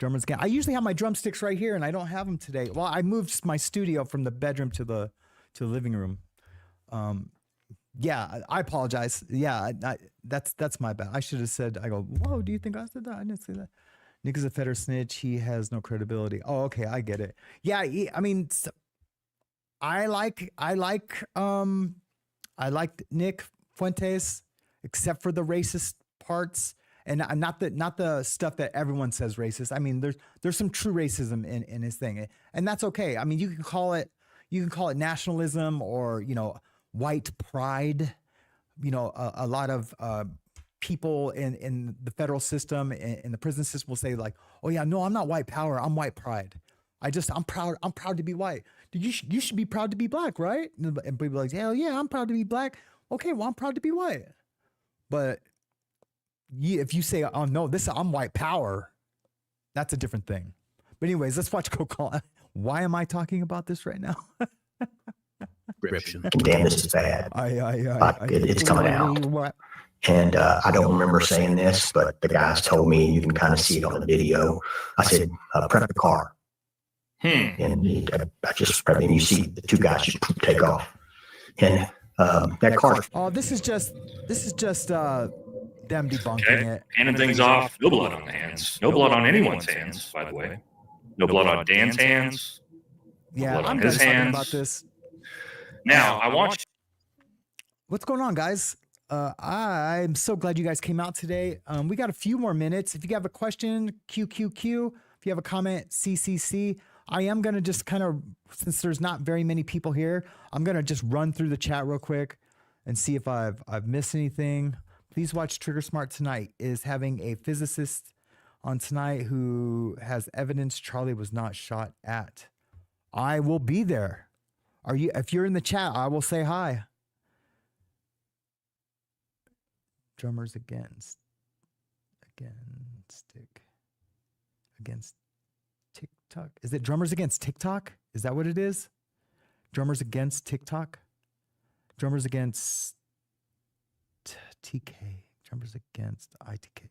again. I usually have my drumsticks right here, and I don't have them today. Well, I moved my studio from the bedroom to the living room. Yeah, I apologize. Yeah, that's my bad. I should have said. I go. Whoa, do you think I said that? I didn't say that. Nick is a Feder snitch. He has no credibility. Oh, okay, I get it. Yeah, I mean, I like Nick Fuentes, except for the racist parts, and not the stuff that everyone says racist. I mean, there's some true racism in his thing, and that's okay. I mean, you can call it nationalism or white pride. A lot of people in the federal system, in the prison system, will say like, oh yeah, no, I'm not white power, I'm white pride. I'm proud to be white. You should be proud to be black, right? And people are like, hell yeah, I'm proud to be black. Okay, well, I'm proud to be white. But if you say, oh no, I'm white power, that's a different thing. But anyways, let's watch Call. Why am I talking about this right now? Damn, this is bad. It's coming out. And I don't remember saying this, but the guys told me, and you can kind of see it on the video. I said, prep the car. And I just prepped, and you see the 2 guys just take off. And that car. Oh, this is just them debunking it. Handing things off. No blood on the hands. No blood on anyone's hands, by the way. No blood on Dan's hands. Yeah, I'm done talking about this. Now, I want you. What's going on, guys? I'm so glad you guys came out today. We got a few more minutes. If you have a question, QQQ. If you have a comment, CCC. I am going to just kind of, since there's not very many people here, I'm going to just run through the chat real quick and see if I've missed anything. please watch Trigger Smart tonight. Is having a physicist on tonight who has evidence Charlie was not shot at. I will be there. Are you? If you're in the chat, I will say hi. Drummers against TikTok. Is it drummers against TikTok? Is that what it is? Drummers against TikTok? Drummers against TK. Drummers against ITK.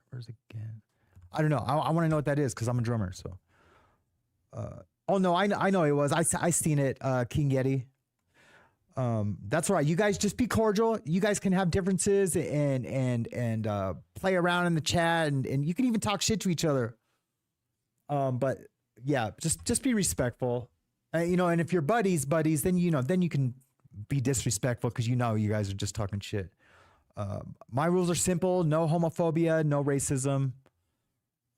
Drummers again. I don't know. I want to know what that is because I'm a drummer. So. Oh no, I know it was. I seen it. King Yeti. That's right. You guys just be cordial. You guys can have differences and play around in the chat and you can even talk shit to each other. But yeah, just be respectful. And if you're buddies, then you can be disrespectful because you guys are just talking shit. My rules are simple: no homophobia, no racism.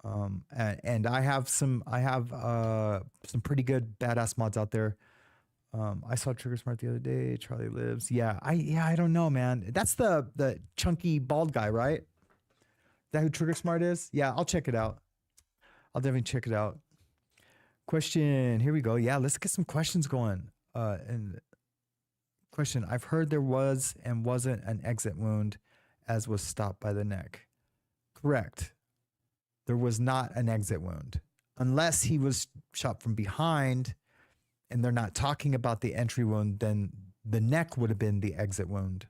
And I have some pretty good badass mods out there. I saw Trigger Smart the other day. Charlie Lives. Yeah, I don't know, man. That's the chunky bald guy, right? Is that who Trigger Smart is? Yeah, I'll check it out. I'll definitely check it out. Question. Here we go. Yeah, let's get some questions going. And question. I've heard there was and wasn't an exit wound, as was stopped by the neck. Correct. There was not an exit wound, unless he was shot from behind. And they're not talking about the entry wound, then the neck would have been the exit wound.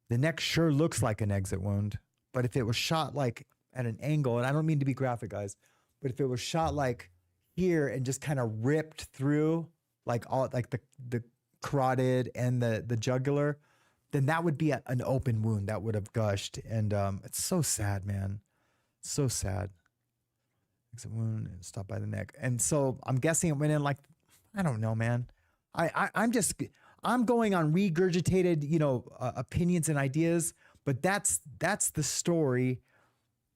The neck sure looks like an exit wound, but if it was shot like at an angle, and I don't mean to be graphic, guys, but if it was shot like here and just kind of ripped through like the carotid and the jugular, then that would be an open wound that would have gushed. And it's so sad, man. So sad. Exit wound and stopped by the neck. And so I'm guessing it went in like, I don't know, man. I'm going on regurgitated, opinions and ideas, but that's the story.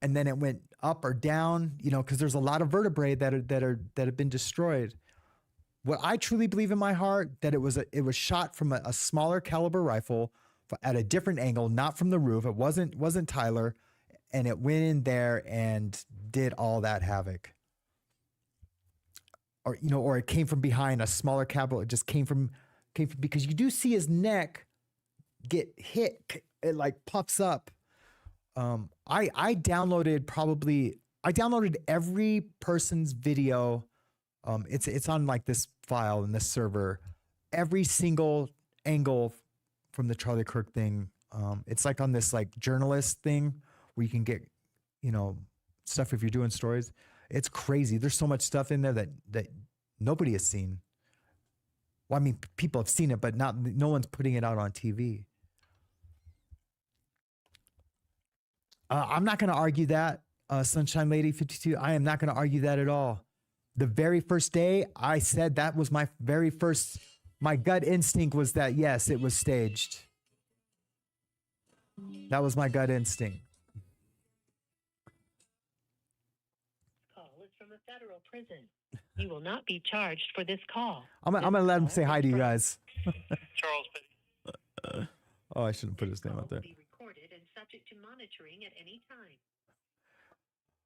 And then it went up or down, because there's a lot of vertebrae that have been destroyed. What I truly believe in my heart that it was shot from a smaller caliber rifle at a different angle, not from the roof. It wasn't Tyler, and it went in there and did all that havoc. Or it came from behind a smaller caliber. It just came from because you do see his neck get hit. It like puffs up. I downloaded every person's video. It's on like this file in this server. Every single angle from the Charlie Kirk thing. It's like on this like journalist thing where you can get, stuff if you're doing stories. It's crazy. There's so much stuff in there that nobody has seen. Well, I mean, people have seen it, but no one's putting it out on TV. I'm not going to argue that, Sunshine Lady 52. I am not going to argue that at all. The very first day, I said that was my gut instinct was that, yes, it was staged. That was my gut instinct. From a federal prison. You will not be charged for this call. I'm gonna let him say hi to you guys. Charles Petty. Oh, I shouldn't put his name out there. Be recorded and subject to monitoring at any time.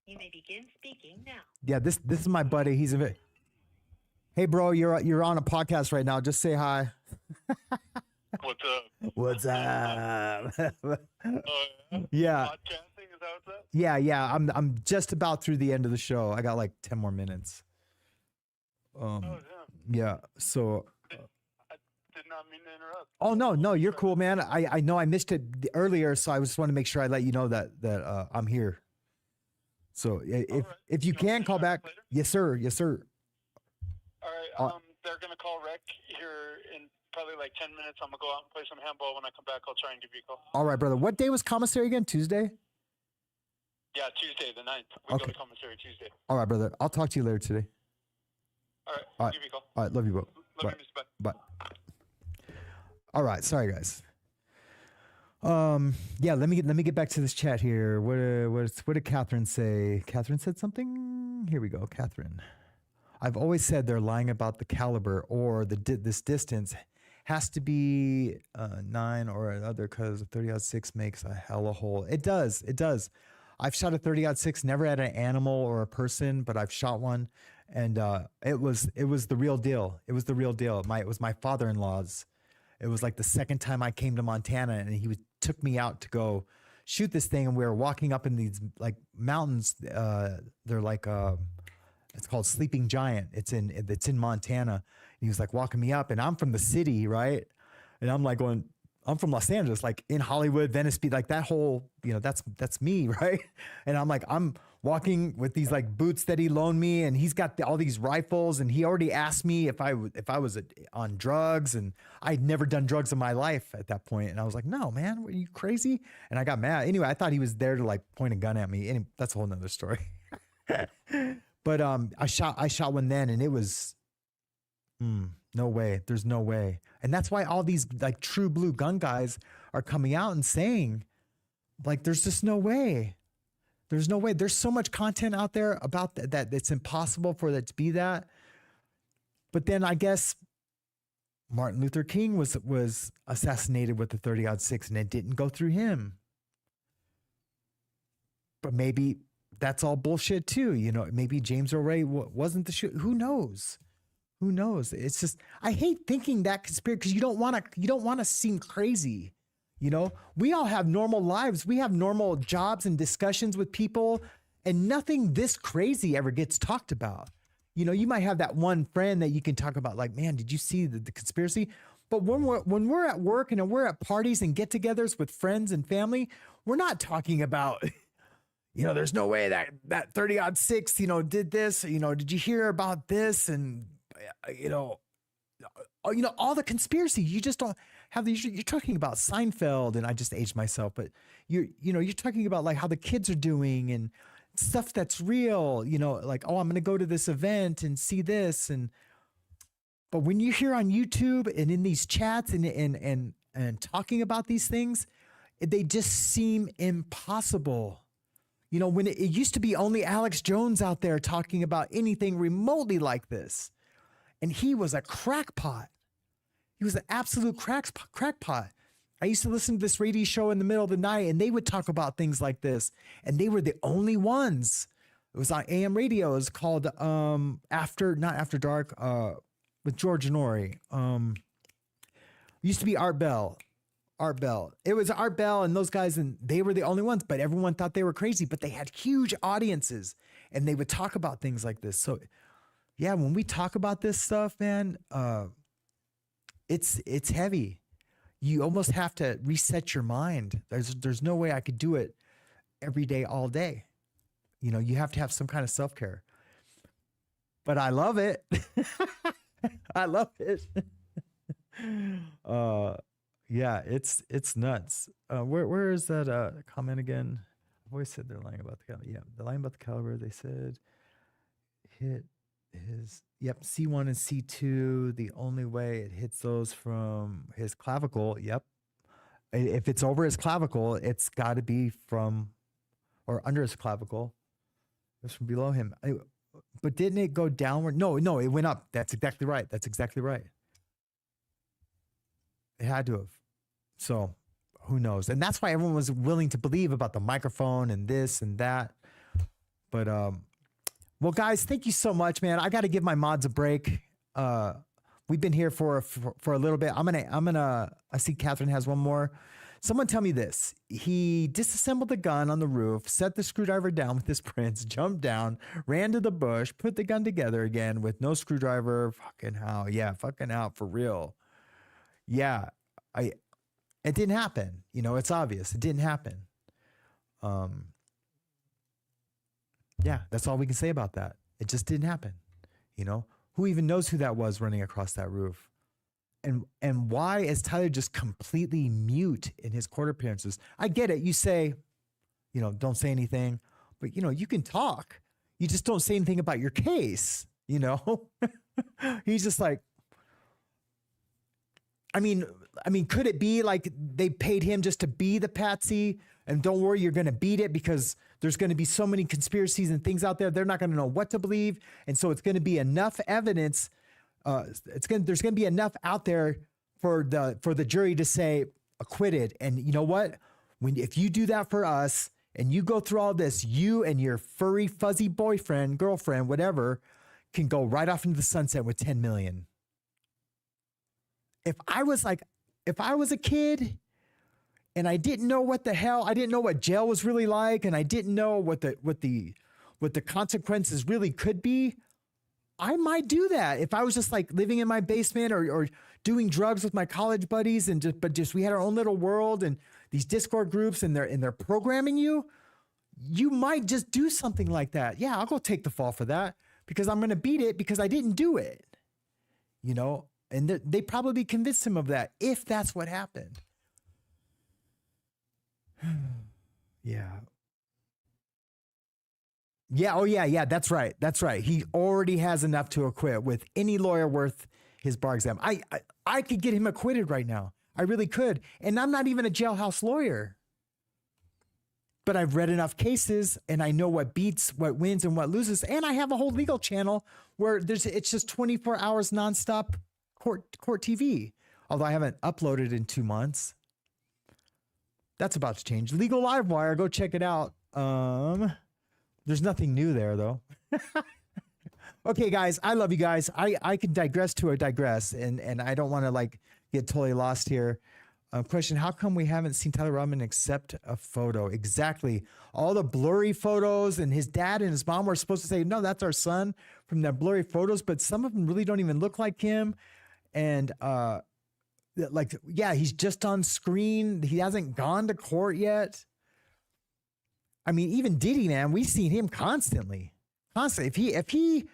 You may begin speaking now. Yeah, this is my buddy. He's a bit. Hey, bro, you're on a podcast right now. Just say hi. What's up? What's up? Yeah. Yeah. Podcasting, is that what's up? Yeah. I'm just about through the end of the show. I got like 10 more minutes. Yeah. So. I did not mean to interrupt. Oh no, you're cool, man. I know I missed it earlier, so I just want to make sure I let you know that I'm here. So if you can call back, later? yes sir. All right. They're gonna call Rec here in probably like 10 minutes. I'm gonna go out and play some handball. When I come back, I'll try and give you a call. All right, brother. What day was commissary again? Tuesday? Yeah, Tuesday the 9th. We go to commissary Tuesday. All right, brother. I'll talk to you later today. All right. I'll give you a call. All right. Love you both. Love you, Mr. Bye. Bye. All right. Sorry, guys. Yeah. Let me get back to this chat here. What did Catherine say? Catherine said something. Here we go. Catherine. I've always said they're lying about the caliber or this distance. has to be 9 or another because 30-06 makes a hella hole. It does. It does. I've shot a 30-06, never at an animal or a person, but I've shot one, and it was the real deal. It was the real deal. It was my father-in-law's. It was like the second time I came to Montana, and he took me out to go shoot this thing, and we were walking up in these like mountains. They're like it's called Sleeping Giant. It's in Montana. And he was like walking me up, and I'm from the city, right? And I'm like going, I'm from Los Angeles, like in Hollywood, Venice Beach, like that whole, that's me, right? And I'm walking with these like boots that he loaned me, and he's got all these rifles, and he already asked me if I was on drugs, and I'd never done drugs in my life at that point. And I was like, no, man, are you crazy? And I got mad. Anyway, I thought he was there to like point a gun at me. And that's a whole nother story. But I shot one then, and it was, no way. There's no way. And that's why all these like true blue gun guys are coming out and saying, like, there's just no way. There's no way. There's so much content out there about that it's impossible for that to be that. But then I guess Martin Luther King was assassinated with the 30-06, and it didn't go through him. But maybe that's all bullshit too. Maybe James Earl Ray wasn't the shooter. Who knows? Who knows? It's just, I hate thinking that conspiracy, because you don't want to seem crazy. We all have normal lives. We have normal jobs and discussions with people, and nothing this crazy ever gets talked about. You might have that one friend that you can talk about, like, man, did you see the conspiracy? But when we're at work and we're at parties and get-togethers with friends and family, we're not talking about, there's no way that 30-06, did this. Did you hear about this? And all the conspiracy. You just don't have these. You're talking about Seinfeld, and I just aged myself, but you're talking about like how the kids are doing and stuff that's real, like, oh, I'm going to go to this event and see this. But when you're here on YouTube and in these chats and talking about these things, they just seem impossible. When it used to be only Alex Jones out there talking about anything remotely like this. And he was a crackpot. He was an absolute crackpot. I used to listen to this radio show in the middle of the night, and they would talk about things like this. And they were the only ones. It was on AM radio. It was called not After Dark, with George Nori. It used to be Art Bell. It was Art Bell and those guys, and they were the only ones, but everyone thought they were crazy. But they had huge audiences, and they would talk about things like this. So yeah, when we talk about this stuff, man, it's heavy. You almost have to reset your mind. There's no way I could do it every day, all day. You have to have some kind of self-care. But I love it. I love it. Yeah, it's nuts. Where is that comment again? I've always said they're lying about the caliber. Yeah, they're lying about the caliber. They said hit his C1 and C2. The only way it hits those from his clavicle. Yep. If it's over his clavicle, it's got to be from or under his clavicle. It's from below him. But didn't it go downward? No, it went up. That's exactly right. It had to have. So who knows? And that's why everyone was willing to believe about the microphone and this and that. But well, guys, thank you so much, man. I got to give my mods a break. We've been here for a little bit. I see Catherine has one more. Someone tell me this. He disassembled the gun on the roof, set the screwdriver down with his prints, jumped down, ran to the bush, put the gun together again with no screwdriver. Fucking hell. Yeah, fucking out for real. Yeah, it didn't happen. It's obvious. It didn't happen. Yeah, that's all we can say about that. It just didn't happen. Who even knows who that was running across that roof? And why is Tyler just completely mute in his court appearances? I get it. You say, don't say anything, but you can talk. You just don't say anything about your case. He's just like, I mean, could it be like they paid him just to be the patsy? And don't worry, you're going to beat it because there's going to be so many conspiracies and things out there. They're not going to know what to believe. And so it's going to be enough evidence. There's going to be enough out there for the jury to say acquitted. And you know what? If you do that for us and you go through all this, you and your furry, fuzzy boyfriend, girlfriend, whatever, can go right off into the sunset with 10 million. If I was a kid and I didn't know what the hell, I didn't know what jail was really like, and I didn't know what the consequences really could be, I might do that. If I was just like living in my basement or doing drugs with my college buddies but we had our own little world and these Discord groups and they're programming you might just do something like that. Yeah, I'll go take the fall for that because I'm going to beat it because I didn't do it. You know, and they probably convinced him of that if that's what happened. Yeah. Yeah. Oh, yeah. That's right. That's right. He already has enough to acquit with any lawyer worth his bar exam. I could get him acquitted right now. I really could. And I'm not even a jailhouse lawyer. But I've read enough cases and I know what beats, what wins, and what loses. And I have a whole legal channel where it's just 24 hours nonstop court TV. Although I haven't uploaded in 2 months. That's about to change. Legal Livewire, go check it out. There's nothing new there though. Okay, guys, I love you guys. I could digress to a digress, and I don't want to like get totally lost here. Question: how come we haven't seen Tyler Robin accept a photo? Exactly. All the blurry photos, and his dad and his mom were supposed to say, "No, that's our son," from the blurry photos, but some of them really don't even look like him. And he's just on screen. He hasn't gone to court yet. I mean, even Diddy, man, we've seen him constantly. If he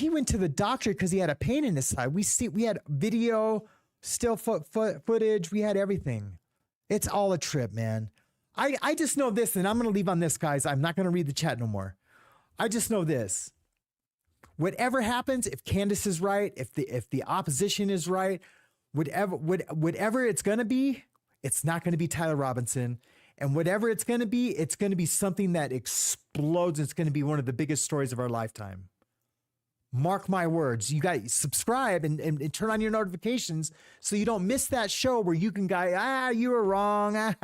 went to the doctor because he had a pain in his side, we had video, still footage, we had everything. It's all a trip, man. I just know this, and I'm going to leave on this, guys. I'm not going to read the chat no more. I just know this. Whatever happens, if Candace is right, if the opposition is right, whatever it's going to be, it's not going to be Tyler Robinson. And whatever it's going to be something that explodes. It's going to be one of the biggest stories of our lifetime. Mark my words. You guys subscribe and turn on your notifications so you don't miss that show where you can go, you were wrong.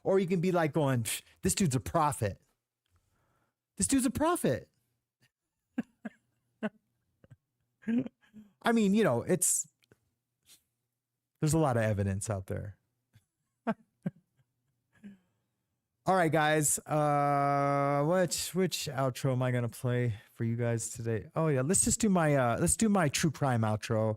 Or you can be like going, this dude's a prophet. This dude's a prophet. I mean, you know, there's a lot of evidence out there. All right, guys. Which outro am I gonna play for you guys today? Oh yeah, let's do my true crime outro.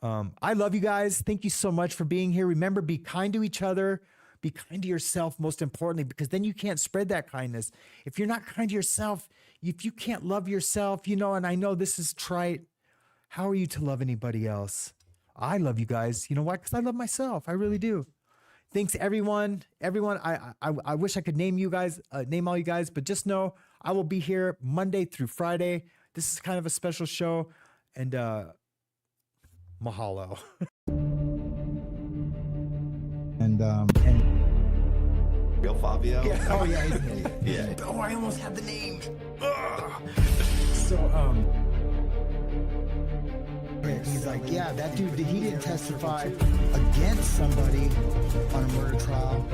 I love you guys. Thank you so much for being here. Remember, be kind to each other. Be kind to yourself, most importantly, because then you can't spread that kindness. If you're not kind to yourself, if you can't love yourself, you know, and I know this is trite, how are you to love anybody else? I love you guys. You know why? Because I love myself. I really do. Thanks, everyone. I wish I could name you guys, name all you guys, but just know I will be here Monday through Friday. This is kind of a special show, and mahalo. and Real Fabio. Yeah. Oh yeah. Yeah. Oh, I almost had the name. So he's like, yeah, that dude, he didn't testify against somebody on a murder trial.